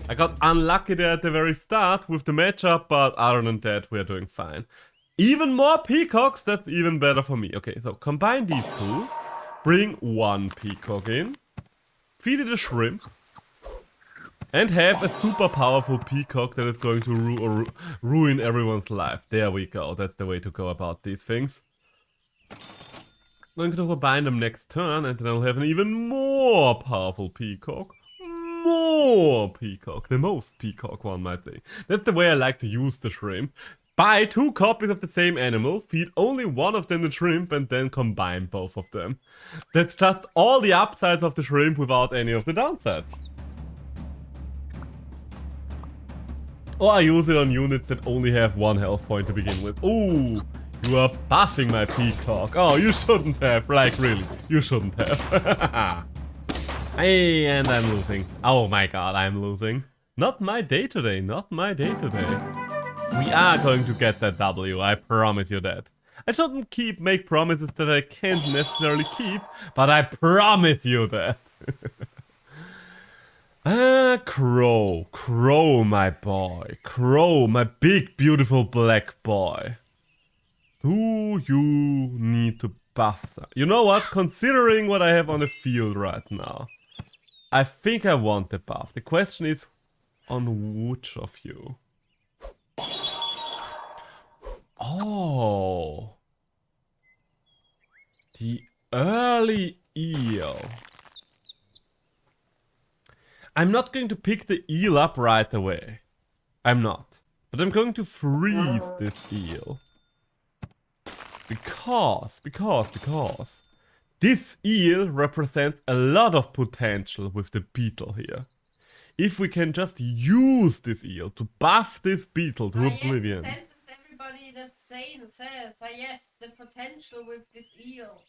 Speaker 1: I got unlucky there at the very start with the matchup, but other than that, we're doing fine. Even more peacocks, that's even better for me. Okay, so combine these two. Bring one peacock in. Feed it a shrimp. And have a super powerful peacock that is going to ruin everyone's life. There we go. That's the way to go about these things. I'm going to combine them next turn, and then I'll have an even more powerful peacock. More peacock. The most peacock, one might say. That's the way I like to use the shrimp. Buy 2 copies of the same animal, feed only one of them the shrimp, and then combine both of them. That's just all the upsides of the shrimp without any of the downsides. Or I use it on units that only have 1 health point to begin with. Ooh, you are passing my peacock. Oh, you shouldn't have. Like, really, you shouldn't have. Hey, and I'm losing. Oh my god, I'm losing. Not my day today, not my day today. We are going to get that W, I promise you that. I shouldn't make promises that I can't necessarily keep, but I promise you that. Crow. Crow, my boy. Crow, my big, beautiful black boy. Do you need to buff some? You know what? Considering what I have on the field right now, I think I want the buff. The question is, on which of you? Oh. The early eel. I'm not going to pick the eel up right away. I'm not. But I'm going to freeze this eel. Because this eel represents a lot of potential with the beetle here. If we can just use this eel to buff this beetle to oblivion.
Speaker 2: Yes, everybody that's sane says, yes, the potential with this eel.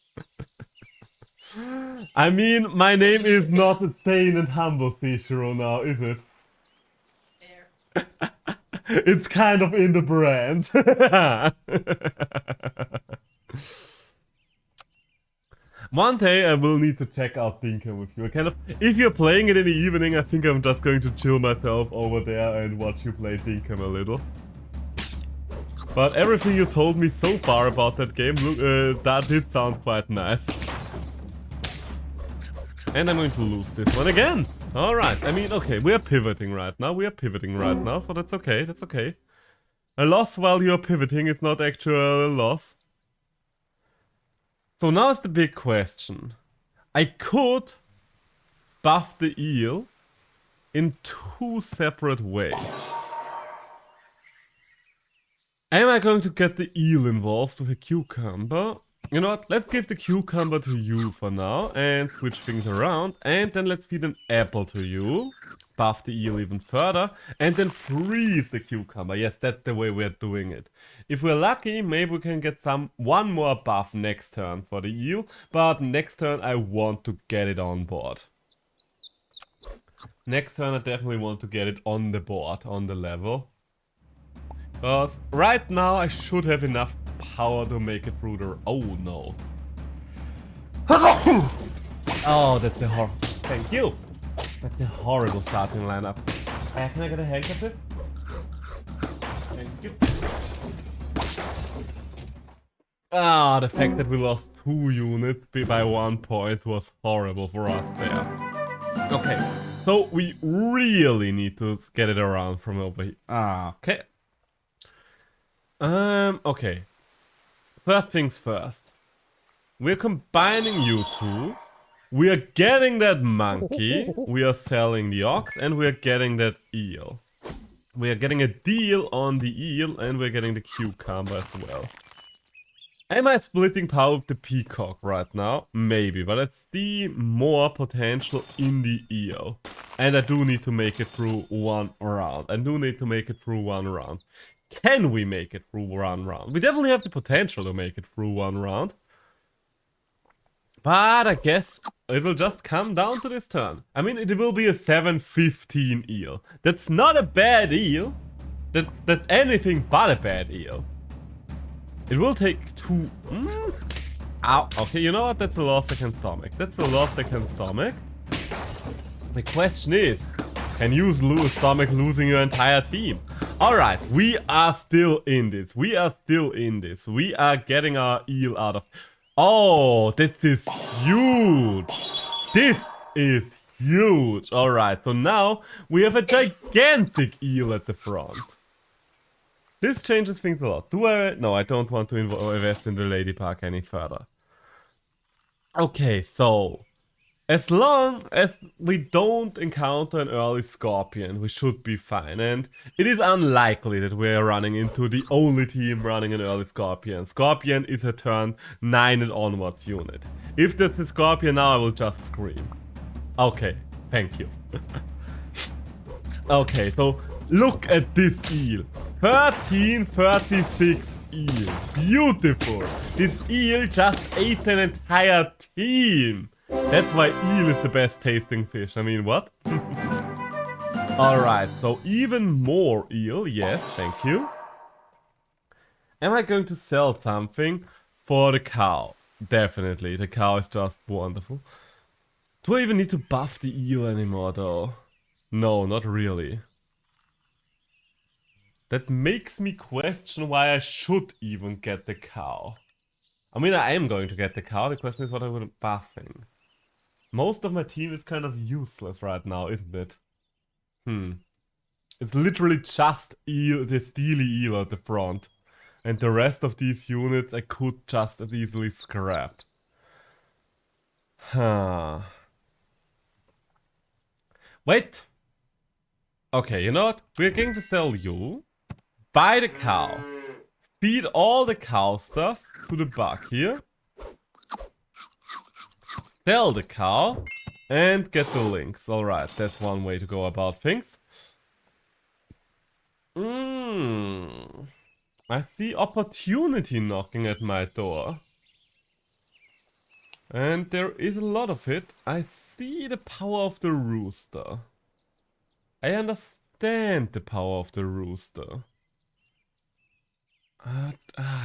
Speaker 1: I mean, my name is not a sane and humble Cicero now, is it?
Speaker 2: Fair.
Speaker 1: It's kind of in the brand. One day I will need to check out Dinkum with you. If you're playing it in the evening, I think I'm just going to chill myself over there and watch you play Dinkum a little. But everything you told me so far about that game, that did sound quite nice. And I'm going to lose this one again. Alright, I mean, okay, we are pivoting right now. So that's okay, that's okay. A loss while you're pivoting is not actually a loss. So now is the big question. I could buff the eel in 2 separate ways. Am I going to get the eel involved with a cucumber? You know what, let's give the cucumber to you for now and switch things around. And then let's feed an apple to you. Buff the eel even further. And then freeze the cucumber. Yes, that's the way we're doing it. If we're lucky, maybe we can get one more buff next turn for the eel. But next turn I want to get it on board. Next turn I definitely want to get it on the board, on the level. Because right now I should have enough power to make it through the... Oh no. Oh, that's a horrible... Thank you. That's a horrible starting lineup. Can I get a handkerchief? Thank you. Ah, the fact that we lost 2 units by 1 point was horrible for us there. Okay, so we really need to get it around from over here. Ah, okay. Okay. First things first. We're combining you two. We are getting that monkey. We are selling the ox and we are getting that eel. We are getting a deal on the eel and we're getting the cucumber as well. Am I splitting power with the peacock right now? Maybe, but I see more potential in the eel. And I do need to make it through 1 round. Can we make it through 1 round? We definitely have the potential to make it through 1 round. But I guess it will just come down to this turn. I mean, it will be a 7-15 eel. That's not a bad eel. That's anything but a bad eel. It will take 2... Ow. Okay, you know what? That's a loss I can stomach. The question is, can you stomach losing your entire team? Alright, we are still in this. We are getting our eel out of... Oh, this is huge. Alright, so now we have a gigantic eel at the front. This changes things a lot. No, I don't want to invest in the Lady Park any further. Okay, so... As long as we don't encounter an early Scorpion, we should be fine. And it is unlikely that we're running into the only team running an early Scorpion. Scorpion is a turn 9 and onwards unit. If that's a Scorpion now, I will just scream. Okay, thank you. Okay, so look at this eel. 1336 eel. Beautiful. This eel just ate an entire team. That's why eel is the best tasting fish. I mean, what? Alright, so even more eel. Yes, thank you. Am I going to sell something for the cow? Definitely. The cow is just wonderful. Do I even need to buff the eel anymore, though? No, not really. That makes me question why I should even get the cow. I mean, I am going to get the cow. The question is what I would be buffing. Most of my team is kind of useless right now, isn't it? It's literally just eel, the steely eel at the front. And the rest of these units I could just as easily scrap. Huh. Wait! Okay, you know what? We're going to sell you. Buy the cow. Feed all the cow stuff to the bug here. Sell the cow and get the links. Alright, that's one way to go about things. I see opportunity knocking at my door. And there is a lot of it. I see the power of the rooster. I understand. understand the power of the rooster.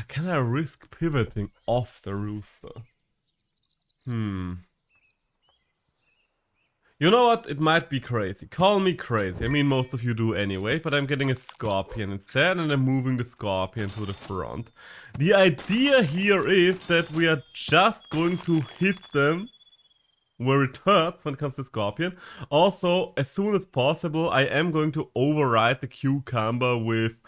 Speaker 1: Can I risk pivoting off the rooster? You know what? It might be crazy. Call me crazy. I mean, most of you do anyway, but I'm getting a Scorpion instead and I'm moving the Scorpion to the front. The idea here is that we are just going to hit them where it hurts when it comes to Scorpion. Also, as soon as possible, I am going to override the cucumber with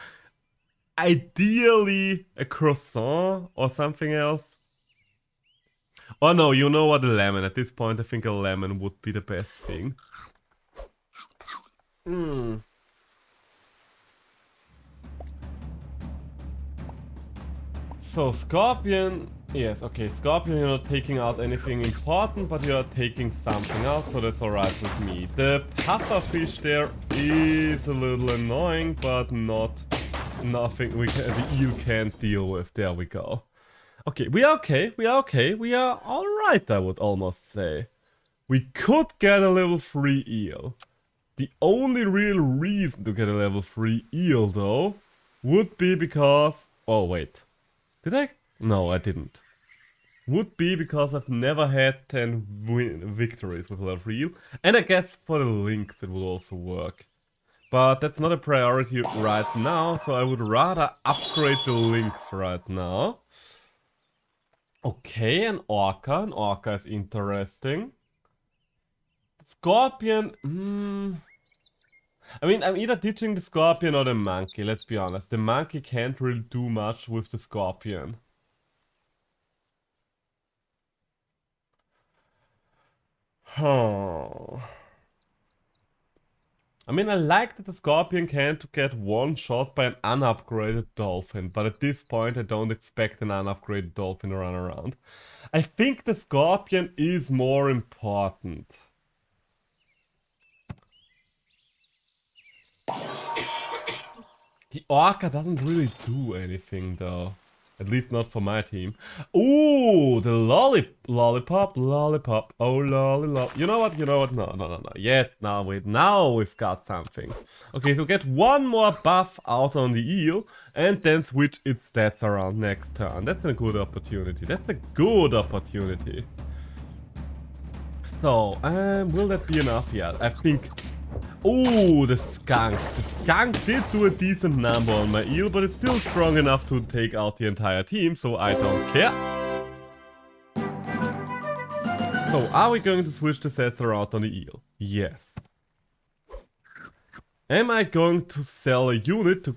Speaker 1: ideally a croissant or something else. Oh no, you know what, a lemon. At this point, I think a lemon would be the best thing. So, Scorpion... Yes, okay, Scorpion, you're not taking out anything important, but you're taking something out, so that's alright with me. The pufferfish there is a little annoying, but nothing the eel can't deal with. There we go. Okay, we are okay, we are alright, I would almost say. We could get a level 3 eel. The only real reason to get a level 3 eel, though, would be because... Oh, wait. Did I? No, I didn't. Would be because I've never had 10 victories with a level 3 eel. And I guess for the lynx it would also work. But that's not a priority right now, so I would rather upgrade the lynx right now. Okay, an orca. An orca is interesting. Scorpion. I mean, I'm either ditching the scorpion or the monkey, let's be honest. The monkey can't really do much with the scorpion. Huh. I mean, I like that the Scorpion can to get one shot by an unupgraded Dolphin, but at this point I don't expect an unupgraded Dolphin to run around. I think the Scorpion is more important. The Orca doesn't really do anything though. At least not for my team. Ooh, the lollipop. Oh, lollipop. You know what? No. Yes, now we've got something. Okay, so get one more buff out on the eel, and then switch its stats around next turn. That's a good opportunity. So, will that be enough? Yeah, I think... Oh, the skunk. The skunk did do a decent number on my eel, but it's still strong enough to take out the entire team, so I don't care. So, are we going to switch the sets around on the eel? Yes. Am I going to sell a unit to...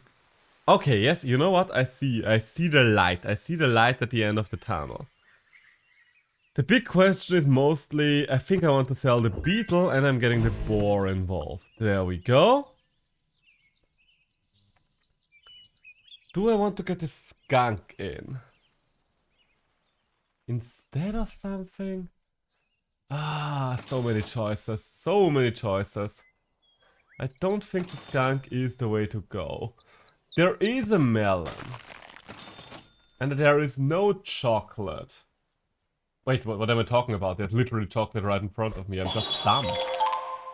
Speaker 1: Okay, yes, you know what? I see the light. I see the light at the end of the tunnel. The big question is mostly, I think I want to sell the beetle and I'm getting the boar involved. There we go. Do I want to get the skunk in? Instead of something? Ah, so many choices. I don't think the skunk is the way to go. There is a melon. And there is no chocolate. Wait, what am I talking about? There's literally chocolate right in front of me. I'm just dumb.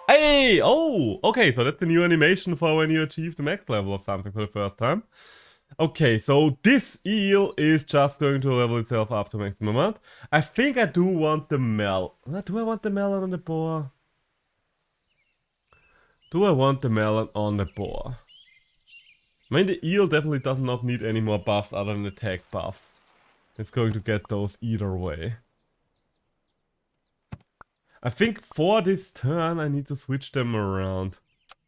Speaker 1: Hey! Oh! Okay, so that's the new animation for when you achieve the max level of something for the first time. Okay, so this eel is just going to level itself up to maximum amount. I think I do want the melon. Do I want the melon on the boar? Do I want the melon on the boar? I mean, the eel definitely does not need any more buffs other than attack buffs. It's going to get those either way. I think for this turn I need to switch them around.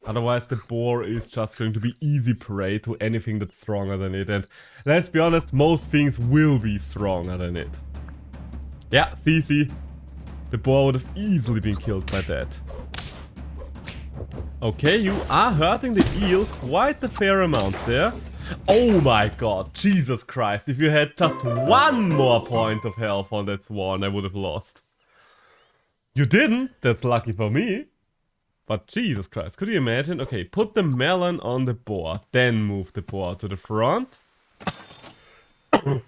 Speaker 1: Otherwise the boar is just going to be easy prey to anything that's stronger than it. And let's be honest, most things will be stronger than it. Yeah, see. The boar would have easily been killed by that. Okay, you are hurting the eel quite a fair amount there. Oh my god, Jesus Christ. If you had just one more point of health on that swan, I would have lost. You didn't, that's lucky for me. But Jesus Christ, could you imagine? Okay, put the melon on the boar, then move the boar to the front. And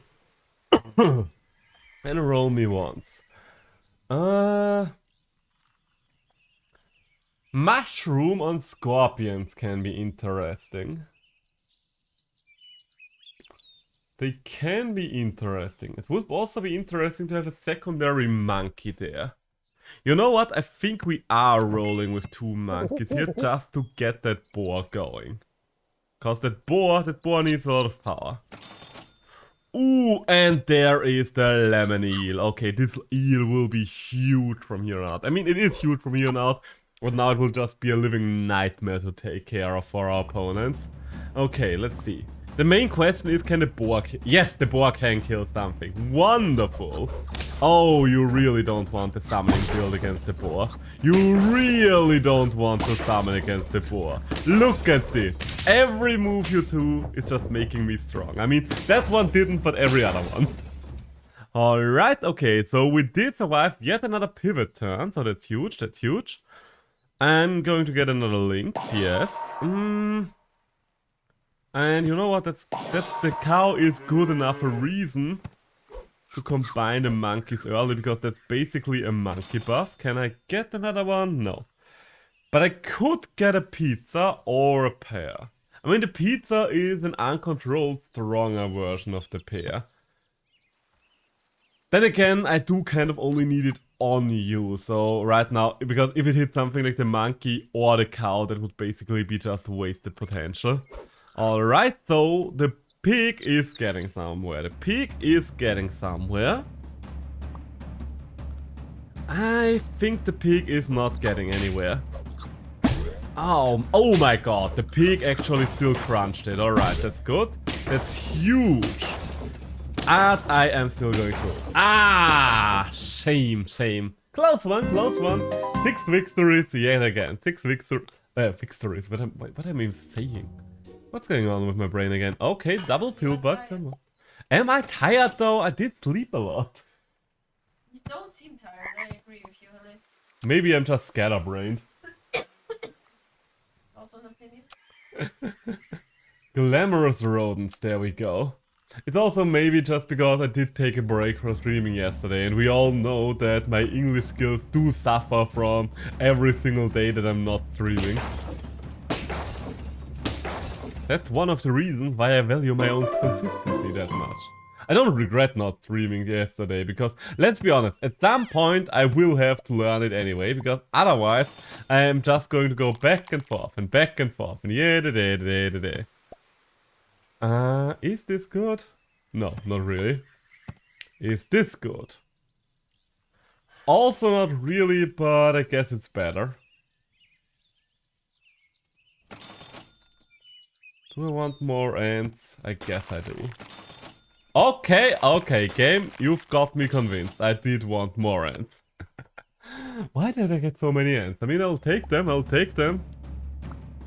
Speaker 1: roll me once. Mushroom on scorpions can be interesting. They can be interesting. It would also be interesting to have a secondary monkey there. You know what? I think we are rolling with 2 monkeys here just to get that boar going. Cause that boar needs a lot of power. Ooh, and there is the lemon eel. Okay, this eel will be huge from here on out. I mean, it is huge from here on out, but now it will just be a living nightmare to take care of for our opponents. Okay, let's see. The main question is, can the boar yes, the boar can kill something. Wonderful. Oh, you really don't want the summoning build against the boar. You really don't want to summon against the boar. Look at this. Every move you do is just making me strong. I mean, that one didn't, but every other one. Alright, okay, so we did survive yet another pivot turn, so that's huge, that's huge. I'm going to get another link, yes. And you know what, that's the cow is good enough a reason to combine the monkeys early, because that's basically a monkey buff. Can I get another one? No. But I could get a pizza or a pear. I mean, the pizza is an uncontrolled, stronger version of the pear. Then again, I do kind of only need it on you, so right now, because if it hits something like the monkey or the cow, that would basically be just wasted potential. Alright, so the pig is getting somewhere. The pig is getting somewhere. I think the pig is not getting anywhere. Oh my god, the pig actually still crunched it. Alright, that's good. That's huge. And I am still going through. Shame. Close one. 6 victories yet again. 6 victories. What am I saying? What's going on with my brain again? Okay, double pill bug. Am I tired though? I did sleep a lot.
Speaker 2: You don't seem tired, I agree with you, honey.
Speaker 1: Maybe I'm just scatterbrained.
Speaker 2: Also an opinion.
Speaker 1: Glamorous rodents, there we go. It's also maybe just because I did take a break from streaming yesterday, and we all know that my English skills do suffer from every single day that I'm not streaming. That's one of the reasons why I value my own consistency that much. I don't regret not streaming yesterday, because, let's be honest, at some point I will have to learn it anyway, because otherwise I am just going to go back and forth, and yeah, da. Is this good? No, not really. Is this good? Also not really, but I guess it's better. Do I want more ants? I guess I do. Okay, game, you've got me convinced. I did want more ants. Why did I get so many ants? I mean, I'll take them.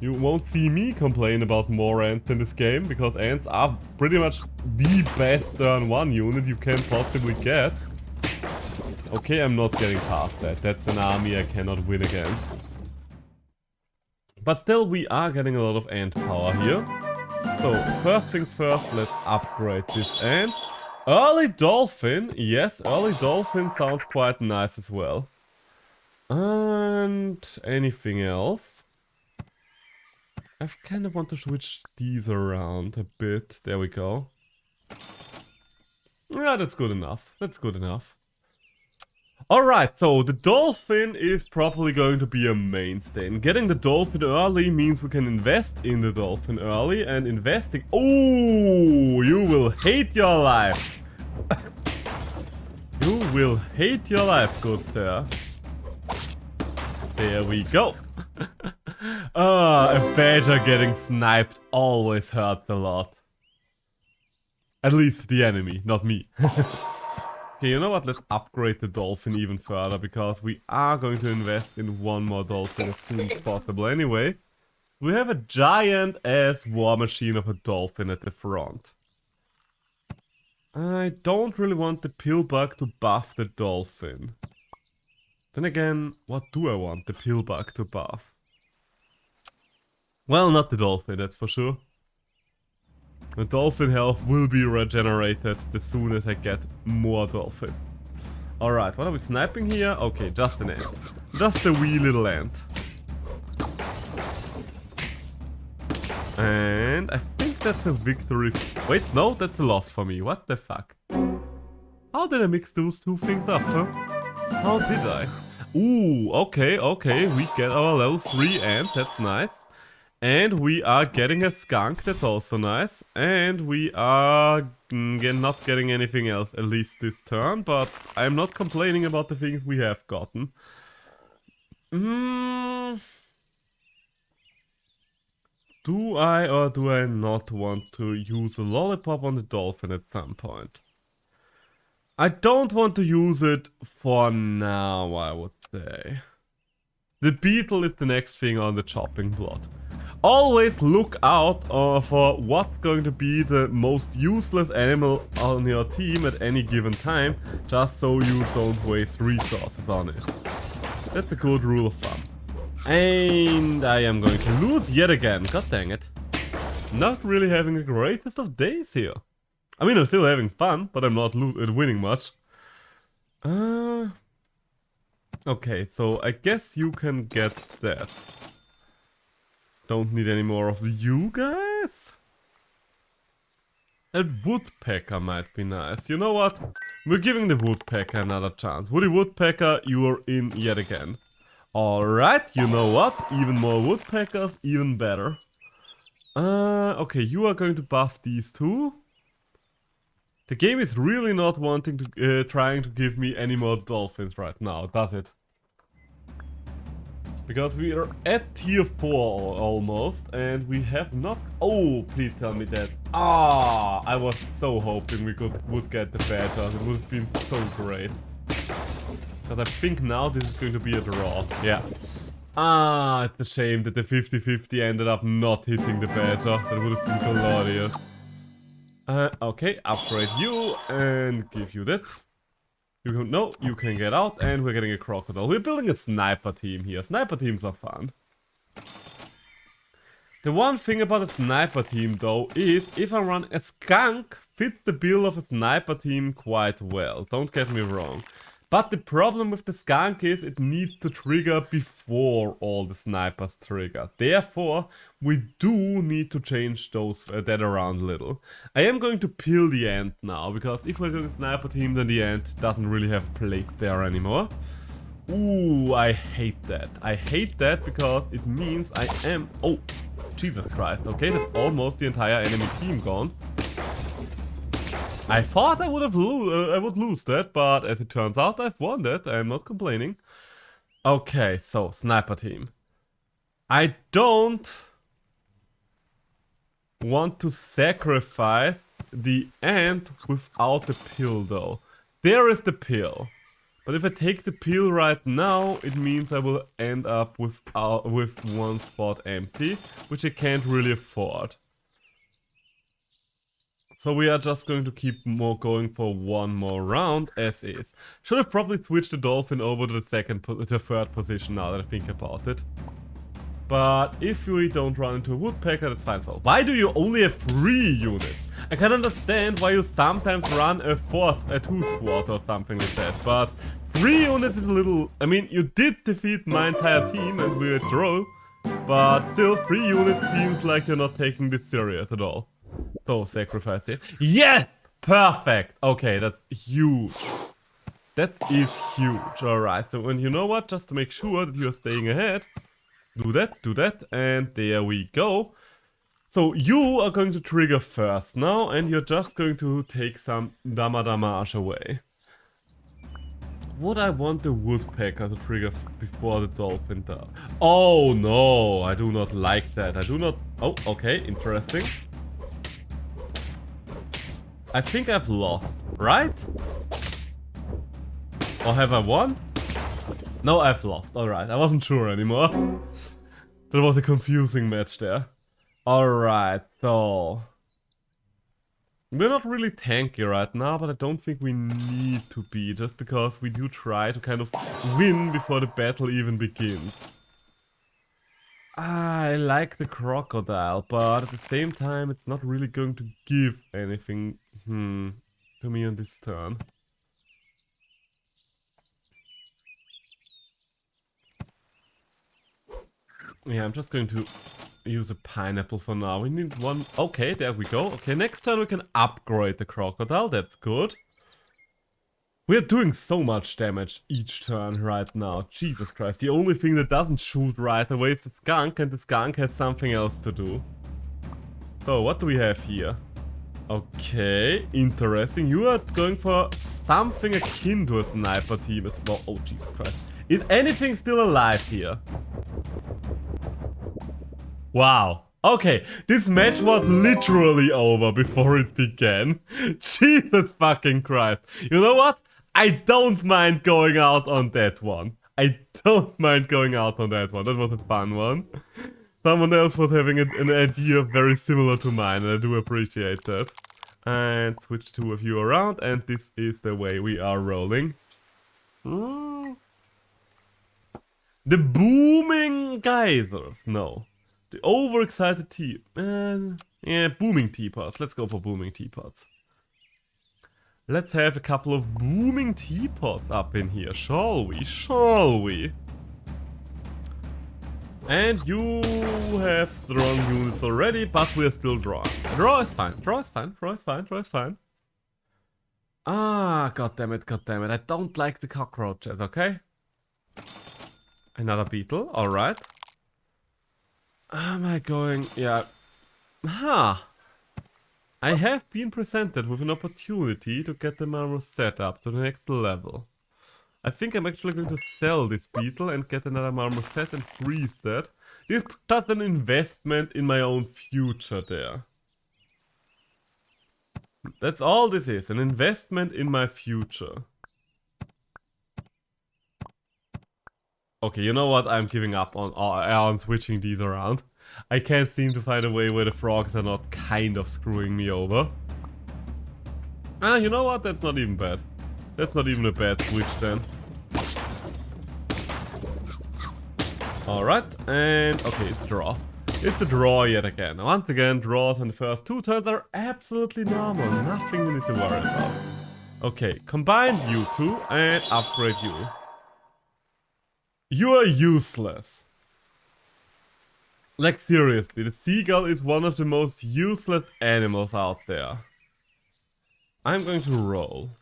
Speaker 1: You won't see me complain about more ants in this game, because ants are pretty much the best turn 1 unit you can possibly get. Okay, I'm not getting past that. That's an army I cannot win against. But still, we are getting a lot of ant power here. So, first things first, let's upgrade this ant. Early dolphin. Yes, early dolphin sounds quite nice as well. And anything else? I kind of want to switch these around a bit. There we go. Yeah, that's good enough. Alright, so the dolphin is probably going to be a mainstay. And getting the dolphin early means we can invest in the dolphin early. And investing... Oh, you will hate your life. You will hate your life, good sir. There we go. A badger getting sniped always hurts a lot. At least the enemy, not me. Okay, you know what? Let's upgrade the dolphin even further, because we are going to invest in one more dolphin as soon as possible anyway. We have a giant-ass war machine of a dolphin at the front. I don't really want the pillbug to buff the dolphin. Then again, what do I want the pillbug to buff? Well, not the dolphin, that's for sure. The dolphin health will be regenerated as soon as I get more dolphin. Alright, what are we sniping here? Okay, just an ant. Just a wee little ant. And I think that's a victory. Wait, no, that's a loss for me. What the fuck? How did I mix those two things up, huh? How did I? Ooh, okay, okay. We get our level 3 ant, that's nice. And we are getting a skunk, that's also nice. And we are not getting anything else, at least this turn. But I'm not complaining about the things we have gotten. Do I or do I not want to use a lollipop on the dolphin at some point? I don't want to use it for now, I would say. The beetle is the next thing on the chopping block. Always look out for what's going to be the most useless animal on your team at any given time, just so you don't waste resources on it. That's a good rule of thumb. And I am going to lose yet again, god dang it. Not really having the greatest of days here. I mean, I'm still having fun, but I'm not winning much. Okay, so I guess you can get that. Don't need any more of you guys. A woodpecker might be nice. You know what? We're giving the woodpecker another chance. Woody Woodpecker, you are in yet again. Alright, you know what? Even more woodpeckers, even better. Okay, you are going to buff these two. The game is really not wanting to, trying to give me any more dolphins right now, does it? Because we are at tier 4 almost, and we have not... Oh, please tell me that. Ah, I was so hoping we would get the badger. It would have been so great. Because I think now this is going to be a draw. Yeah. Ah, it's a shame that the 50-50 ended up not hitting the badger. That would have been glorious. Okay, upgrade you and give you that. You can get out, and we're getting a crocodile. We're building a sniper team here. Sniper teams are fun. The one thing about a sniper team, though, is if I run a skunk, fits the build of a sniper team quite well. Don't get me wrong. But the problem with the skunk is it needs to trigger before all the snipers trigger. Therefore, we do need to change that around a little. I am going to pill the ant now, because if we're going to sniper team, then the ant doesn't really have a place there anymore. Ooh, I hate that. I hate that because it means I am... Oh, Jesus Christ. Okay, that's almost the entire enemy team gone. I thought I would lose that, but as it turns out, I've won that. I'm not complaining. Okay, so sniper team. I don't want to sacrifice the ant without the pill, though. There is the pill, but if I take the pill right now, it means I will end up with one spot empty, which I can't really afford. So we are just going to keep going for one more round, as is. Should have probably switched the dolphin over to the third position now that I think about it. But if we don't run into a woodpecker, that's fine. So why do you only have 3 units? I can understand why you sometimes run a 2 squad or something like that, but 3 units is a little... I mean, you did defeat my entire team and we're a draw, but still 3 units seems like you're not taking this serious at all. So, sacrifice it. Yes! Perfect! Okay, that's huge. That is huge. Alright, so and you know what? Just to make sure that you're staying ahead, do that, and there we go. So, you are going to trigger first now, and you're just going to take some damage away. Would I want the woodpecker to trigger before the dolphin does? Oh no, I do not like that. I do not... Oh, okay, interesting. I think I've lost, right? Or have I won? No, I've lost. Alright, I wasn't sure anymore. That was a confusing match there. Alright, so... We're not really tanky right now, but I don't think we need to be, just because we do try to kind of win before the battle even begins. I like the crocodile, but at the same time it's not really going to give anything to me on this turn. Yeah, I'm just going to use a pineapple for now. We need one. Okay, there we go. Okay, next turn we can upgrade the crocodile. That's good. We're doing so much damage each turn right now. Jesus Christ. The only thing that doesn't shoot right away is the skunk, and the skunk has something else to do. So, what do we have here? Okay, interesting. You are going for something akin to a sniper team as well. Oh, Jesus Christ. Is anything still alive here? Wow. Okay, this match was literally over before it began. Jesus fucking Christ. You know what? I don't mind going out on that one. I don't mind going out on that one. That was a fun one. Someone else was having an idea very similar to mine, and I do appreciate that. And switch two of you around, and this is the way we are rolling. The booming geysers. No. The overexcited tea. Yeah, booming teapots. Let's go for booming teapots. Let's have a couple of booming teapots up in here, shall we? Shall we? And you have strong units already, but we're still drawing. Draw is fine, draw is fine, draw is fine, draw is fine. Ah, goddammit, goddammit. I don't like the cockroaches, okay? Another beetle, alright. Am I going... yeah. Huh. I have been presented with an opportunity to get the Marmor set up to the next level. I think I'm actually going to sell this beetle and get another Marmor set and freeze that. This is just an investment in my own future there. That's all this is, an investment in my future. Okay, you know what? I'm giving up on switching these around. I can't seem to find a way where the frogs are not kind of screwing me over. Ah, you know what? That's not even bad. That's not even a bad switch then. Alright, and okay, it's draw. It's a draw yet again. Once again, draws in the first two turns are absolutely normal. Nothing we need to worry about. Okay, combine you two and upgrade you. You are useless. Like seriously, the seagull is one of the most useless animals out there. I'm going to roll.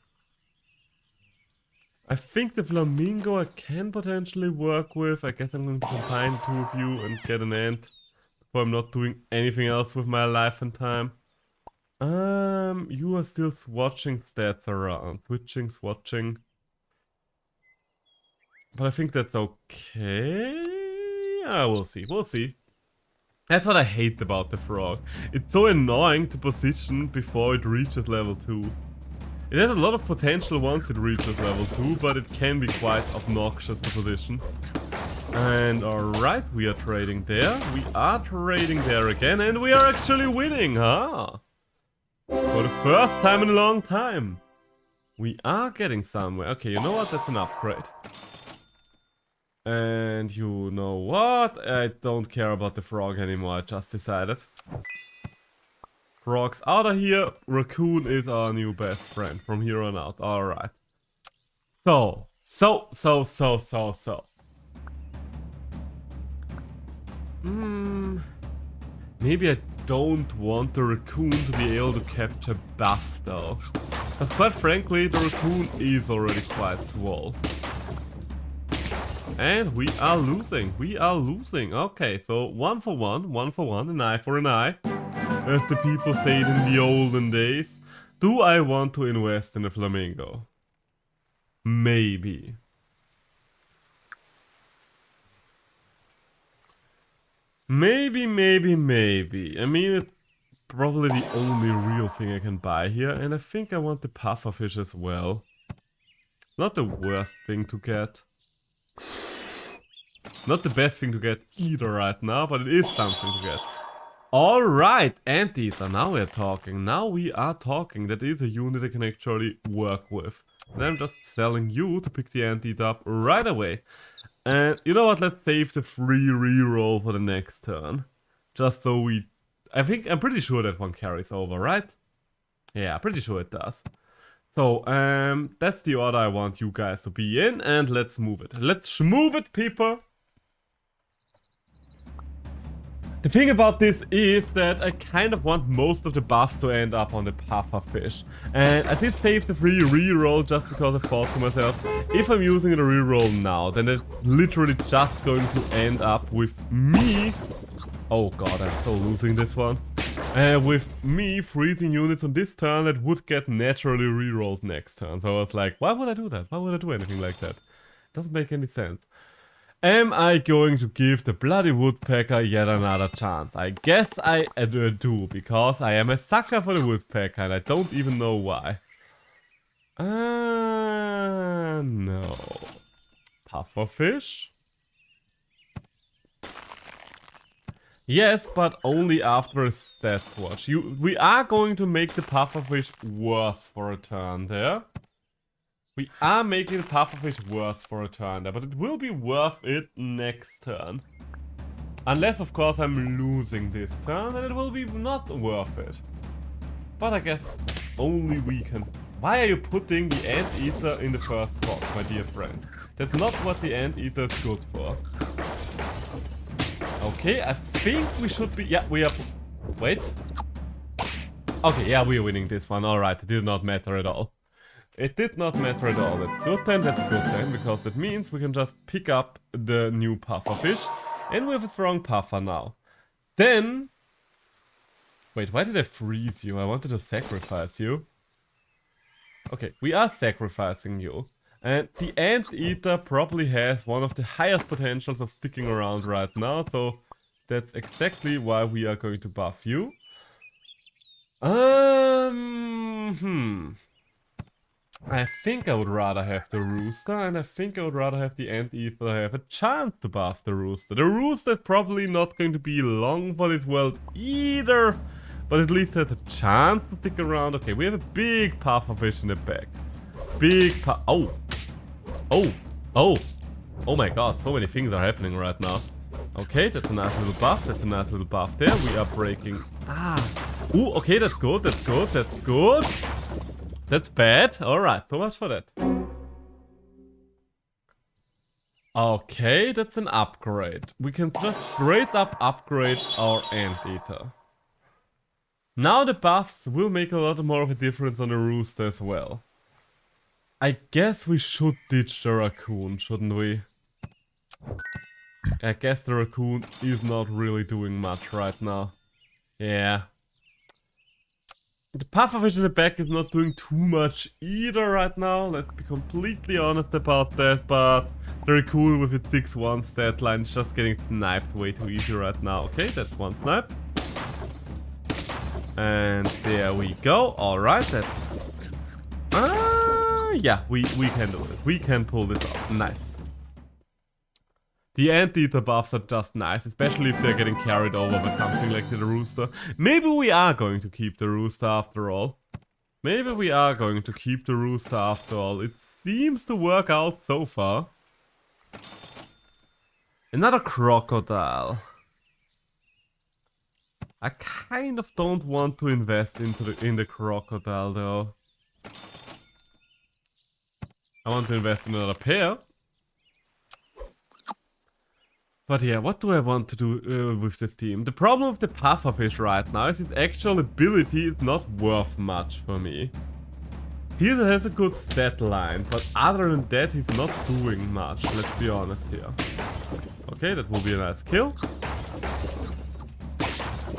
Speaker 1: I think the flamingo I can potentially work with. I guess I'm going to combine two of you and get an ant. Before I'm not doing anything else with my life and time. You are still swatching stats around. Switching, swatching. But I think that's okay. Yeah, we'll see. We'll see. That's what I hate about the frog. It's so annoying to position before it reaches level 2. It has a lot of potential once it reaches level 2, but it can be quite obnoxious to position. And alright, we are trading there. We are trading there again, and we are actually winning, huh? For the first time in a long time. We are getting somewhere. Okay, you know what? That's an upgrade. And you know what? I don't care about the frog anymore, I just decided. Frog's out of here. Raccoon is our new best friend from here on out. Alright. So. Maybe I don't want the raccoon to be able to capture buff though. Because quite frankly, the raccoon is already quite swole. And we are losing. We are losing. Okay, so 1 for 1, 1 for 1, an eye for an eye. As the people said in the olden days. Do I want to invest in a flamingo? Maybe. Maybe. I mean, it's probably the only real thing I can buy here. And I think I want the pufferfish as well. Not the worst thing to get. Not the best thing to get either right now, but it is something to get. Alright, anteater, now we're talking. Now we are talking. That is a unit I can actually work with. And I'm just selling you to pick the anteater up right away. And you know what, let's save the free reroll for the next turn. Just so we... I'm pretty sure that one carries over, right? Yeah, pretty sure it does. So, that's the order I want you guys to be in, and let's move it. Let's schmove it, people! The thing about this is that I kind of want most of the buffs to end up on the pufferfish. And I did save the free reroll just because I thought to myself, if I'm using the reroll now, then it's literally just going to end up with me. Oh god, I'm so losing this one. With me freezing units on this turn that would get naturally rerolled next turn. So I was like, why would I do that? Why would I do anything like that? Doesn't make any sense. Am I going to give the bloody woodpecker yet another chance? I guess I do, because I am a sucker for the woodpecker and I don't even know why. No. Pufferfish? Yes, but only after a stat watch. We are going to make the pufferfish worse for a turn there. We are making the pufferfish worse for a turn there, but it will be worth it next turn. Unless, of course, I'm losing this turn, then it will be not worth it. But I guess only we can... Why are you putting the Anteater in the first spot, my dear friend? That's not what the Anteater is good for. Okay, I think we should be... Yeah, we are... Wait. Okay, yeah, we are winning this one. Alright, it did not matter at all. It did not matter at all. That's good then, because that means we can just pick up the new pufferfish. And we have a strong puffer now. Then... Wait, why did I freeze you? I wanted to sacrifice you. Okay, we are sacrificing you. And the Anteater probably has one of the highest potentials of sticking around right now. So that's exactly why we are going to buff you. I think I would rather have the Rooster, and I think I would rather have the Anteater have a chance to buff the Rooster. The Rooster is probably not going to be long for this world either, but at least has a chance to stick around. Okay, we have a big pufferfish in the back. Big puff. Oh! Oh! Oh! Oh my god, so many things are happening right now. Okay, that's a nice little buff, that's a nice little buff there. We are breaking... Ooh, okay, that's good, that's good, that's good. That's bad. Alright, so much for that. Okay, that's an upgrade. We can just straight up upgrade our Anteater. Now the buffs will make a lot more of a difference on the Rooster as well. I guess we should ditch the Raccoon, shouldn't we? I guess the Raccoon is not really doing much right now. Yeah. The pufferfish in the back is not doing too much either right now, let's be completely honest about that, but the Raccoon with its 6-1 stat line is just getting sniped way too easy right now. Okay, that's one snipe. And there we go, alright, that's... yeah, we can do it, we can pull this off, nice. The Anteater buffs are just nice, especially if they're getting carried over by something like the Rooster. Maybe we are going to keep the Rooster after all. Maybe we are going to keep the Rooster after all. It seems to work out so far. Another crocodile. I kind of don't want to invest in the crocodile though. I want to invest in another pair. But yeah, what do I want to do with this team? The problem with the pufferfish right now is its actual ability is not worth much for me. He has a good stat line, but other than that he's not doing much, let's be honest here. Okay, that will be a nice kill.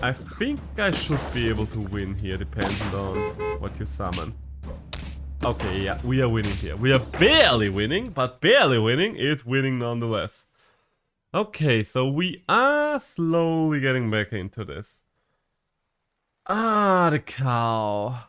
Speaker 1: I think I should be able to win here, depending on what you summon. Okay, yeah, we are winning here. We are barely winning, but barely winning is winning nonetheless. Okay, so we are slowly getting back into this. The cow.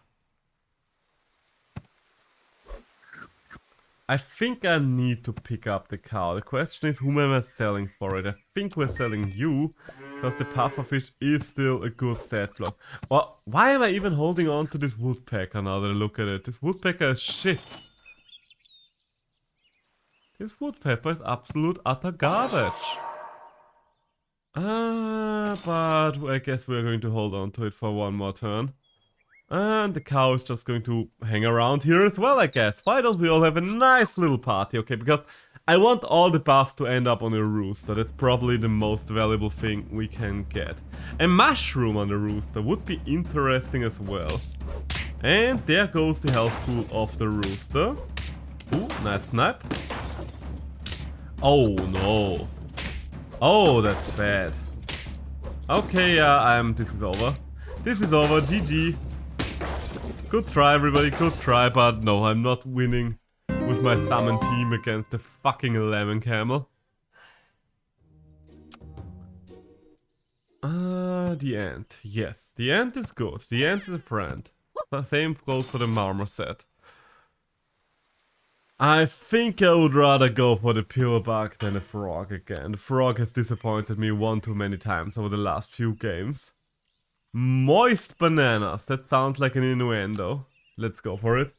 Speaker 1: I think I need to pick up the cow. The question is, whom am I selling for it? I think we're selling you, because the pufferfish is still a good stat block. Well, why am I even holding on to this woodpecker now that I look at it? This woodpecker is shit. This woodpecker is absolute utter garbage. But I guess we're going to hold on to it for one more turn. And the cow is just going to hang around here as well, I guess. Why don't we all have a nice little party, okay? Because I want all the buffs to end up on a rooster. That's probably the most valuable thing we can get. A mushroom on the rooster would be interesting as well. And there goes the health pool of the rooster. Ooh, nice snipe. Oh no. Oh, that's bad. Okay, yeah, this is over. This is over, GG. Good try, everybody, good try, but no, I'm not winning with my summon team against the fucking lemon camel. The ant. Yes, the ant is good. The ant is a friend. The same goes for the marmoset. I think I would rather go for the pillbug than a frog again. The frog has disappointed me one too many times over the last few games. Moist bananas. That sounds like an innuendo. Let's go for it.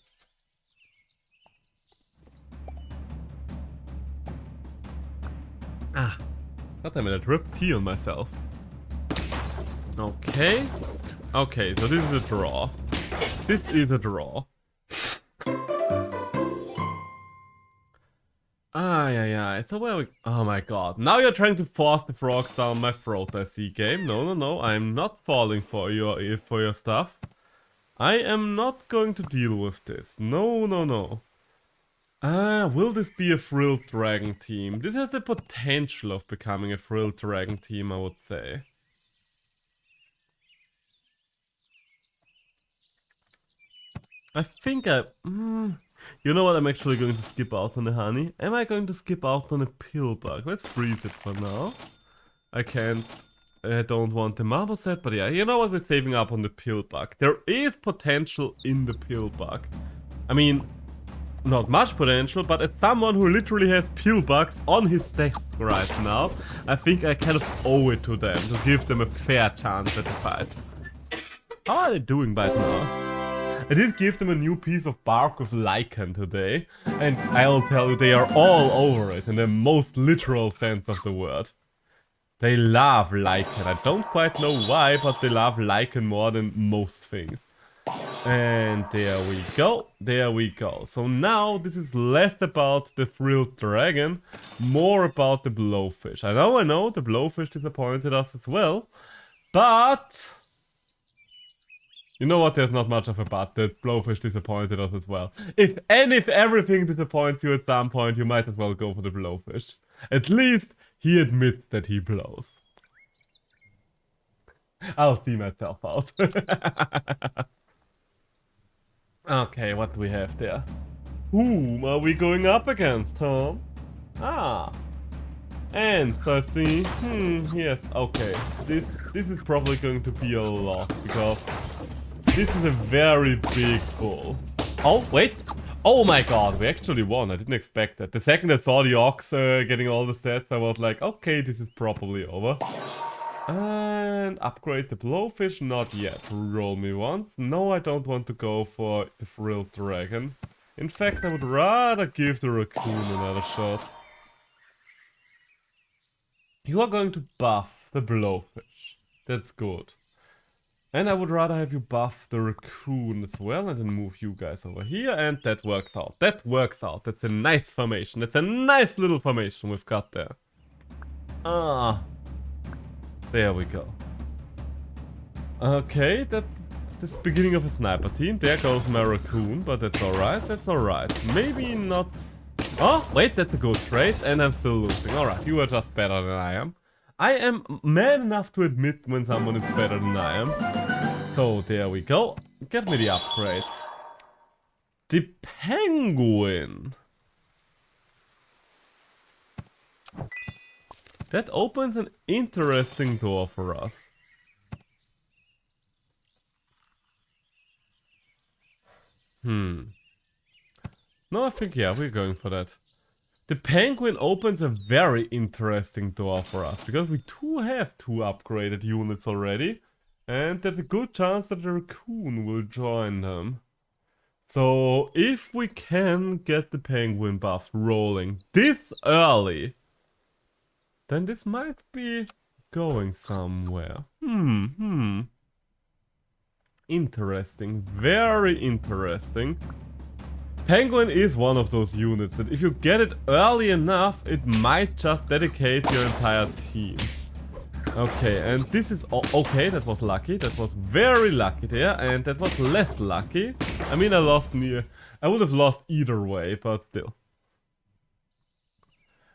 Speaker 1: Ah. God, I dripped tea on myself. Okay. Okay, so this is a draw. This is a draw. Ay. So where we... Oh my god. Now you're trying to force the frogs down my throat, I see, game. No. I'm not falling for your stuff. I am not going to deal with this. No. Will this be a Frilled Dragon team? This has the potential of becoming a Frilled Dragon team, I would say. I think you know what, I'm actually going to skip out on the honey. Am I going to skip out on a pillbug? Let's freeze it for now. I don't want the marmoset, but yeah, you know what, we're saving up on the pillbug. There is potential in the pillbug. I mean, not much potential, but as someone who literally has pillbugs on his desk right now, I think I kind of owe it to them to give them a fair chance at the fight. How are they doing by now? I did give them a new piece of bark with lichen today, and I'll tell you, they are all over it in the most literal sense of the word. They love lichen. I don't quite know why, but they love lichen more than most things. And there we go. There we go. So now this is less about the Frilled Dragon, more about the Blowfish. I know, the Blowfish disappointed us as well, but... You know what, there's not much of a but. The Blowfish disappointed us as well. If everything disappoints you at some point, you might as well go for the Blowfish. At least he admits that he blows. I'll see myself out. Okay, what do we have there? Whom are we going up against, huh? Ah. And I see. Yes, okay. This is probably going to be a loss because this is a very big bull. Oh, wait. Oh my god, we actually won. I didn't expect that. The second I saw the ox getting all the stats, I was like, okay, this is probably over. And upgrade the Blowfish, not yet. Roll me once. No, I don't want to go for the Frilled Dragon. In fact, I would rather give the Raccoon another shot. You are going to buff the Blowfish. That's good. And I would rather have you buff the Raccoon as well and then move you guys over here, and that works out. That works out. That's a nice formation. That's a nice little formation we've got there. Ah. There we go. Okay, that's the beginning of a sniper team. There goes my Raccoon, but that's alright. That's alright. Maybe not... Oh, wait, that's a good trade, and I'm still losing. Alright, you are just better than I am. I am man enough to admit when someone is better than I am. So, there we go. Get me the upgrade. The penguin. That opens an interesting door for us. No, I think, yeah, we're going for that. The penguin opens a very interesting door for us, because we do have 2 upgraded units already, and there's a good chance that the Raccoon will join them. So, if we can get the penguin buff rolling this early, then this might be going somewhere. Interesting, very interesting. Penguin is one of those units that if you get it early enough, it might just dedicate your entire team. Okay, and this is... okay, that was lucky. That was very lucky there, and that was less lucky. I mean, I lost near... I would have lost either way, but still.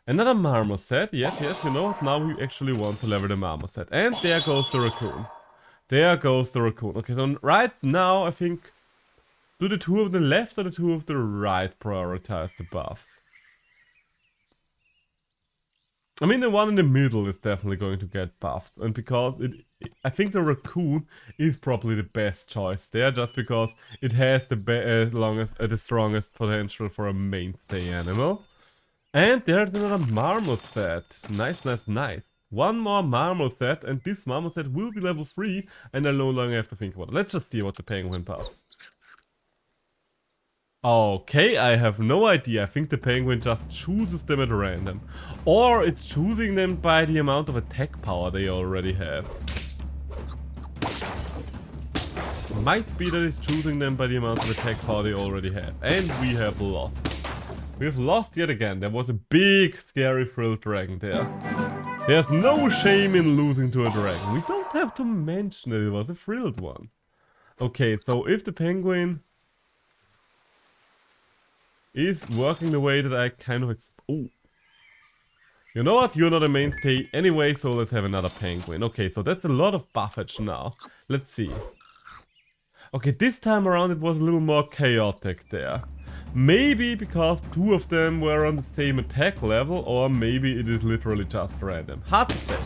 Speaker 1: Another Marmoset. Yes, you know what? Now we actually want to level the Marmoset. And there goes the Raccoon. There goes the Raccoon. Okay, so right now, I think... do the two of the left or the two of the right prioritize the buffs? I mean, the one in the middle is definitely going to get buffed. And because I think the Raccoon is probably the best choice there. Just because it has the strongest potential for a mainstay animal. And there's another Marmoset. Nice. One more Marmoset, and this Marmoset will be level 3, and I no longer have to think about it. Let's just see what the Penguin buffs. Okay, I have no idea. I think the Penguin just chooses them at random. Or it's choosing them by the amount of attack power they already have. Might be that it's choosing them by the amount of attack power they already have. And we have lost. We have lost yet again. There was a big, scary frilled dragon there. There's no shame in losing to a dragon. We don't have to mention that it was a frilled one. Okay, so if the Penguin is working the way that I kind of oh. You know what? You're not a mainstay anyway, so let's have another Penguin. Okay, so that's a lot of buffage now. Let's see. Okay, this time around it was a little more chaotic there. Maybe because two of them were on the same attack level, or maybe it is literally just random. Hard to say.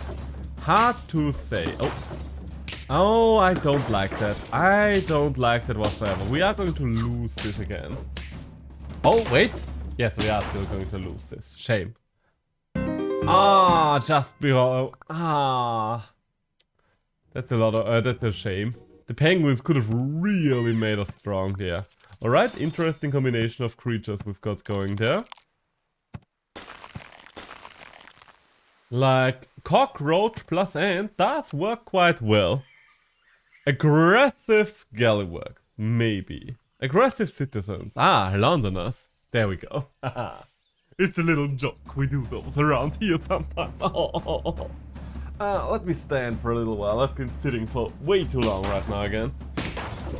Speaker 1: Hard to say. Oh, I don't like that. I don't like that whatsoever. We are going to lose this again. Oh, wait. Yes, we are still going to lose this. Shame. Just because... That's a lot of... that's a shame. The Penguins could have really made us strong there. Alright, interesting combination of creatures we've got going there. Like, Cockroach plus Ant does work quite well. Aggressive Scallyworks, maybe. Aggressive Citizens. Londoners. There we go. It's a little joke. We do those around here sometimes. Let me stand for a little while. I've been sitting for way too long right now again.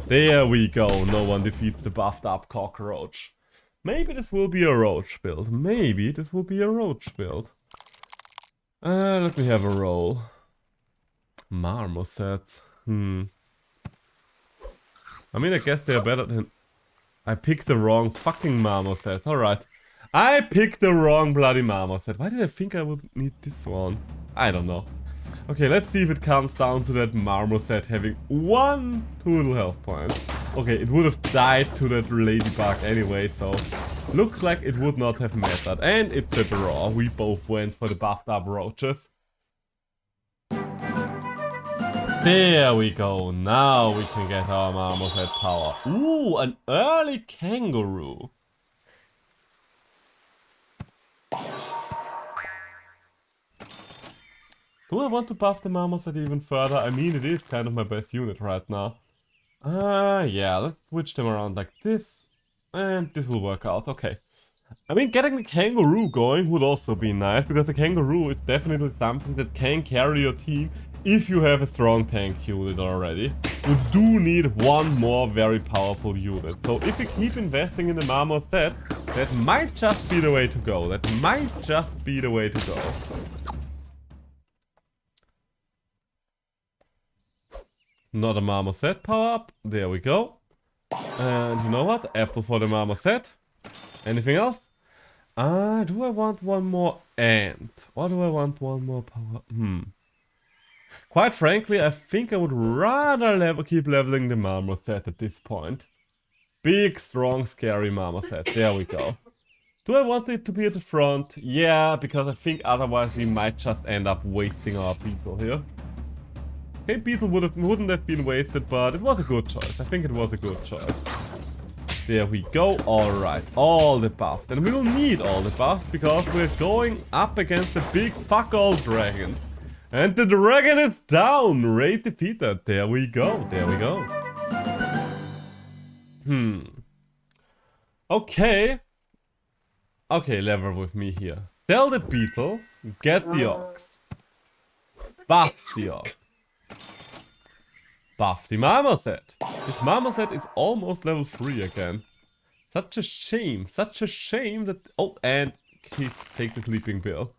Speaker 1: There we go. No one defeats the buffed up Cockroach. Maybe this will be a Roach build. Maybe this will be a Roach build. Let me have a roll. Marmosets. I mean, I guess they're better than... I picked the wrong fucking Marmoset. Alright. I picked the wrong bloody Marmoset. Why did I think I would need this one? I don't know. Okay, let's see if it comes down to that Marmoset having too little health points. Okay, it would have died to that ladybug anyway, so... looks like it would not have mattered. And it's a draw. We both went for the buffed up roaches. There we go. Now we can get our Marmoset power. Ooh, an early kangaroo. Do I want to buff the Marmoset even further? I mean, it is kind of my best unit right now. Yeah, let's switch them around like this. And this will work out, okay. I mean, getting the kangaroo going would also be nice, because the kangaroo is definitely something that can carry your team if you have a strong tank unit already. You do need one more very powerful unit. So if you keep investing in the Marmoset, that might just be the way to go. That might just be the way to go. Not a Marmoset power up. There we go. And you know what? Apple for the Marmoset. Anything else? Do I want one more Ant? Or do I want one more power? Quite frankly, I think I would rather keep leveling the Marmoset at this point. Big, strong, scary Marmoset. There we go. Do I want it to be at the front? Yeah, because I think otherwise we might just end up wasting our Beetle here. Okay, Beetle wouldn't have been wasted, but it was a good choice. I think it was a good choice. There we go. Alright, all the buffs. And we will need all the buffs because we're going up against a big fuck all dragon. And the dragon is down! Raid defeated. There we go. There we go. Okay. Okay, level with me here. Sell the beetle, get the ox. Buff the ox. Buff the marmoset. This marmoset is almost level 3 again. Such a shame that... Oh, and take the sleeping pill.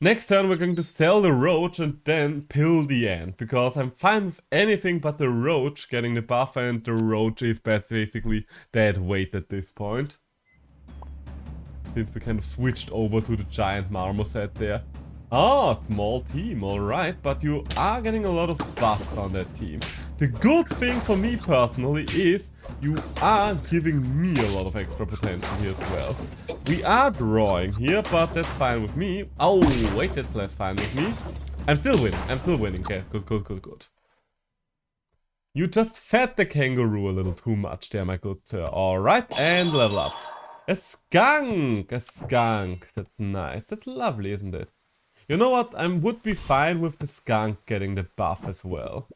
Speaker 1: Next turn we're going to sell the roach and then pill the ant, because I'm fine with anything but the roach getting the buff, and the roach is basically dead weight at this point. Since we kind of switched over to the giant marmoset there. Ah, small team, alright, but you are getting a lot of buffs on that team. The good thing for me personally is you are giving me a lot of extra potential here as well. We are drawing here, but that's fine with me. Oh, wait, that's less fine with me. I'm still winning. Okay, good. You just fed the kangaroo a little too much there, my good sir. Alright, and level up. A skunk! That's nice. That's lovely, isn't it? You know what? I would be fine with the skunk getting the buff as well.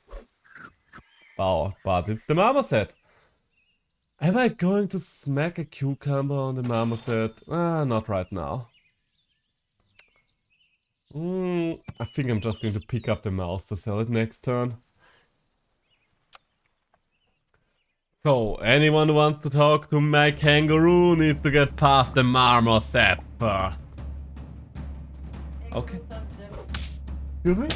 Speaker 1: Oh, but it's the marmoset. Am I going to smack a cucumber on the marmoset? Not right now. I think I'm just going to pick up the mouse to sell it next turn. So, anyone who wants to talk to my kangaroo needs to get past the marmoset first. Okay. Excuse me?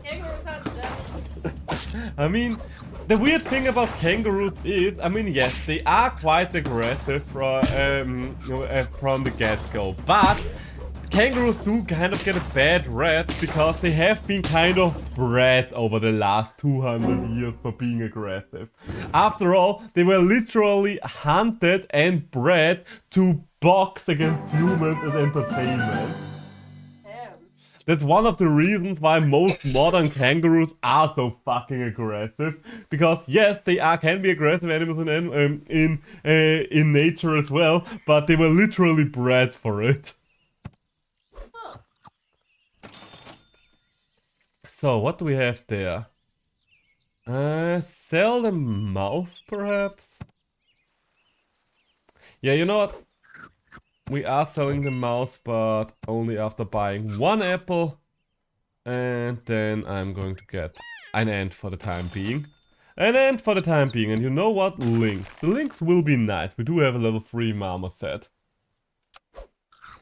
Speaker 2: Kangaroos are dead.
Speaker 1: I mean, the weird thing about kangaroos is, I mean, yes, they are quite aggressive from the get-go, but kangaroos do kind of get a bad rap because they have been kind of bred over the last 200 years for being aggressive. After all, they were literally hunted and bred to box against humans and entertainment. That's one of the reasons why most modern kangaroos are so fucking aggressive. Because yes, they can be aggressive animals in nature as well, but they were literally bred for it.
Speaker 2: Huh.
Speaker 1: So what do we have there? Sell the mouse perhaps? Yeah, you know what? We are selling the mouse, but only after buying 1 apple. And then I'm going to get an ant for the time being. An ant for the time being. And you know what? Lynx. The lynx will be nice. We do have a level 3 marmoset.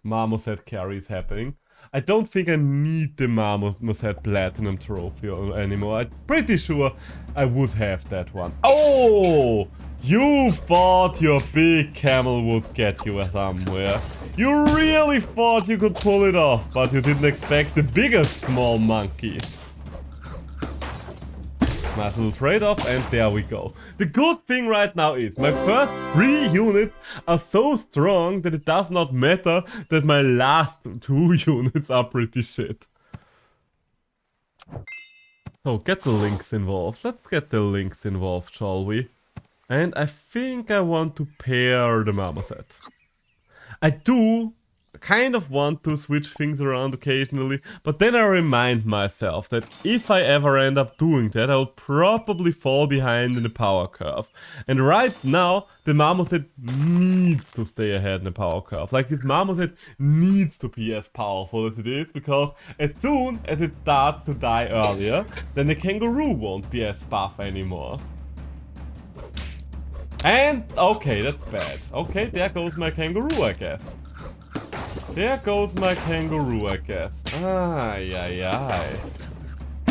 Speaker 1: Marmoset carry is happening. I don't think I need the marmoset platinum trophy anymore. I'm pretty sure I would have that one. Oh! You thought your big camel would get you somewhere. You really thought you could pull it off, but you didn't expect the biggest small monkey. Nice little trade-off, and there we go. The good thing right now is my first 3 units are so strong that it does not matter that my last 2 units are pretty shit. So get the lynx involved. Let's get the lynx involved, shall we? And I think I want to pair the marmoset. I do kind of want to switch things around occasionally, but then I remind myself that if I ever end up doing that, I'll probably fall behind in the power curve. And right now, the marmoset needs to stay ahead in the power curve. Like, this marmoset needs to be as powerful as it is, because as soon as it starts to die earlier, then the kangaroo won't be as buff anymore. And, okay, that's bad. Okay, there goes my kangaroo, I guess. There goes my kangaroo, I guess. Ay.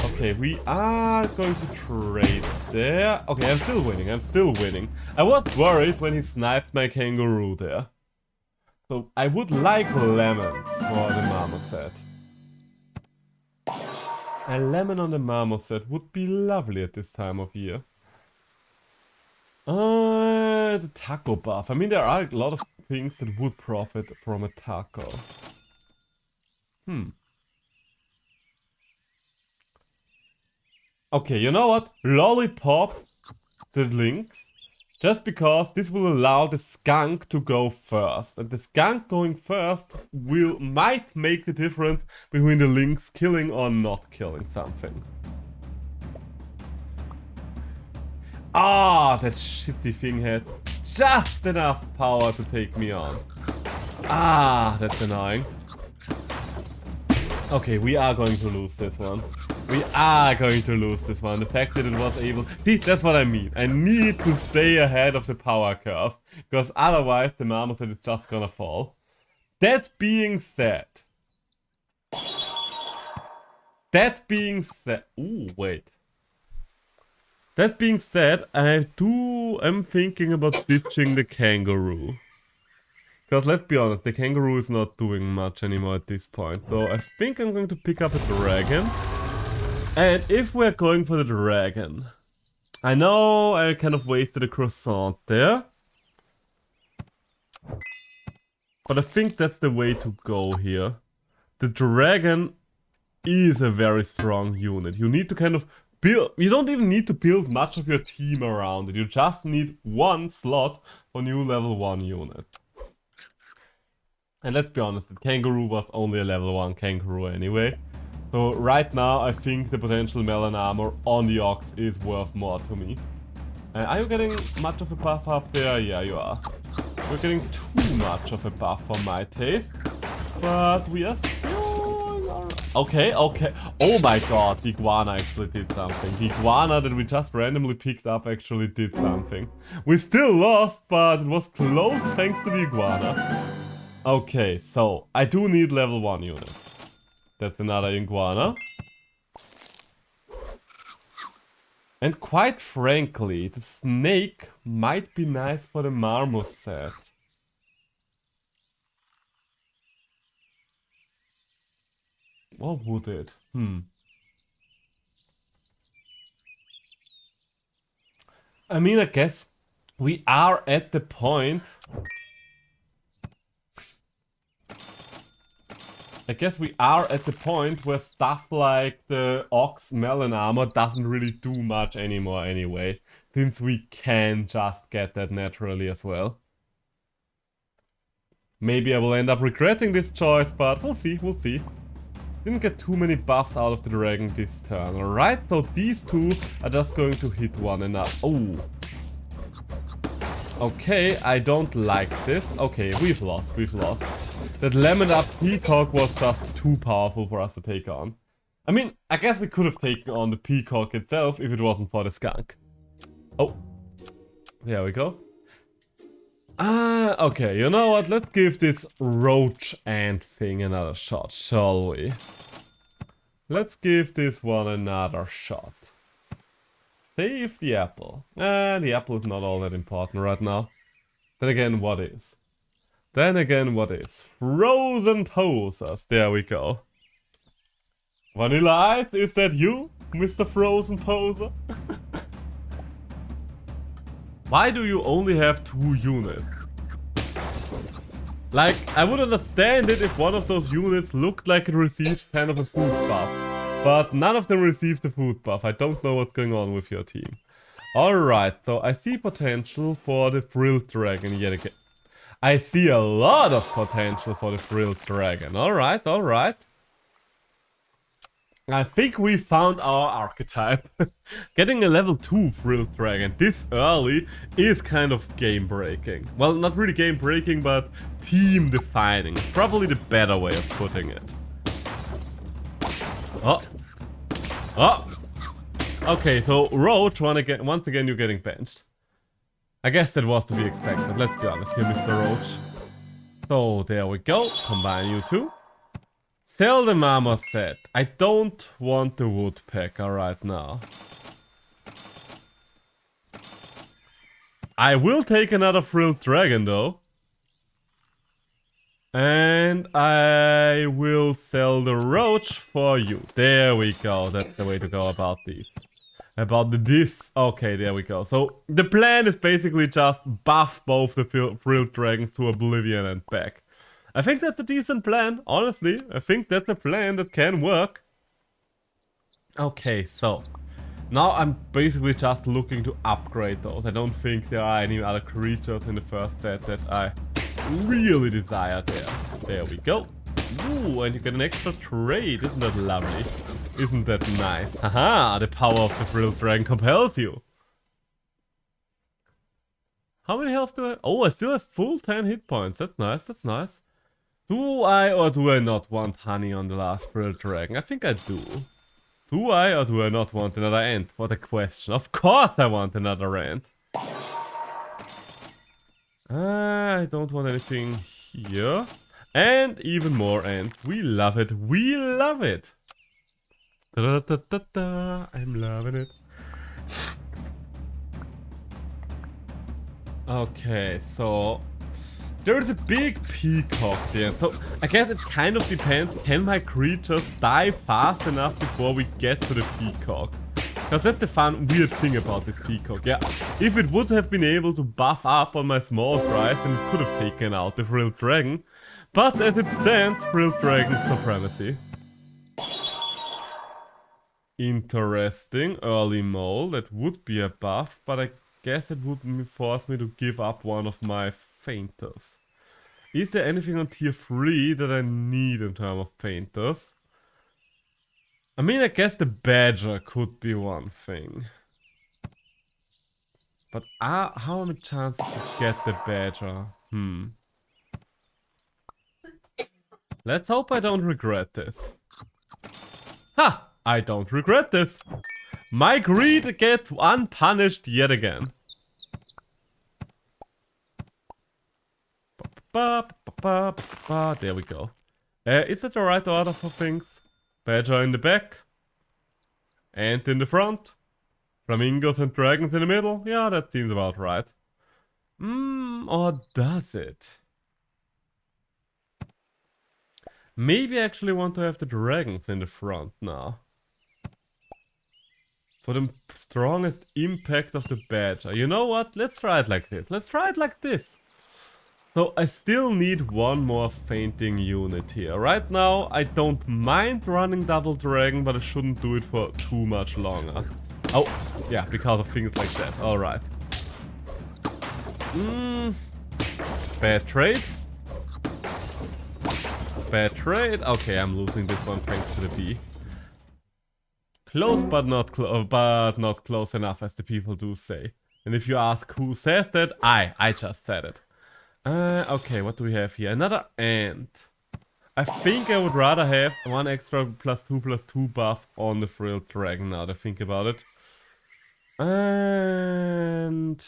Speaker 1: Okay, we are going to trade there. Okay, I'm still winning. I was worried when he sniped my kangaroo there. So, I would like lemons for the marmoset. A lemon on the marmoset would be lovely at this time of year. The taco buff. I mean, there are a lot of things that would profit from a taco. Okay, you know what? Lollipop the lynx. Just because this will allow the skunk to go first. And the skunk going first might make the difference between the lynx killing or not killing something. Ah, that shitty thing has just enough power to take me on. Ah, that's annoying. Okay, we are going to lose this one. We are going to lose this one. The fact that it was able... See, that's what I mean. I need to stay ahead of the power curve. Because otherwise the Marmoset is just gonna fall. That being said... Ooh, wait. That being said, I'm thinking about ditching the Kangaroo. Because let's be honest, the Kangaroo is not doing much anymore at this point. So I think I'm going to pick up a Dragon. And if we're going for the Dragon... I know I kind of wasted a Croissant there. But I think that's the way to go here. The Dragon is a very strong unit. You need to kind of build... You don't even need to build much of your team around it. You just need one slot for new level 1 unit. And let's be honest, the Kangaroo was only a level 1 Kangaroo anyway. So right now I think the potential Melon Armor on the Ox is worth more to me. Are you getting much of a buff up there? Yeah, you are. We're getting too much of a buff for my taste. But we are still... alright. Okay. Oh my god, the Iguana actually did something. The Iguana that we just randomly picked up actually did something. We still lost, but it was close thanks to the Iguana. Okay, so I do need level 1 unit. That's another Iguana. And quite frankly, the snake might be nice for the Marmoset. What would it? I mean, I guess we are at the point... where stuff like the Ox Melon Armor doesn't really do much anymore anyway, since we can just get that naturally as well. Maybe I will end up regretting this choice, but we'll see. Didn't get too many buffs out of the Dragon this turn, alright? So these two are just going to hit one another. Oh. Okay, I don't like this. Okay, we've lost. That lemoned up Peacock was just too powerful for us to take on. I mean, I guess we could have taken on the Peacock itself if it wasn't for the Skunk. Oh. There we go. Okay, you know what? Let's give this Roach Ant thing another shot, shall we? Let's give this one another shot. Save the apple. The apple is not all that important right now. Then again, what is? Frozen Posers. There we go. Vanilla Ice, is that you, Mr. Frozen Poser? Why do you only have 2 units? Like, I would understand it if one of those units looked like it received kind of a food buff. But none of them received the food buff. I don't know what's going on with your team. Alright, so I see potential for the Frilled Dragon yet again. I see a lot of potential for the Frilled Dragon. Alright. I think we found our archetype. Getting a level 2 Frilled Dragon this early is kind of game breaking. Well, not really game breaking, but team defining. Probably the better way of putting it. Oh. Okay, so Roach, once again you're getting benched. I guess that was to be expected, let's be honest here, Mr. Roach. So, there we go. Combine you two. Sell the Marmoset. I don't want the Woodpecker right now. I will take another Frilled Dragon though. And I will sell the Roach for you. There we go. That's the way to go about these. About this. Okay, there we go. So the plan is basically just buff both the Frilled Dragons to Oblivion and back. I think that's a decent plan, honestly. I think that's a plan that can work. Okay, so now I'm basically just looking to upgrade those. I don't think there are any other creatures in the first set that I really desire there. There we go. Ooh, and you get an extra trade. Isn't that lovely? Isn't that nice? Haha, the power of the Frilled Dragon compels you. How many health do I? Oh, I still have full 10 hit points. That's nice, that's nice. Do I or do I not want honey on the last Frilled Dragon? I think I do. Do I or do I not want another ant? What a question. Of course I want another ant. I don't want anything here. And even more ants. We love it. We love it. Da, da, da, da. I'm loving it. Okay, so there is a big peacock there. So I guess it kind of depends. Can my creatures die fast enough before we get to the peacock? Because that's the fun, weird thing about this peacock. Yeah, if it would have been able to buff up on my small fries, then it could have taken out the Frilled Dragon. But as it stands, Frilled Dragon supremacy. Interesting. Early mole. That would be a buff, but I guess it would force me to give up one of my fainters. Is there anything on tier 3 that I need in terms of fainters? I mean, I guess the badger could be one thing. But how am I chance to get the badger? Let's hope I don't regret this. Ha! I don't regret this. My greed gets unpunished yet again. There we go. Is that the right order for things? Badger in the back. Ant in the front. Flamingos and dragons in the middle. Yeah, that seems about right. Or does it? Maybe I actually want to have the dragons in the front now. For the strongest impact of the badger. You know what? Let's try it like this. Let's try it like this. So I still need one more fainting unit here. Right now I don't mind running double dragon, but I shouldn't do it for too much longer. Oh, yeah, because of things like that. Alright. Bad trade. Bad trade. Okay, I'm losing this one thanks to the bee. Close but not close enough, as the people do say. And if you ask who says that, I just said it. Okay, what do we have here? Another ant. I think I would rather have one extra +2/+2 buff on the Frilled Dragon now that I think about it. And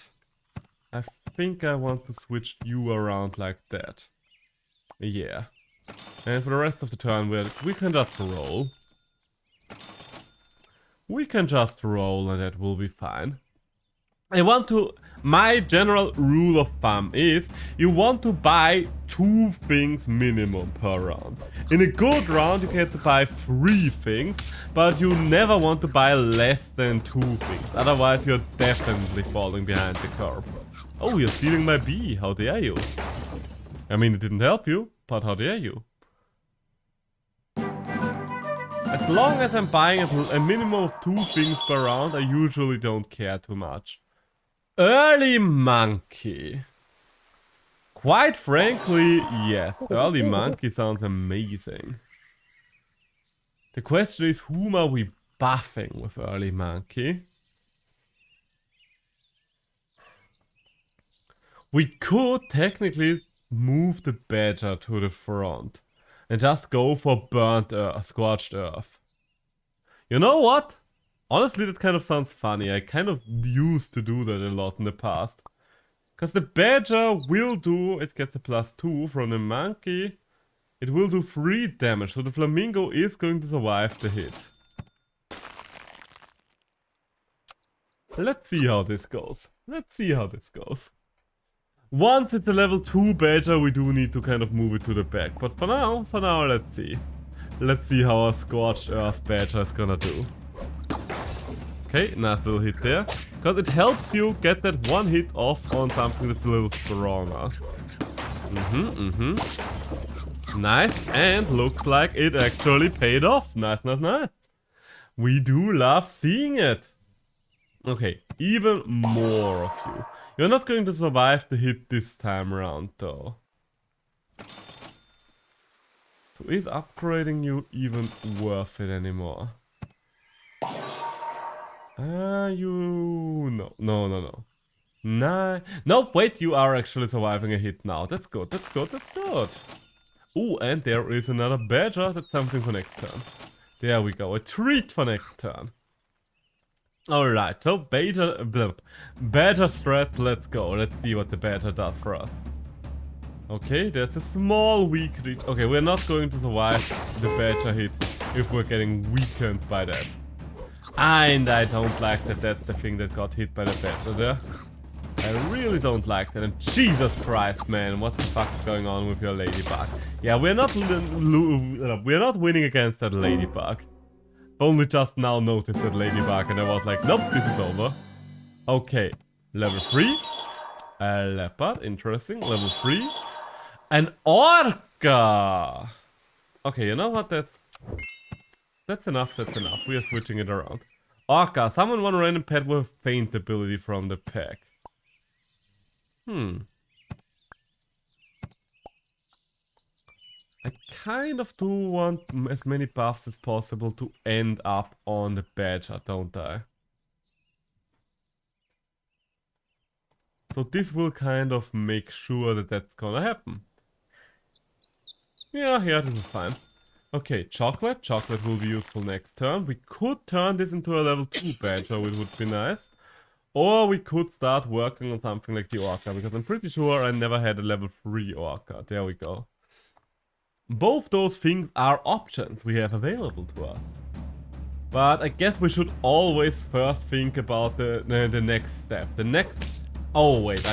Speaker 1: I think I want to switch you around like that. Yeah. And for the rest of the turn, we can just roll. We can just roll and that will be fine. My general rule of thumb is you want to buy 2 things minimum per round. In a good round you get to buy 3 things, but you never want to buy less than 2 things. Otherwise you're definitely falling behind the curve. Oh, you're stealing my bee, how dare you? I mean, it didn't help you, but how dare you? As long as I'm buying a minimum of 2 things per round, I usually don't care too much. Early monkey. Quite frankly, yes. Early monkey sounds amazing. The question is, whom are we buffing with early monkey? We could technically move the badger to the front and just go for burnt earth, scorched earth. You know what? Honestly, that kind of sounds funny. I kind of used to do that a lot in the past. Because the badger will do, it gets a +2 from the monkey. It will do 3 damage, so the flamingo is going to survive the hit. Let's see how this goes. Let's see how this goes. Once it's a level 2 badger, we do need to kind of move it to the back. But for now, let's see. Let's see how our scorched earth badger is gonna do. Okay, nice little hit there. Because it helps you get that one hit off on something that's a little stronger. Nice, and looks like it actually paid off. Nice, nice, nice. We do love seeing it. Okay, even more of you. You're not going to survive the hit this time around though. So is upgrading you even worth it anymore? No. Nine. Nope, wait, you are actually surviving a hit now. That's good, that's good, that's good. Ooh, and there is another badger. That's something for next turn. There we go, a treat for next turn. Alright, so badger strat, let's go. Let's see what the badger does for us. Okay, that's a small weak reach. Okay, we're not going to survive the badger hit if we're getting weakened by that. And I don't like that that's the thing that got hit by the badger there. I really don't like that. And Jesus Christ, man, what the fuck is going on with your ladybug? Yeah, we're not winning against that ladybug. Only just now noticed that ladybug and I was like, nope, this is over. Okay, level 3. A leopard, interesting. Level 3. An orca! Okay, you know what? That's enough, that's enough. We are switching it around. Orca, summon one random pet with faint ability from the pack. I kind of do want as many buffs as possible to end up on the badger, don't I? So this will kind of make sure that that's gonna happen. Yeah, this is fine. Okay, chocolate. Chocolate will be useful next turn. We could turn this into a level 2 badger, which would be nice. Or we could start working on something like the orca, because I'm pretty sure I never had a level 3 orca. There we go. Both those things are options we have available to us. But I guess we should always first think about the next step. The next... Oh wait,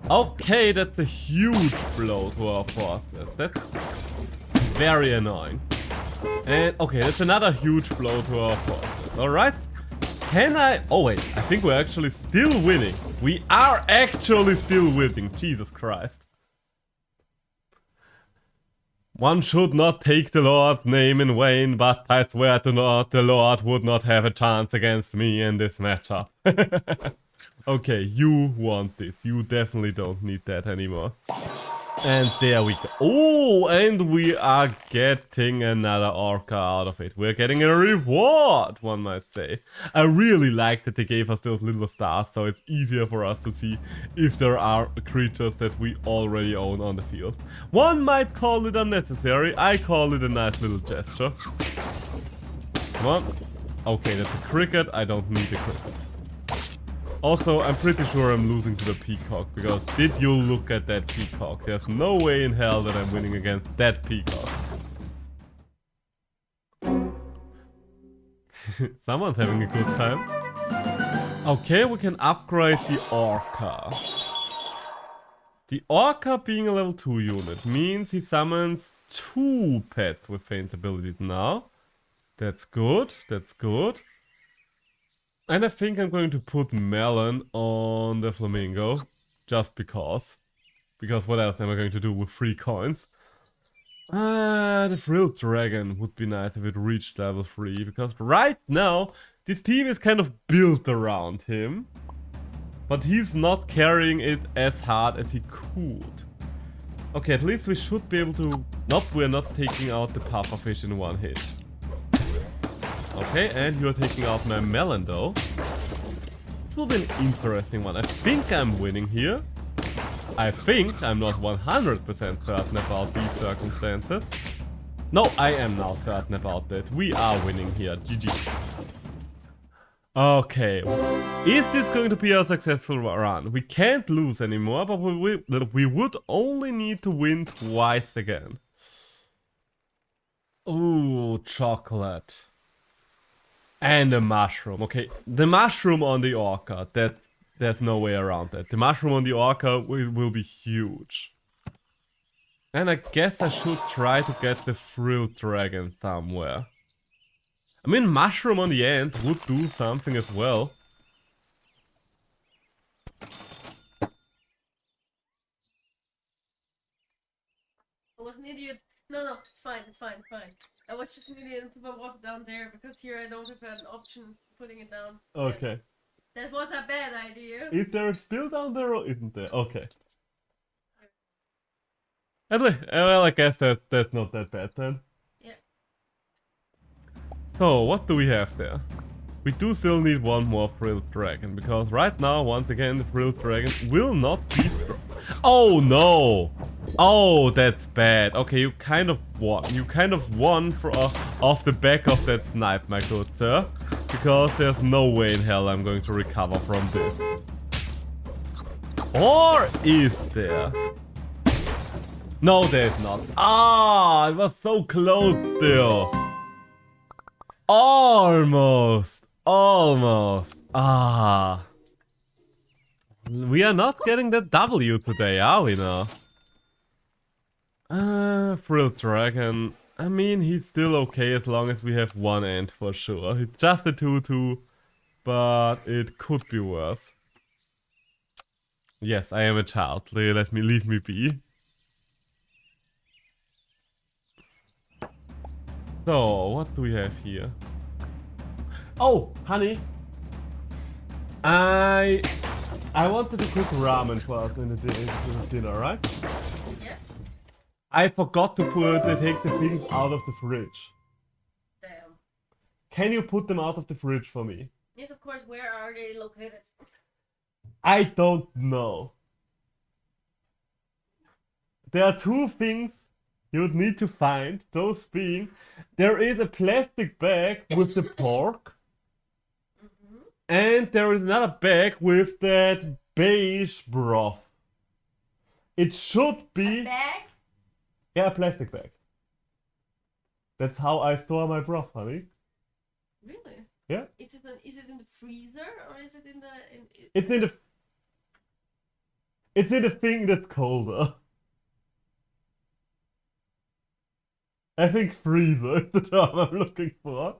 Speaker 1: okay, that's a huge blow to our forces. That's very annoying. And okay, that's another huge blow to our forces. Alright. Can I... Oh wait, I think we're actually still winning. We are actually still winning. Jesus Christ. One should not take the Lord's name in vain, but I swear to God, the Lord would not have a chance against me in this matchup. Okay, you want this. You definitely don't need that anymore. And there we go. Oh, and we are getting another orca out of it. We're getting a reward, one might say. I really like that they gave us those little stars, so it's easier for us to see if there are creatures that we already own on the field. One might call it unnecessary. I call it a nice little gesture. Come on. Okay, that's a cricket. I don't need a cricket. Also, I'm pretty sure I'm losing to the peacock, because did you look at that peacock? There's no way in hell that I'm winning against that peacock. Someone's having a good time. Okay, we can upgrade the orca. The orca being a level 2 unit means he summons 2 pets with faint abilities now. That's good, that's good. And I think I'm going to put Melon on the flamingo, just because. Because what else am I going to do with 3 coins? The Frilled Dragon would be nice if it reached level 3, because right now, this team is kind of built around him. But he's not carrying it as hard as he could. Okay, at least we should be able to... Nope, we're not taking out the pufferfish in one hit. Okay, and you're taking out my melon though. This will be an interesting one. I think I'm winning here. I think I'm not 100% certain about these circumstances. No, I am now certain about that. We are winning here. GG. Okay. Is this going to be a successful run? We can't lose anymore, but we would only need to win twice again. Ooh, chocolate. And a mushroom. Okay, the mushroom on the orca, there's no way around that. The mushroom on the orca will be huge. And I guess I should try to get the Frilled Dragon somewhere. I mean, mushroom on the end would do something as well.
Speaker 2: I was an idiot. No, it's fine, it's fine. I was just an idiot and put my water down there, because here I don't have an option putting it down.
Speaker 1: Okay.
Speaker 2: That was a bad idea.
Speaker 1: Is there a spill down there or isn't there? Okay. Anyway, well, I guess that's not that bad then.
Speaker 2: Yeah.
Speaker 1: So, what do we have there? we do still need one more Frilled Dragon, because right now, once again, the Frilled Dragon will not be strong. Oh no! Oh, that's bad. Okay, you kind of won. You kind of won off the back of that snipe, my good sir. Because there's no way in hell I'm going to recover from this. Or is there? No, there's not. Ah, it was so close still. Almost. Almost. Ah. We are not getting that W today, are we now? Frilled Dragon. I mean, he's still okay as long as we have one end for sure. It's just a 2-2, but it could be worse. Yes, I am a child. Leave me be. So, what do we have here? Oh, honey. I wanted to cook ramen for us in the dinner, right?
Speaker 2: Yes.
Speaker 1: I forgot to take the things out of the fridge.
Speaker 2: Damn.
Speaker 1: Can you put them out of the fridge for me?
Speaker 2: Yes, of course. Where are they located?
Speaker 1: I don't know. There are two things you would need to find. Those being, there is a plastic bag with the pork. And there is another bag with that beige broth. It should be...
Speaker 2: A bag?
Speaker 1: Yeah, a plastic bag. That's how I store my broth, honey.
Speaker 2: Really?
Speaker 1: Yeah.
Speaker 2: Is it in the freezer or is it in the...
Speaker 1: It's in the thing that's colder. I think freezer is the term I'm looking for.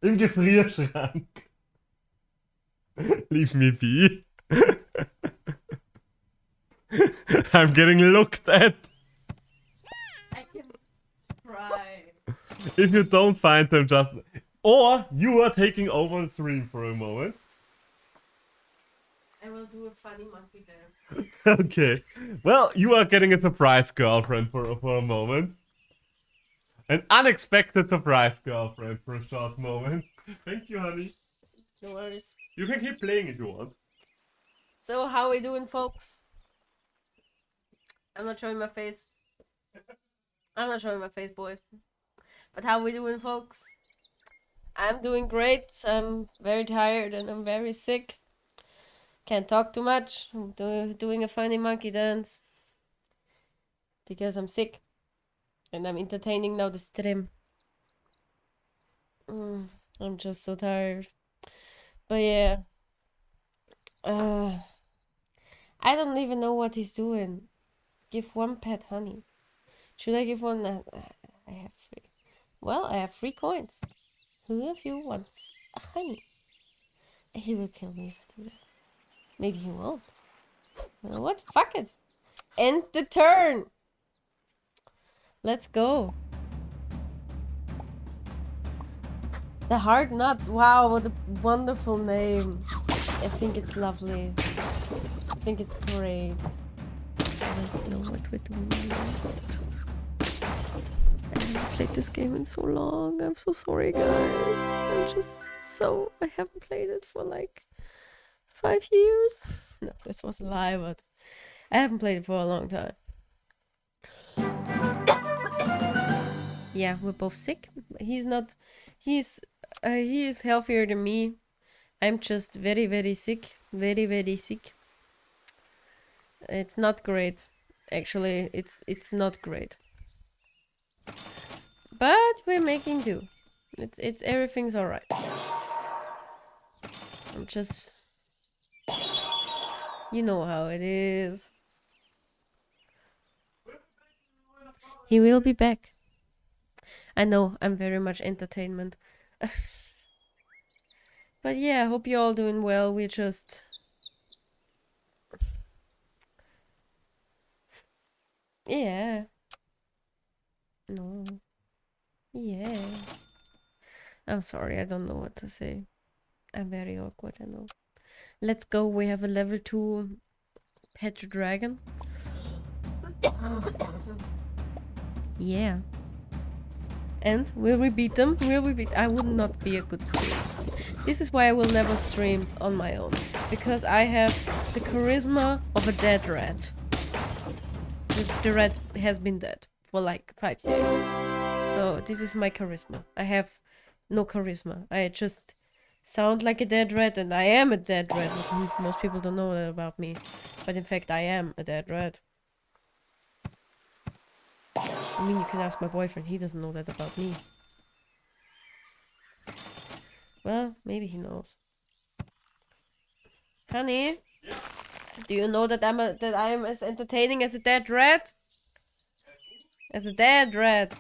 Speaker 1: Im Gefrierschrank. Leave me be. I'm getting looked at.
Speaker 2: I can try.
Speaker 1: If you don't find them, just... Or you are taking over the stream for a moment.
Speaker 2: I will do a funny monkey dance.
Speaker 1: Okay. Well, you are getting a surprise girlfriend for a moment. An unexpected surprise girlfriend for a short moment. Thank you, honey.
Speaker 2: No worries.
Speaker 1: You can keep playing if you want.
Speaker 2: So, how we doing, folks? I'm not showing my face. I'm not showing my face, boys. But how we doing, folks? I'm doing great. I'm very tired and I'm very sick. Can't talk too much. I'm doing a funny monkey dance. Because I'm sick. And I'm entertaining now the stream. I'm just so tired. But yeah. I don't even know what he's doing. Give one pet honey. Should I give one? I have 3. Well, I have 3 coins. Who of you wants a honey? He will kill me if I do that. Maybe he won't. You know what? Fuck it. End the turn. Let's go. The Hard Nuts. Wow, what a wonderful name. I think it's lovely. I think it's great. I don't know what we're doing now. I haven't played this game in so long. I'm so sorry, guys. I haven't played it for like 5 years. No, this was a lie, but I haven't played it for a long time. Yeah, we're both sick. He is healthier than me. I'm just very, very sick. Very, very sick. It's not great. Actually, it's not great. But we're making do. It's everything's alright. I'm just... You know how it is. He will be back. I know, I'm very much entertainment. But yeah, I hope you're all doing well. We're just... Yeah. No. Yeah. I'm sorry, I don't know what to say. I'm very awkward, I know. Let's go, we have a level 2 pet dragon. Yeah. And will we beat them? Will we beat? I would not be a good streamer. This is why I will never stream on my own. Because I have the charisma of a dead rat. The rat has been dead for like 5 days. So this is my charisma. I have no charisma. I just sound like a dead rat, and I am a dead rat. Most people don't know that about me. But in fact, I am a dead rat. I mean, you can ask my boyfriend. He doesn't know that about me. Well, maybe he knows. Honey, do you know that I am as entertaining as a dead rat? As a dead rat.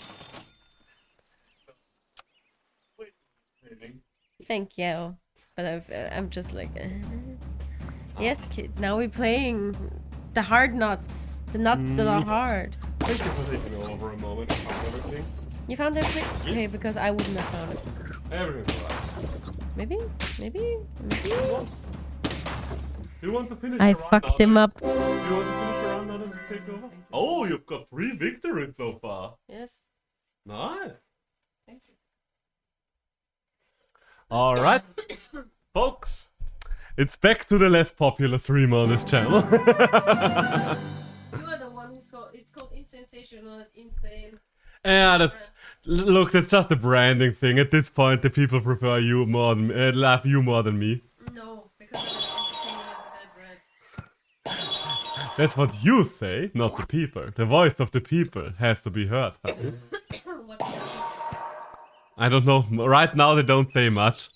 Speaker 2: Thank you. But I'm just like, yes, kid. Now we're playing the hard nuts. The nuts that are hard.
Speaker 1: Thank you for taking over a moment. I found everything.
Speaker 2: You found everything? Okay, because I wouldn't have found it.
Speaker 1: Everything's alright.
Speaker 2: Maybe?
Speaker 1: Do you want to finish
Speaker 2: I
Speaker 1: the run
Speaker 2: fucked
Speaker 1: now
Speaker 2: him
Speaker 1: that-
Speaker 2: up.
Speaker 1: Do you want to finish the run now that you take over? Oh, you've got 3 victories so far.
Speaker 2: Yes.
Speaker 1: Nice.
Speaker 2: Thank you.
Speaker 1: Alright. Folks, it's back to the less popular streamer on this channel.
Speaker 2: You are the one who's called. It's called insensational, not insane.
Speaker 1: Yeah, look, that's just a branding thing. At this point, the people prefer you more than love you more than me.
Speaker 2: No, because I'm entertaining as a dead rat.
Speaker 1: That's what you say, not the people. The voice of the people has to be heard. Honey.
Speaker 2: What do you think?
Speaker 1: I don't know. Right now, they don't say much.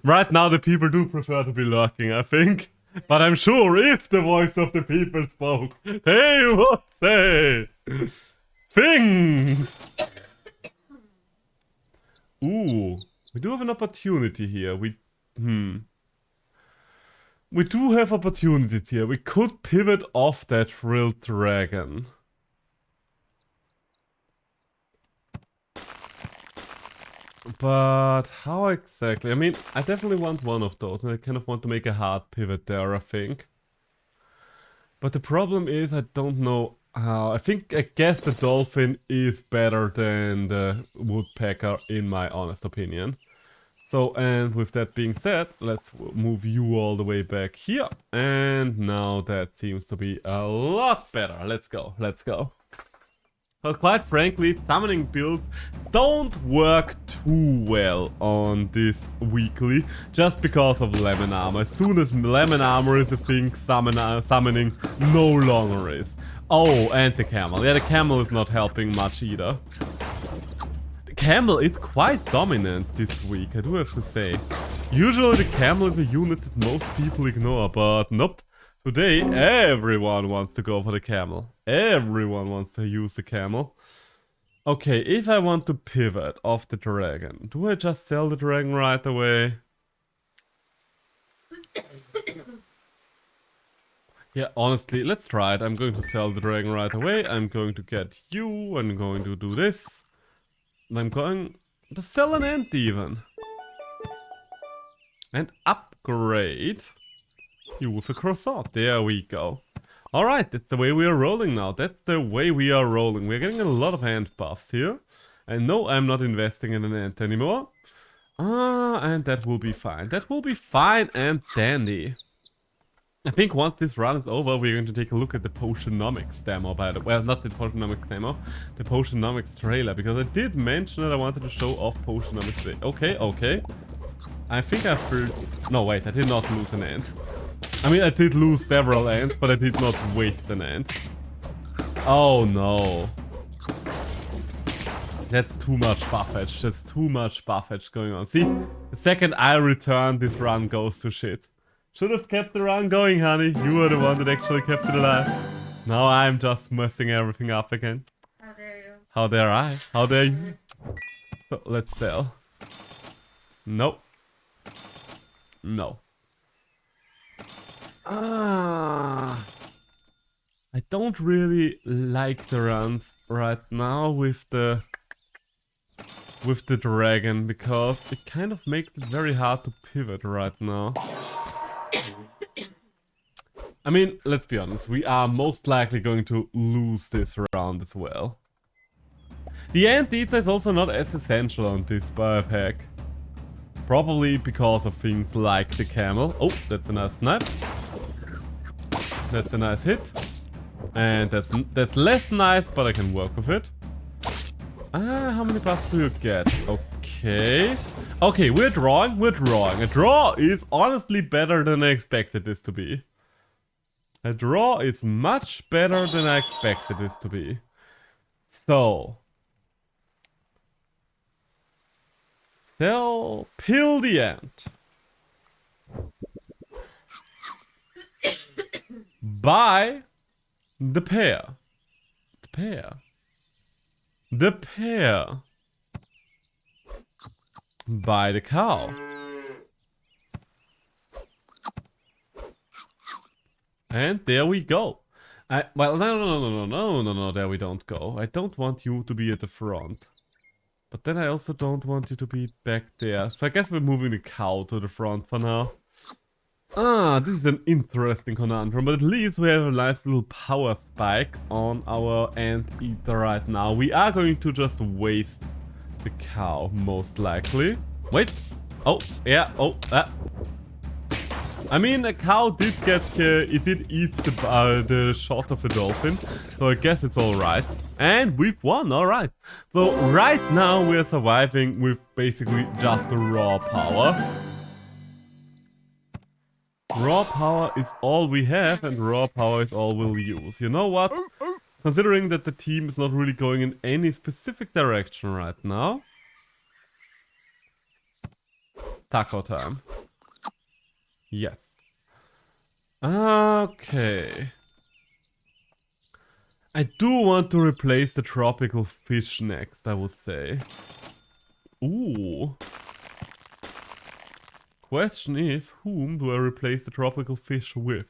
Speaker 1: Right now, the people do prefer to be lurking, I think. But I'm sure if the voice of the people spoke, they would say things. Ooh, we do have an opportunity here. We do have opportunities here. We could pivot off that frilled dragon. But how exactly? I mean, I definitely want one of those, and I kind of want to make a hard pivot there, I think. But the problem is, I don't know how. I guess the dolphin is better than the woodpecker, in my honest opinion. So, and with that being said, let's move you all the way back here. And now that seems to be a lot better. Let's go, let's go. But quite frankly, summoning builds don't work too well on this weekly, just because of Lemon Armor. As soon as Lemon Armor is a thing, summoning no longer is. Oh, and the camel. Yeah, the camel is not helping much either. The camel is quite dominant this week, I do have to say. Usually the camel is a unit that most people ignore, but nope. Today, everyone wants to go for the camel. Everyone wants to use the camel. Okay, if I want to pivot off the dragon, do I just sell the dragon right away? Yeah, honestly, let's try it. I'm going to sell the dragon right away. I'm going to get you. I'm going to do this. And I'm going to sell an ant even. And upgrade you with a croissant. There we go. Alright, that's the way we are rolling now. That's the way we are rolling. We're getting a lot of ant buffs here. And no, I'm not investing in an ant anymore. And that will be fine. That will be fine and dandy. I think once this run is over, we're going to take a look at the Potionomics demo, by the way. Well, not the Potionomics demo, the Potionomics trailer, because I did mention that I wanted to show off Potionomics. Okay, okay. I think I no, wait, I did not lose an ant. I mean, I did lose several ants, but I did not waste an ant. Oh no. That's too much buffage. That's too much buffage going on. See, the second I return, this run goes to shit. Should have kept the run going, honey. You were the one that actually kept it alive. Now I'm just messing everything up again.
Speaker 2: How dare you?
Speaker 1: How dare I? How dare you? So, let's sell. Nope. No. I don't really like the runs right now with the dragon, because it kind of makes it very hard to pivot right now. I mean, let's be honest, we are most likely going to lose this round as well. The Anteater is also not as essential on this biopack. Probably because of things like the camel. Oh, that's a nice snipe. That's a nice hit. And that's less nice, but I can work with it. How many buffs do you get? Okay. Okay, we're drawing. A draw is honestly better than I expected this to be. A draw is much better than I expected this to be. So. They'll pill the ant. Buy the pear. The pear. Buy the cow. And there we go. Well, no, there we don't go. I don't want you to be at the front. But then I also don't want you to be back there. So I guess we're moving the cow to the front for now. This is an interesting conundrum, but at least we have a nice little power spike on our Anteater right now. We are going to just waste the cow, most likely. Wait. Oh, yeah. Oh, I mean, the cow did get, it did eat the shot of the dolphin, so I guess it's alright. And we've won, alright. So right now we're surviving with basically just the raw power. Raw power is all we have, and raw power is all we'll use. You know what? Considering that the team is not really going in any specific direction right now. Taco time. Yes. Okay. I do want to replace the tropical fish next, I would say. Ooh. Question is, whom do I replace the tropical fish with?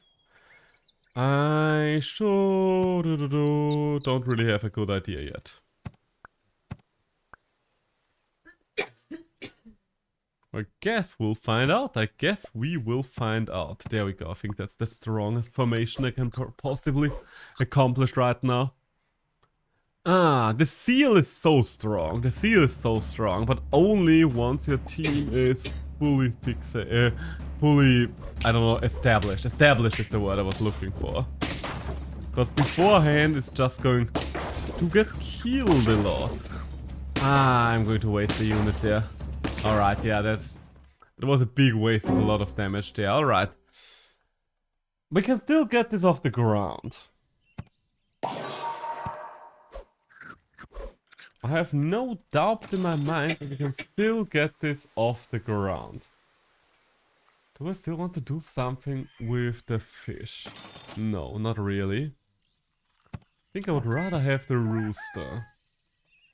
Speaker 1: I don't really have a good idea yet. I guess we'll find out. I guess we will find out. There we go. I think that's the strongest formation I can possibly accomplish right now. The seal is so strong. The seal is so strong, but only once your team is fully fully, I don't know, established. Established is the word I was looking for. Because beforehand it's just going to get killed a lot. I'm going to waste the unit there. Alright, yeah, that was a big waste of a lot of damage there. Alright. We can still get this off the ground. I have no doubt in my mind that we can still get this off the ground. Do I still want to do something with the fish? No, not really. I think I would rather have the rooster.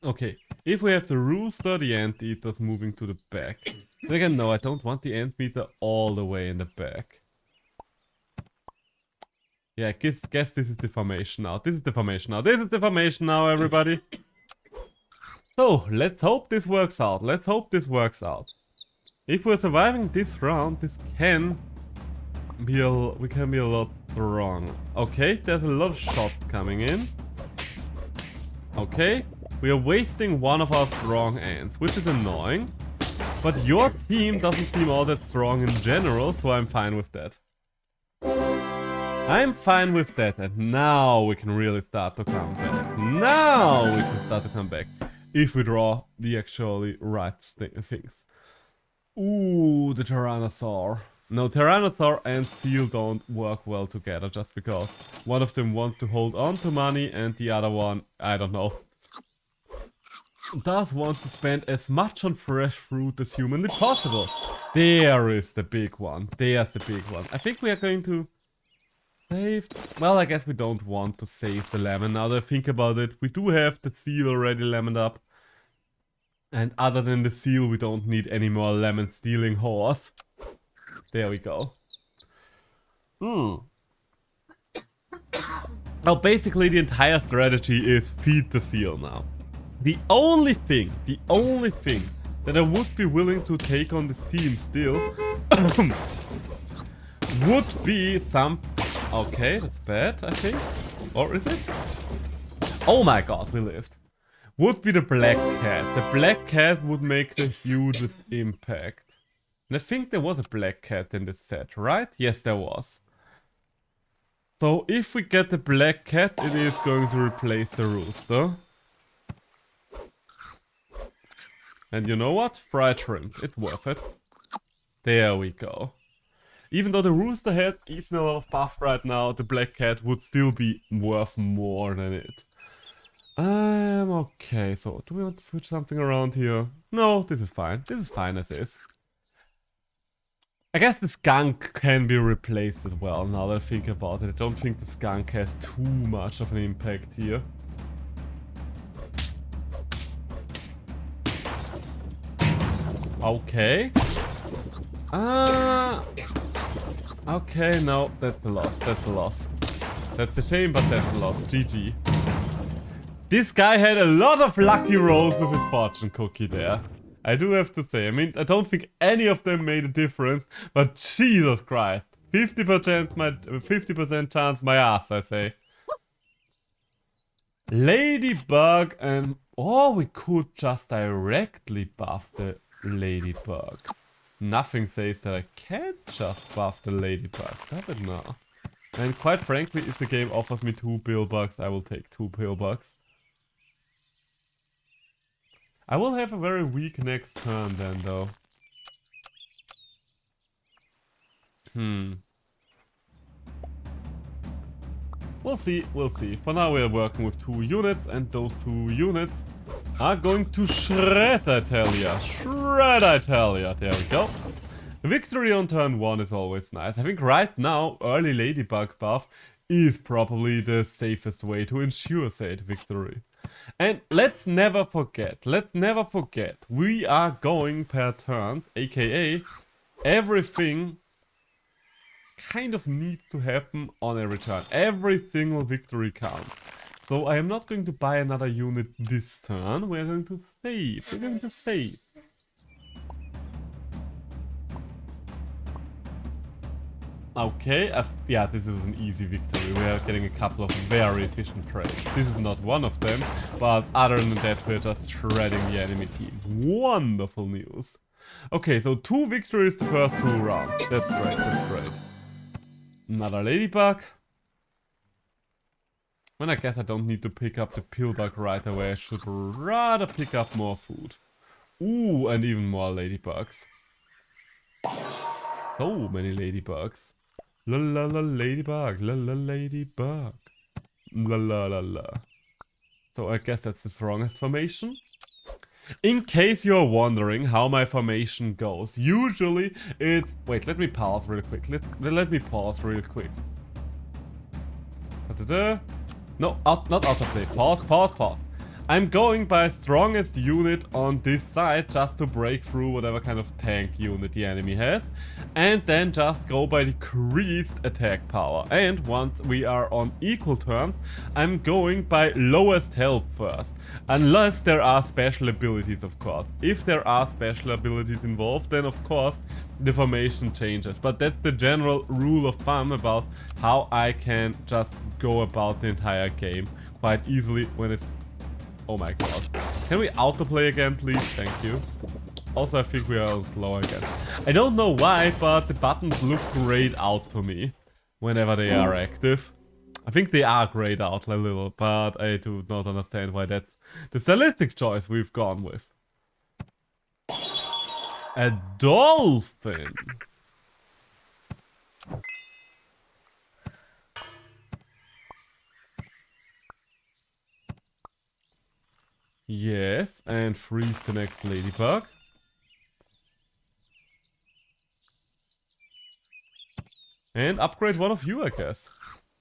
Speaker 1: Okay, if we have the rooster, the Anteater's moving to the back. Then again, no, I don't want the Anteater all the way in the back. Yeah, I guess this is the formation now. This is the formation now. This is the formation now, everybody. So, let's hope this works out. Let's hope this works out. If we're surviving this round, this can be we can be a lot wrong. Okay, there's a lot of shots coming in. Okay. We are wasting one of our strong ants, which is annoying. But your team doesn't seem all that strong in general, so I'm fine with that. I'm fine with that, and now we can really start to come back. Now we can start to come back. If we draw the actually right things. Ooh, the Tyrannosaur. No, Tyrannosaur and Seal don't work well together, just because one of them wants to hold on to money and the other one, I don't know, does want to spend as much on fresh fruit as humanly possible. There is the big one. There's the big one. I think we are going to save... Well, I guess we don't want to save the lemon. Now that I think about it, we do have the seal already lemoned up. And other than the seal, we don't need any more lemon stealing horse. There we go. Now basically the entire strategy is feed the seal now. The only thing that I would be willing to take on this team still would be some... Okay, that's bad, I think. Or is it? Oh my god, we lived. would be the Black Cat. The Black Cat would make the hugest impact. And I think there was a Black Cat in this set, right? Yes, there was. So if we get the Black Cat, it is going to replace the Rooster. And you know what? Fried shrimp. It's worth it. There we go. Even though the Rooster had eaten a lot of buff right now, the Black Cat would still be worth more than it. Okay, so do we want to switch something around here? No, this is fine. This is fine as is. I guess the skunk can be replaced as well, now that I think about it. I don't think the skunk has too much of an impact here. Okay. Okay, no, that's a loss. That's a loss. That's a shame, but that's a loss. GG. This guy had a lot of lucky rolls with his fortune cookie there. I do have to say. I mean, I don't think any of them made a difference, but Jesus Christ. 50% chance my ass, I say. Ladybug and... Oh, we could just directly buff the Ladybug. Nothing says that I can't just buff the Ladybug, does it now? And quite frankly, if the game offers me 2 Pillbugs, I will take 2 Pillbugs. I will have a very weak next turn then, though. We'll see, we'll see. For now we are working with 2 units, and those 2 units are going to shred, I tell ya. Shred, I tell ya. There we go. Victory on turn 1 is always nice. I think right now, early Ladybug buff is probably the safest way to ensure said victory. And let's never forget, we are going per turn, aka everything kind of needs to happen on every turn. Every single victory counts. So I am not going to buy another unit this turn, we're going to save, Okay, yeah, this is an easy victory. We are getting a couple of very efficient trades. This is not one of them, but other than that, we're just shredding the enemy team. Wonderful news. Okay, so 2 victories the first 2 rounds. That's great, that's great. Another Ladybug. When I guess I don't need to pick up the Pillbug right away, I should rather pick up more food. Ooh, and even more Ladybugs. So many Ladybugs. La la la ladybug, la la ladybug. La la la la. So I guess that's the strongest formation. In case you're wondering how my formation goes, usually it's... Wait, let me pause real quick. Let me pause real quick. Da-da-da. No, not autoplay. Pause. I'm going by strongest unit on this side just to break through whatever kind of tank unit the enemy has. And then just go by decreased attack power. And once we are on equal terms, I'm going by lowest health first. Unless there are special abilities, of course. If there are special abilities involved, then of course the formation changes. But that's the general rule of thumb about how I can just go about the entire game quite easily when it's... Oh my god. Can we autoplay again, please? Thank you. Also, I think we are slow again. I don't know why, but the buttons look grayed out to me whenever they are active. I think they are grayed out a little, but I do not understand why that's the stylistic choice we've gone with. A dolphin! Yes, and freeze the next Ladybug. And upgrade one of you, I guess.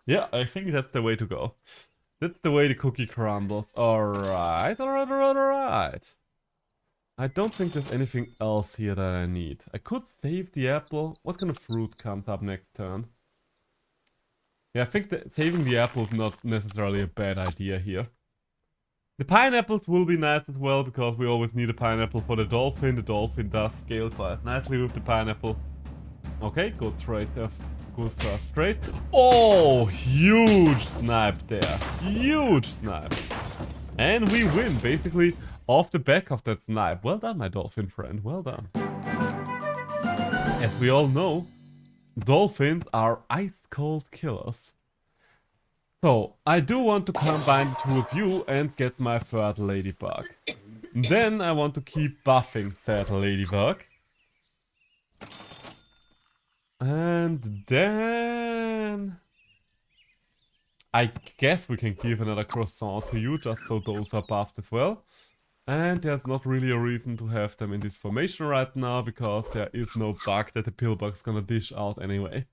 Speaker 1: Yeah, I think that's the way to go. That's the way the cookie crumbles. Alright. I don't think there's anything else here that I need. I could save the apple. What kind of fruit comes up next turn? Yeah, I think that saving the apple is not necessarily a bad idea here. The pineapples will be nice as well, because we always need a pineapple for the dolphin. The dolphin does scale quite nicely with the pineapple. Okay, good trade there. Good first trade. Oh, huge snipe there. Huge snipe. And we win, basically, off the back of that snipe. Well done, my dolphin friend. Well done. As we all know, dolphins are ice-cold killers. So, I do want to combine the two of you and get my third ladybug. Then I want to keep buffing said ladybug. And then... I guess we can give another croissant to you, just so those are buffed as well. And there's not really a reason to have them in this formation right now, because there is no bug that the pillbug's gonna dish out anyway.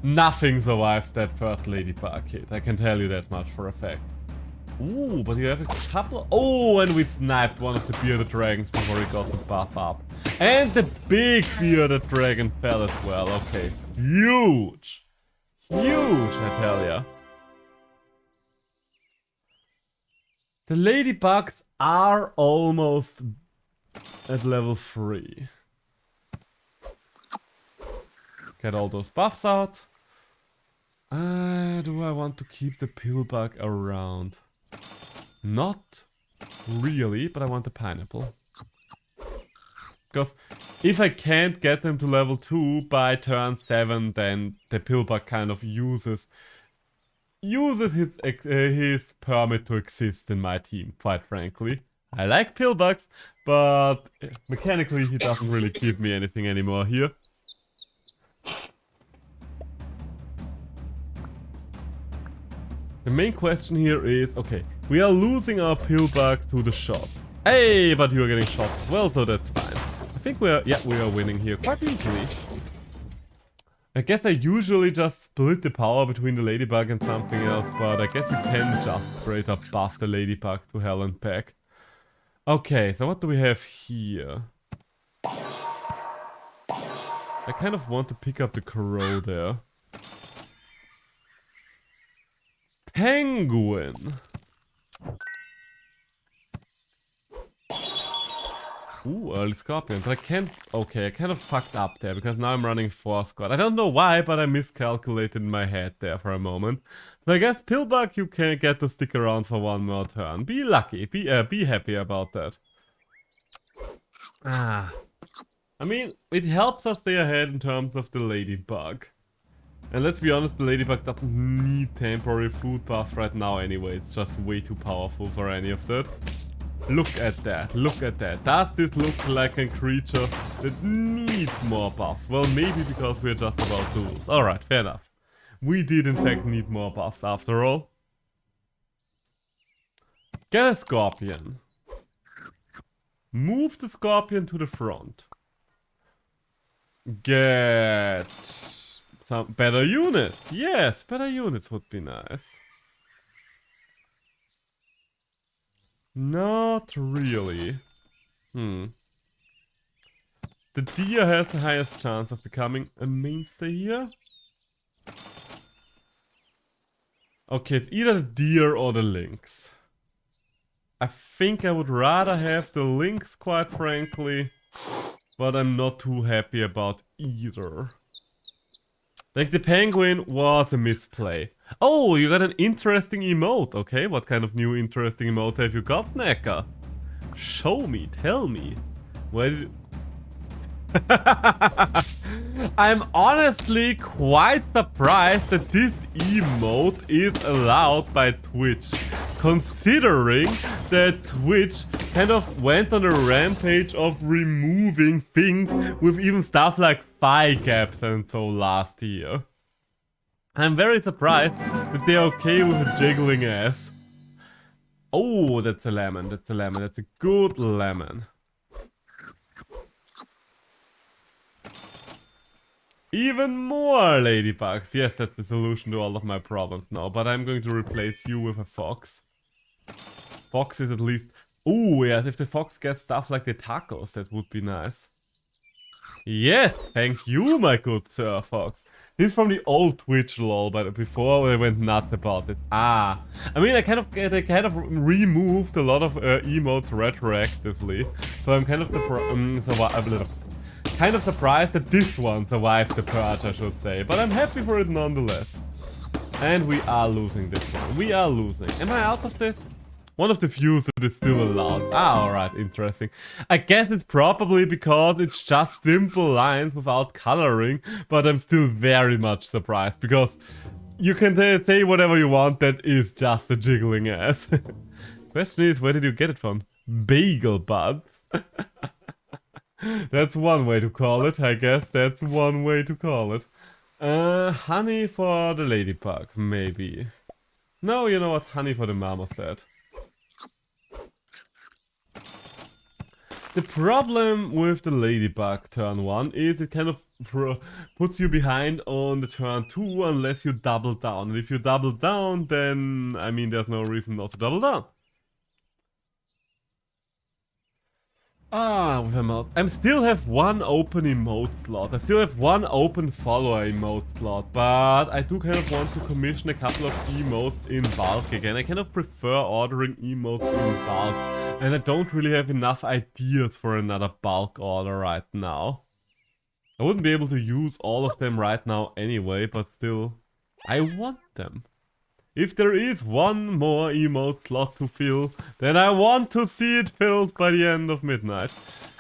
Speaker 1: Nothing survives that first ladybug hit, I can tell you that much for a fact. Ooh, but you have a couple... Oh, and we sniped one of the bearded dragons before he got the buff up. And the big bearded dragon fell as well, okay. Huge! Huge, I tell ya. The ladybugs are almost at level 3. Get all those buffs out. Do I want to keep the pillbug around? Not really, but I want the pineapple. Because if I can't get them to level 2 by turn 7, then the pillbug kind of uses his permit to exist in my team, quite frankly. I like pillbugs, but mechanically he doesn't really give me anything anymore here. The main question here is, okay, we are losing our pillbug to the shot. Hey, but you are getting shot as well, so that's fine. I think we are winning here quite easily. I guess I usually just split the power between the ladybug and something else, but I guess you can just straight up buff the ladybug to hell and back. Okay, so what do we have here? I kind of want to pick up the crow there. Penguin! Ooh, early scorpion, but I can't... Okay, I kind of fucked up there, because now I'm running 4 squad. I don't know why, but I miscalculated in my head there for a moment. So I guess pillbug, you can get to stick around for one more turn. Be lucky, be happy about that. I mean, it helps us stay ahead in terms of the ladybug. And let's be honest, the ladybug doesn't need temporary food buffs right now anyway. It's just way too powerful for any of that. Look at that, look at that. Does this look like a creature that needs more buffs? Well, maybe because we're just about to lose. Alright, fair enough. We did in fact need more buffs after all. Get a scorpion. Move the scorpion to the front. Get some better units. Yes, better units would be nice. Not really. The deer has the highest chance of becoming a mainstay here. Okay, it's either the deer or the lynx. I think I would rather have the lynx, quite frankly. But I'm not too happy about either. Like, the penguin was a misplay. Oh, you got an interesting emote. Okay, what kind of new interesting emote have you got, Necker? Show me, tell me. Where did... I'm honestly quite surprised that this emote is allowed by Twitch. Considering that Twitch kind of went on a rampage of removing things with even stuff like thigh gaps and so last year. I'm very surprised that they're okay with a jiggling ass. Oh, that's a lemon, that's a lemon, that's a good lemon. Even more ladybugs. Yes, that's the solution to all of my problems now, but I'm going to replace you with a fox. Fox is at least... Oh, yes, if the fox gets stuff like the tacos, that would be nice. Yes, thank you, my good sir, fox. This is from the old Twitch lol, but before I went nuts about it. I mean, I kind of removed a lot of emotes retroactively, so I'm kind of surprised that this one survived the purge, I should say. But I'm happy for it nonetheless. And we are losing this one. We are losing. Am I out of this? One of the few that is still allowed. Ah, alright, interesting. I guess it's probably because it's just simple lines without coloring, but I'm still very much surprised, because you can say whatever you want, that is just a jiggling ass. Question is, where did you get it from? Bagel buds? That's one way to call it, I guess. That's one way to call it. Honey for the ladybug, maybe. No, you know what? Honey for the marmoset. The problem with the ladybug turn 1 is it kind of puts you behind on the turn 2 unless you double down. And if you double down, then, I mean, there's no reason not to double down. Ah, with emote. I still have one open emote slot. I still have one open follower emote slot, but I do kind of want to commission a couple of emotes in bulk again. I kind of prefer ordering emotes in bulk, and I don't really have enough ideas for another bulk order right now. I wouldn't be able to use all of them right now anyway, but still, I want them. If there is one more emote slot to fill, then I want to see it filled by the end of midnight.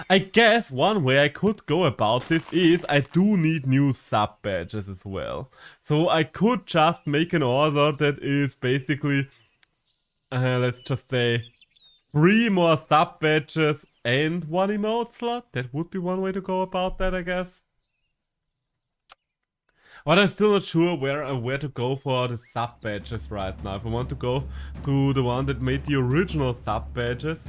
Speaker 1: I guess one way I could go about this is I do need new sub badges as well. So I could just make an order that is basically, let's just say, 3 more sub badges and 1 emote slot. That would be one way to go about that, I guess. But I'm still not sure where to go for the sub badges right now. If I want to go to the one that made the original sub badges,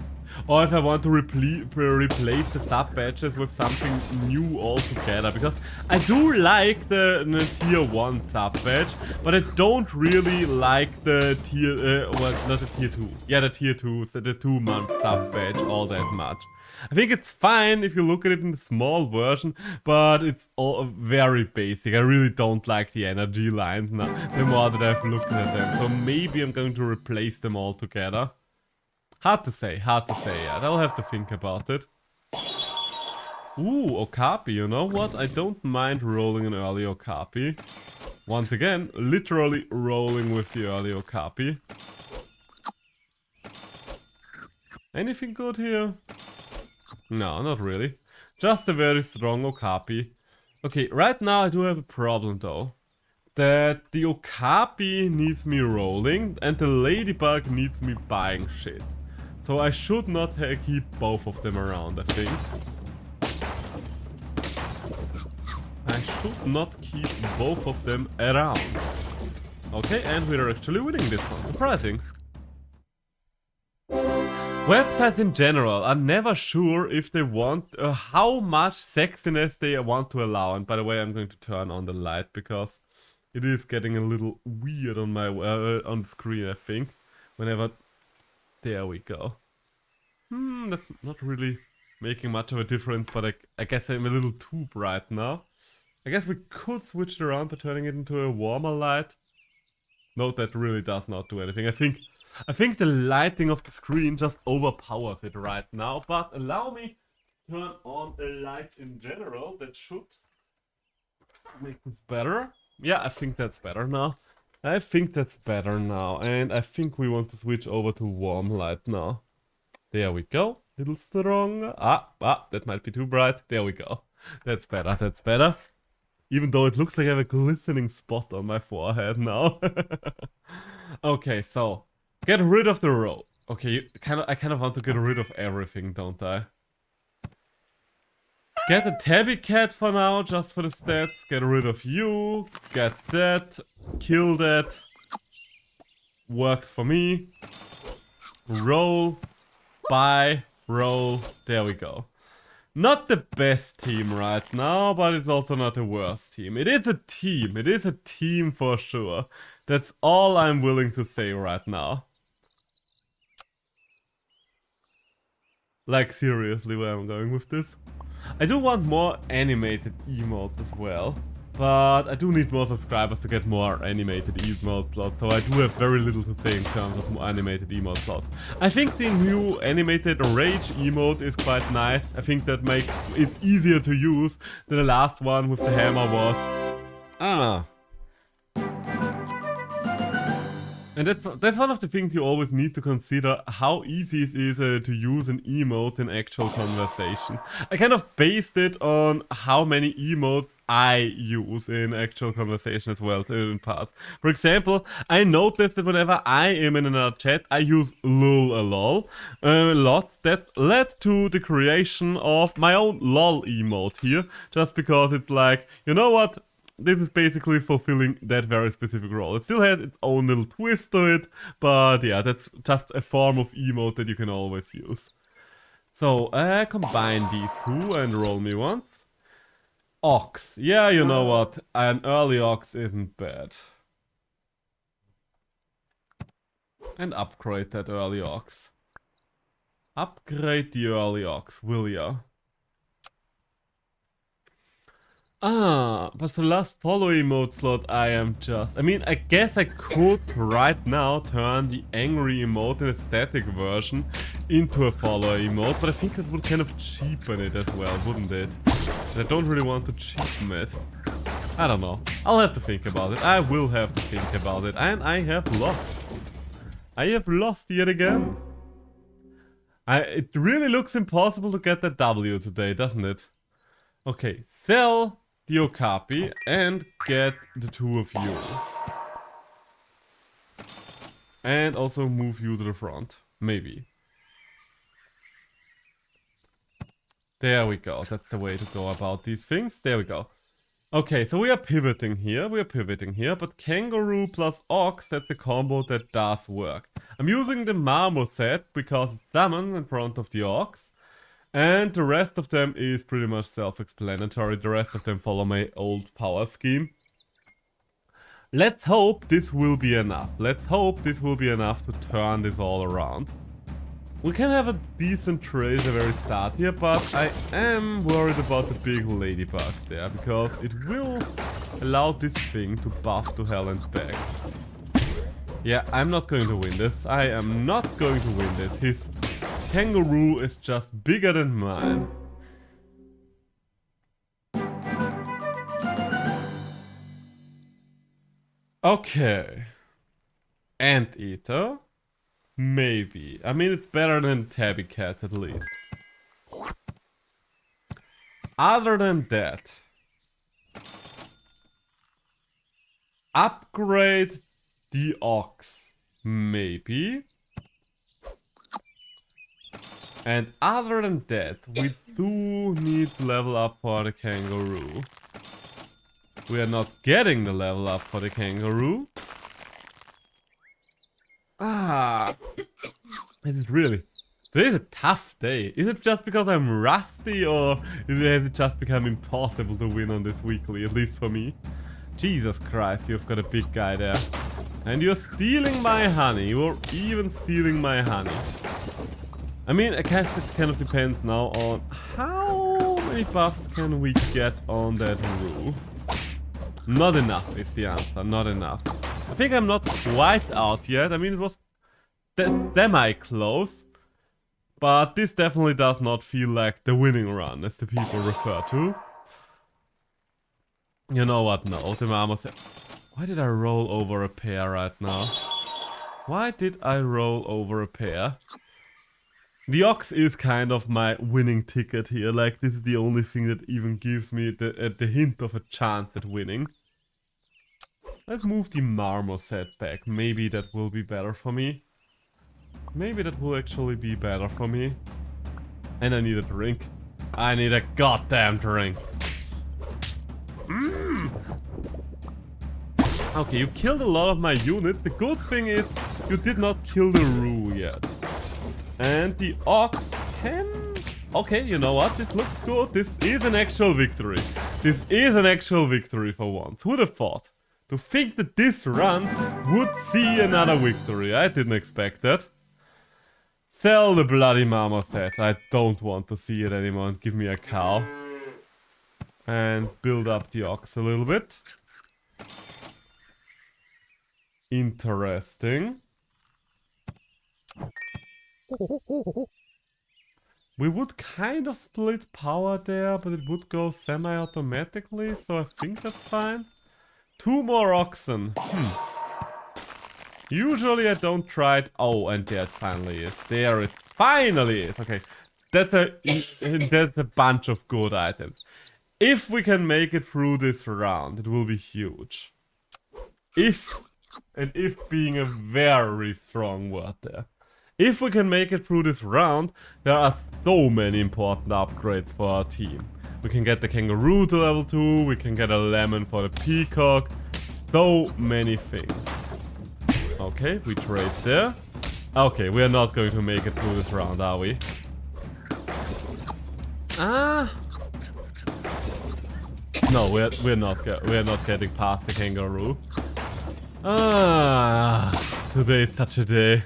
Speaker 1: or if I want to replace the sub badges with something new altogether. Because I do like the tier 1 sub badge, but I don't really like the tier, well, not the tier 2. Yeah, the tier 2, so the 2-month sub badge all that much. I think it's fine if you look at it in the small version, but it's all very basic. I really don't like the energy lines now, the more that I've looked at them. So maybe I'm going to replace them all together. Hard to say, yeah. I'll have to think about it. Ooh, Okapi, you know what? I don't mind rolling an early Okapi. Once again, literally rolling with the early Okapi. Anything good here? No, not really. Just a very strong Okapi. Okay, right now I do have a problem though. That the Okapi needs me rolling and the ladybug needs me buying shit. So I should not keep both of them around, I think. I should not keep both of them around. Okay, and we're actually winning this one. Surprising. Websites in general are never sure if they want, how much sexiness they want to allow. And by the way, I'm going to turn on the light because it is getting a little weird on my on the screen, I think. Whenever, there we go. That's not really making much of a difference, but I guess I'm a little too bright now. I guess we could switch it around by turning it into a warmer light. No, that really does not do anything. I think the lighting of the screen just overpowers it right now, but allow me to turn on a light in general. That should make this better. Yeah, I think that's better now. And I think we want to switch over to warm light now. There we go. Little stronger. That might be too bright. There we go. That's better. Even though it looks like I have a glistening spot on my forehead now. Okay, so get rid of the row. Okay, I kind of want to get rid of everything, don't I? Get a tabby cat for now, just for the stats. Get rid of you. Get that. Kill that. Works for me. Roll. Buy. Roll. There we go. Not the best team right now, but it's also not the worst team. It is a team. It is a team for sure. That's all I'm willing to say right now. Like, seriously, where I'm going with this. I do want more animated emotes as well. But I do need more subscribers to get more animated emote slots. So I do have very little to say in terms of more animated emote slots. I think the new animated rage emote is quite nice. I think that makes it easier to use than the last one with the hammer was. And that's one of the things you always need to consider, how easy it is to use an emote in actual conversation. I kind of based it on how many emotes I use in actual conversation as well in past. For example, I noticed that whenever I am in another chat, I use lol a lot. That led to the creation of my own lol emote here, just because it's like, you know what? This is basically fulfilling that very specific role. It still has its own little twist to it, but yeah, that's just a form of emote that you can always use. So, combine these two and roll me once. Ox. Yeah, you know what? An early ox isn't bad. And upgrade that early ox. Upgrade the early ox, will ya? Ah, but for the last follow emote slot I mean, I guess I could right now turn the angry emote in a static version into a follow emote, but I think that would kind of cheapen it as well, wouldn't it? And I don't really want to cheapen it. I don't know. I'll have to think about it. I will have to think about it. And I have lost. I have lost yet again. It really looks impossible to get that W today, doesn't it? Okay, sell the Okapi and get the two of you. And also move you to the front. Maybe. There we go. That's the way to go about these things. There we go. Okay, so we are pivoting here. But Kangaroo plus Ox, that's the combo that does work. I'm using the Marmoset because it's summon in front of the Ox. And the rest of them is pretty much self-explanatory. The rest of them follow my old power scheme. Let's hope this will be enough. Let's hope this will be enough to turn this all around. We can have a decent trade at the very start here, but I am worried about the big ladybug there, because it will allow this thing to buff to hell and back. Yeah, I'm not going to win this. I am not going to win this. His Kangaroo is just bigger than mine. Okay. Anteater? Maybe. I mean, it's better than Tabby Cat at least. Other than that, upgrade the Ox. Maybe. And other than that, we do need to level up for the Kangaroo. We are not getting the level up for the Kangaroo. Ah, is it really? Today's a tough day. Is it just because I'm rusty, or has it just become impossible to win on this weekly, at least for me? Jesus Christ, you've got a big guy there. And you're stealing my honey. You're even stealing my honey. I mean, I guess it kind of depends now on how many buffs can we get on that roof. Not enough is the answer, not enough. I think I'm not quite out yet. I mean, it was semi-close. But this definitely does not feel like the winning run, as the people refer to. You know what, no, the Marmoset. Why did I roll over a pair right now? Why did I roll over a pair? The Ox is kind of my winning ticket here. Like, this is the only thing that even gives me the hint of a chance at winning. Let's move the Marmoset back. Maybe that will be better for me. Maybe that will actually be better for me. And I need a drink. I need a goddamn drink. Okay, you killed a lot of my units. The good thing is you did not kill the Roo yet. And the Ox can... Okay, you know what? This looks good. This is an actual victory. This is an actual victory for once. Who'd have thought? To think that this run would see another victory. I didn't expect that. Sell the bloody Marmoset. I don't want to see it anymore. And give me a cow. And build up the Ox a little bit. Interesting. We would kind of split power there, but it would go semi-automatically, so I think that's fine. 2 more oxen. Usually I don't try it. Oh, and there it finally is. There it finally is. Okay, that's a bunch of good items. If we can make it through this round, it will be huge. If being a very strong word there. If we can make it through this round, there are so many important upgrades for our team. We can get the kangaroo to level 2, we can get a lemon for the peacock. So many things. Okay, we trade there. Okay, we are not going to make it through this round, are we? No, we're not getting past the kangaroo. Today is such a day.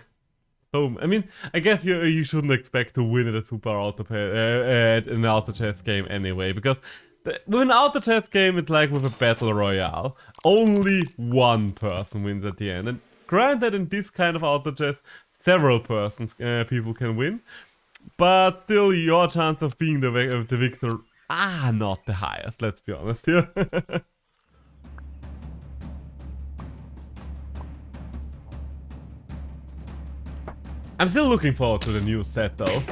Speaker 1: So, I mean, I guess you shouldn't expect to win at a super auto at an auto chess game anyway, because with an auto chess game, it's like with a battle royale. Only one person wins at the end, and granted, in this kind of auto chess, several people can win, but still, your chance of being the victor not the highest. Let's be honest here. I'm still looking forward to the new set though.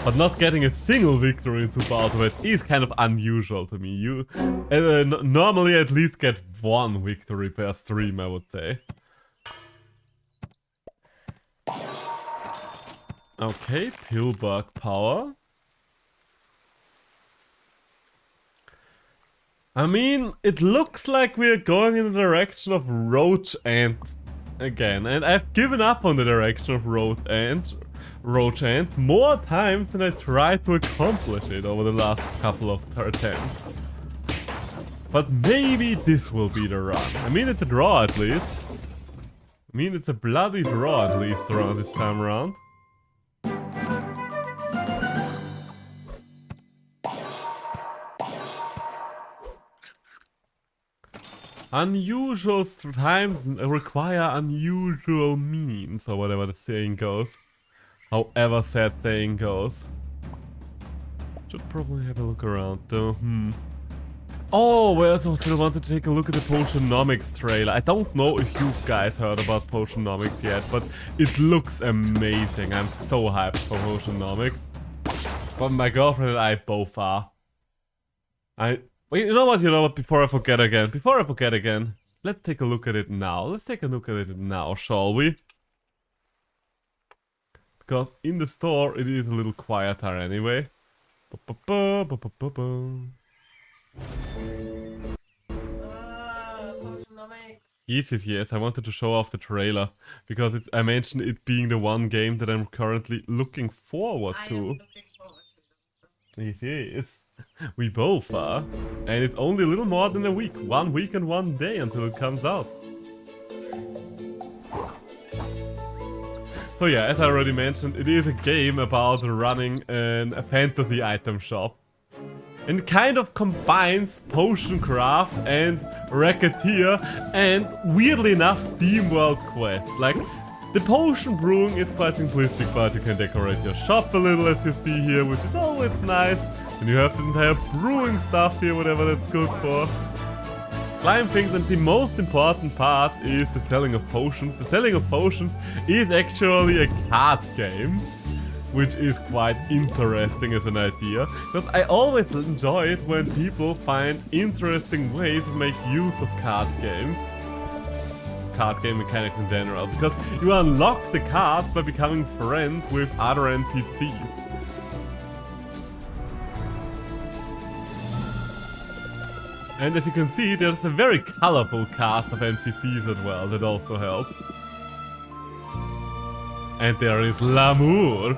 Speaker 1: But not getting a single victory in Super Ultimate is kind of unusual to me. You normally at least get one victory per stream, I would say. Okay, Pillbug power. I mean, it looks like we're going in the direction of Roach Ant again, and I've given up on the direction of Roach Ant more times than I tried to accomplish it over the last couple of attempts. But maybe this will be the run. I mean, it's a draw at least. I mean, it's a bloody draw at least around this time around. Unusual times require unusual means, or whatever the saying goes. However said saying goes. Should probably have a look around though. Oh, I also still want to take a look at the Potionomics trailer. I don't know if you guys heard about Potionomics yet, but it looks amazing. I'm so hyped for Potionomics. But my girlfriend and I both are. You know what, before I forget again, let's take a look at it now. Let's take a look at it now, shall we? Because in the store, it is a little quieter anyway. Yes, I wanted to show off the trailer. Because I mentioned it being the one game that I'm currently looking forward to. Yes. We both are. And it's only a little more than a week. 1 week and 1 day until it comes out. So yeah, as I already mentioned, it is a game about running a fantasy item shop. And it kind of combines potion craft and racketeer and, weirdly enough, SteamWorld Quest. Like, the potion brewing is quite simplistic, but you can decorate your shop a little, as you see here, which is always nice. And you have the entire brewing stuff here, whatever that's good for. Climb things, and the most important part is the selling of potions. The selling of potions is actually a card game, which is quite interesting as an idea. Because I always enjoy it when people find interesting ways to make use of card games. Card game mechanics in general. Because you unlock the cards by becoming friends with other NPCs. And as you can see, there's a very colorful cast of NPCs as well that also help. And there is Lamour.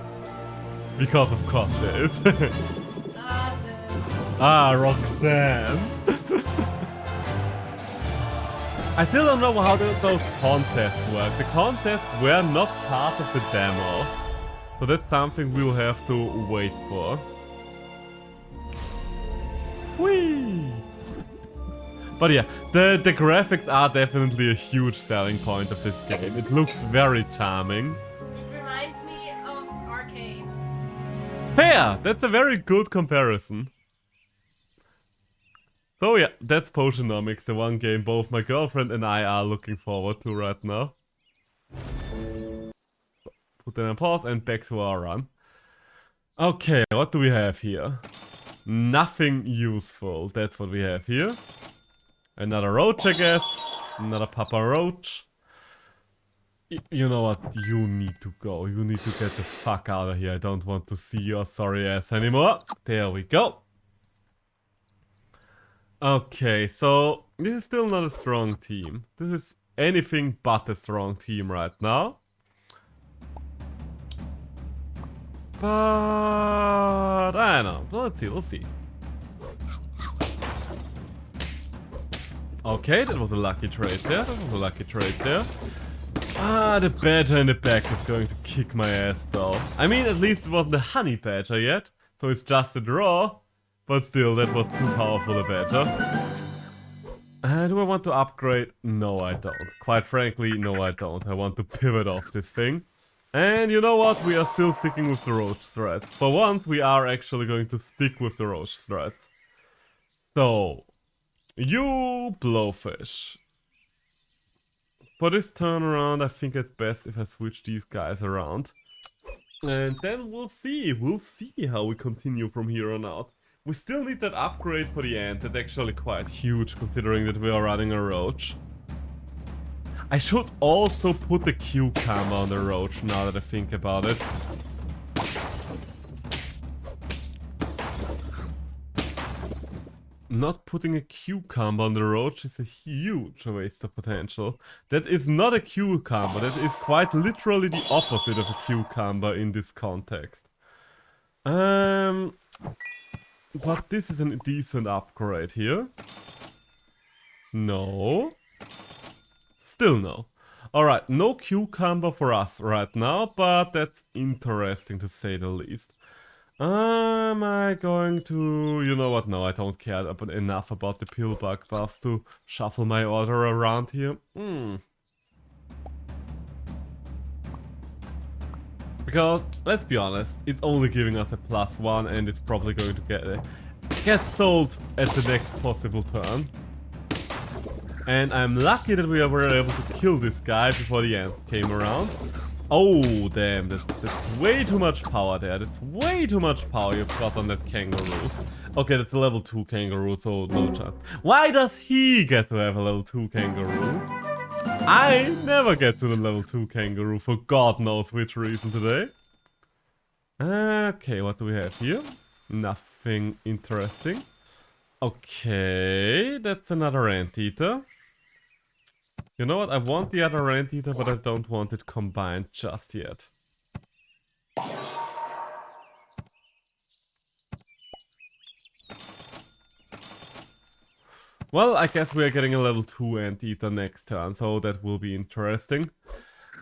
Speaker 1: Because of course there is. Roxanne. I still don't know how those contests work. The contests were not part of the demo. So that's something we'll have to wait for. Whee! But yeah, the graphics are definitely a huge selling point of this game. It looks very charming.
Speaker 2: It reminds me of Arcane.
Speaker 1: Yeah, that's a very good comparison. So yeah, that's Potionomics, the one game both my girlfriend and I are looking forward to right now. Put that on pause and back to our run. Okay, what do we have here? Nothing useful. That's what we have here. Another roach, I guess. Another Papa Roach. You know what? You need to go. You need to get the fuck out of here. I don't want to see your sorry ass anymore. There we go. Okay, so this is still not a strong team. This is anything but a strong team right now. But I don't know. Let's see, we'll see. Okay, that was a lucky trade there. That was a lucky trade there. Ah, the badger in the back is going to kick my ass though. I mean, at least it wasn't a honey badger yet. So it's just a draw. But still, that was too powerful a badger. Do I want to upgrade? No, I don't. Quite frankly, no, I don't. I want to pivot off this thing. And you know what? We are still sticking with the roach threat. For once, we are actually going to stick with the roach threat. So, you Blowfish. For this turnaround, I think it's best if I switch these guys around. And then we'll see. We'll see how we continue from here on out. We still need that upgrade for the end. That's actually quite huge considering that we are running a roach. I should also put the cucumber on the roach now that I think about it. Not putting a cucumber on the roach is a huge waste of potential. That is not a cucumber, that is quite literally the opposite of a cucumber in this context. But this is a decent upgrade here. No. Still no. Alright, no cucumber for us right now, but that's interesting to say the least. Am I going to... You know what? No, I don't care enough about the pillbug buffs to shuffle my order around here. Because, let's be honest, it's only giving us a +1 and it's probably going to get sold at the next possible turn. And I'm lucky that we were able to kill this guy before the end came around. Oh, damn, that's way too much power there. That's way too much power you've got on that kangaroo. Okay, that's a level 2 kangaroo, so no chance. Why does he get to have a level 2 kangaroo? I never get to the level 2 kangaroo for God knows which reason today. Okay, what do we have here? Nothing interesting. Okay, that's another anteater. You know what? I want the other anteater, but I don't want it combined just yet. Well, I guess we are getting a level 2 anteater next turn, so that will be interesting.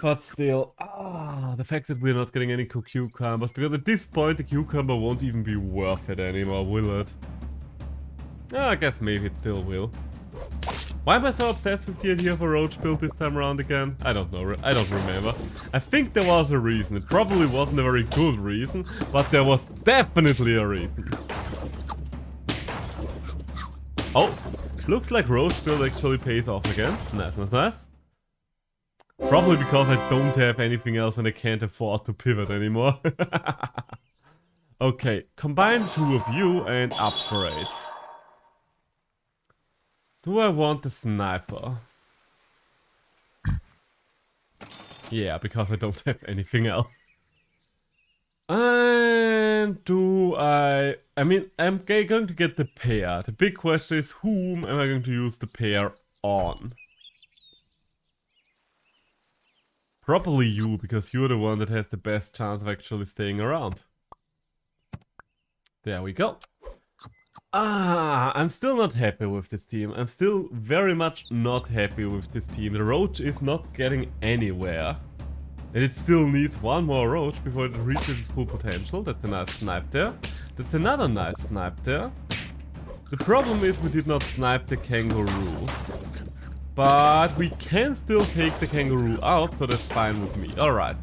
Speaker 1: But still, the fact that we're not getting any cucumbers, because at this point the cucumber won't even be worth it anymore, will it? I guess maybe it still will. Why am I so obsessed with the idea of a roach build this time around again? I don't know, I don't remember. I think there was a reason. It probably wasn't a very good reason, but there was definitely a reason. Oh, looks like roach build actually pays off again. Nice, nice, nice. Probably because I don't have anything else and I can't afford to pivot anymore. Okay, combine 2 of you and upgrade. Do I want the sniper? Yeah, because I don't have anything else. And do I mean, I'm going to get the pair. The big question is, whom am I going to use the pair on? Probably you, because you're the one that has the best chance of actually staying around. There we go. I'm still not happy with this team. I'm still very much not happy with this team. The roach is not getting anywhere. And it still needs one more roach before it reaches its full potential. That's a nice snipe there. That's another nice snipe there. The problem is we did not snipe the kangaroo. But we can still take the kangaroo out, so that's fine with me. Alright.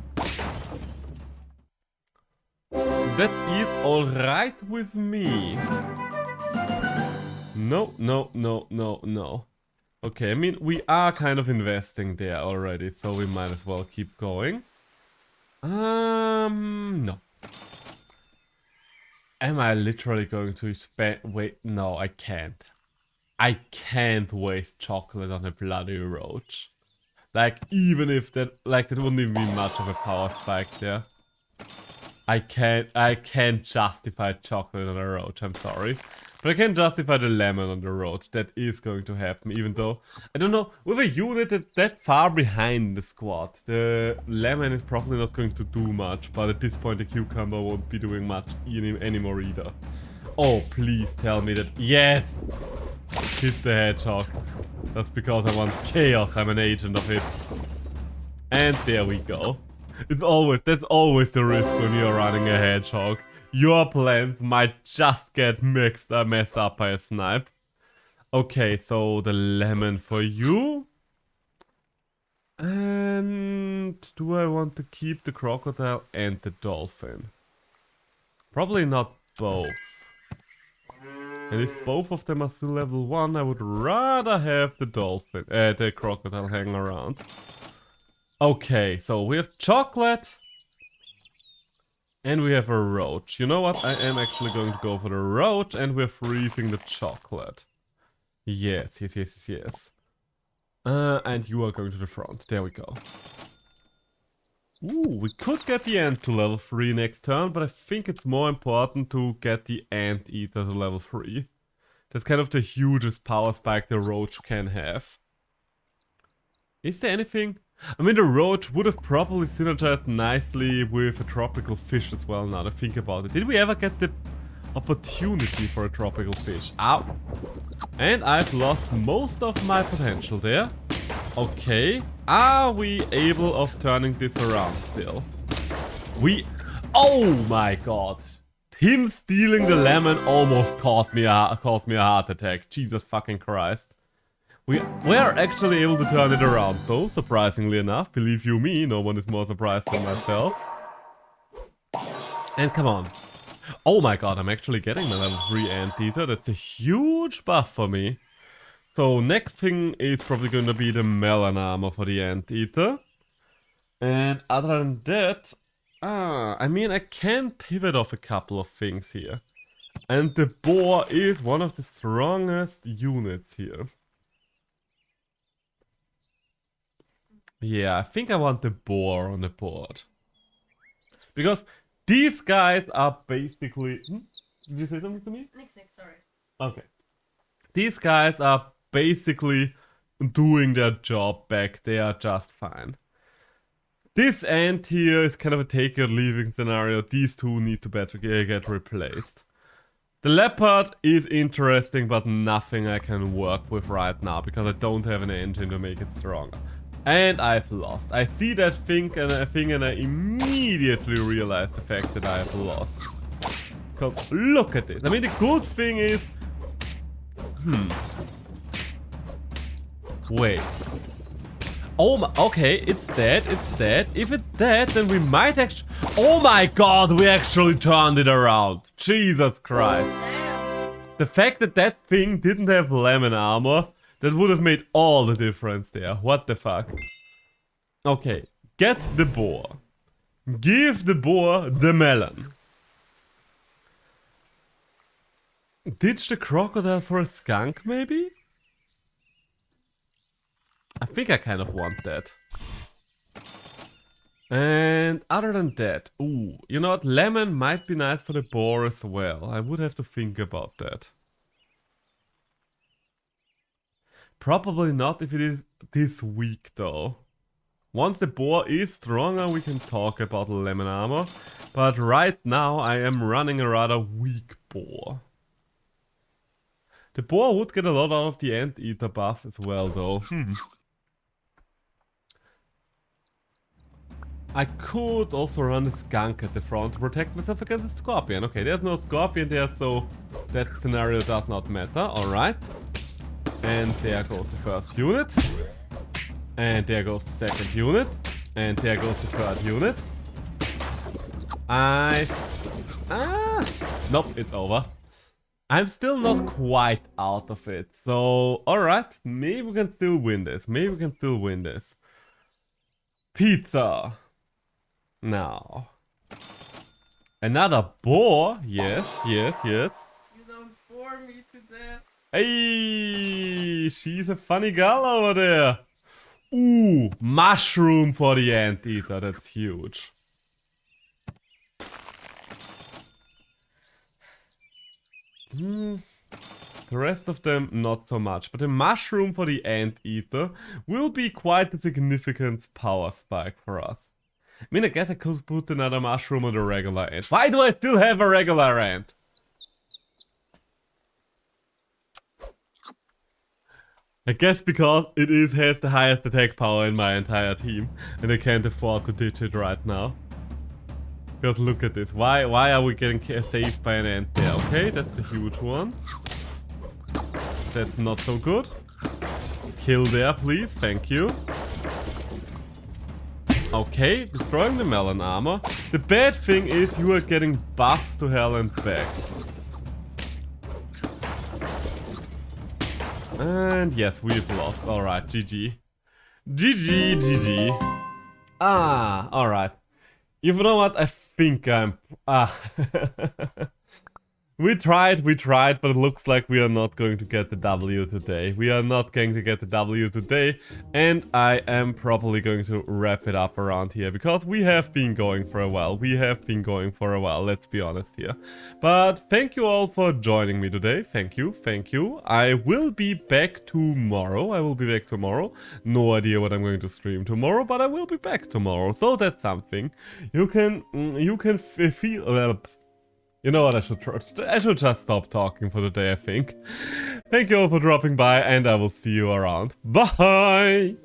Speaker 1: That is alright with me. No, no, no, no, no. Okay, I mean, we are kind of investing there already, so we might as well keep going. No. Am I literally going to spend... Wait, no, I can't. I can't waste chocolate on a bloody roach. Like, even if that... Like, that wouldn't even be much of a power spike there. I can't justify chocolate on a roach, I'm sorry. But I can justify the lemon on the roach. That is going to happen, even though... I don't know, with a unit that far behind the squad, the lemon is probably not going to do much, but at this point the cucumber won't be doing much anymore either. Oh, please tell me that... Yes! Hit the hedgehog. That's because I want chaos, I'm an agent of it. And there we go. That's always the risk when you're running a hedgehog. Your plans might just get messed up by a snipe. Okay, so the lemon for you. And do I want to keep the crocodile and the dolphin? Probably not both. And if both of them are still level 1, I would rather have the dolphin, the crocodile hang around. Okay, so we have chocolate. And we have a roach. You know what? I am actually going to go for the roach, and we're freezing the chocolate. Yes. And you are going to the front. There we go. Ooh, we could get the ant to level 3 next turn, but I think it's more important to get the anteater to level 3. That's kind of the hugest power spike the roach can have. Is there anything... I mean, the roach would have probably synergized nicely with a tropical fish as well, now that I think about it. Did we ever get the opportunity for a tropical fish? Ow! And I've lost most of my potential there. Okay. Are we able of turning this around still? Oh my god! Him stealing the lemon almost caused me a heart attack. Jesus fucking Christ. We are actually able to turn it around though, surprisingly enough. Believe you me, no one is more surprised than myself. And come on. Oh my god, I'm actually getting my level 3 anteater. That's a huge buff for me. So next thing is probably going to be the melon armor for the anteater. And other than that, I mean, I can pivot off a couple of things here. And the boar is one of the strongest units here. Yeah, I think I want the boar on the board. Because these guys are basically... Did you say something to me?
Speaker 2: Nix, sorry.
Speaker 1: Okay. These guys are basically doing their job back. They are just fine. This ant here is kind of a take-or-leaving scenario. These two need to get replaced. The leopard is interesting, but nothing I can work with right now, because I don't have an engine to make it stronger. And I've lost. I see that thing and I immediately realize the fact that I have lost. Because look at this. I mean, the good thing is... Wait. Oh my... Okay, it's dead. If it's dead, then we might actually... Oh my god, we actually turned it around. Jesus Christ. The fact that that thing didn't have lemon armor... That would have made all the difference there. What the fuck? Okay. Get the boar. Give the boar the melon. Ditch the crocodile for a skunk, maybe? I think I kind of want that. And other than that... Ooh, you know what? Lemon might be nice for the boar as well. I would have to think about that. Probably not if it is this weak though. Once the boar is stronger, we can talk about lemon armor. But right now I am running a rather weak boar. The boar would get a lot out of the anteater buffs as well though. I could also run a skunk at the front to protect myself against the scorpion. Okay, there's no scorpion there, so that scenario does not matter. Alright. And there goes the first unit. And there goes the second unit. And there goes the third unit. Nope, it's over. I'm still not quite out of it. So, alright, maybe we can still win this. Maybe we can still win this. Pizza. Now. Another boar. Yes, yes, yes.
Speaker 2: You don't bore me to death.
Speaker 1: Hey, she's a funny girl over there. Ooh, mushroom for the anteater. That's huge. The rest of them, not so much. But the mushroom for the anteater will be quite a significant power spike for us. I mean, I guess I could put another mushroom on the regular ant. Why do I still have a regular ant? I guess because it has the highest attack power in my entire team. And I can't afford to ditch it right now. Because look at this. Why are we getting saved by an ant there? Okay, that's a huge one. That's not so good. Kill there, please. Thank you. Okay, destroying the melon armor. The bad thing is you are getting buffs to hell and back. And yes, we've lost. Alright, GG. GG, GG. Ah, alright. You know what? I think I'm... We tried, but it looks like we are not going to get the W today. We are not going to get the W today, and I am probably going to wrap it up around here, because we have been going for a while. Let's be honest here. But thank you all for joining me today. Thank you. I will be back tomorrow. No idea what I'm going to stream tomorrow, but I will be back tomorrow. So that's something. You can feel... You know what, I should just stop talking for the day, I think. Thank you all for dropping by, and I will see you around. Bye!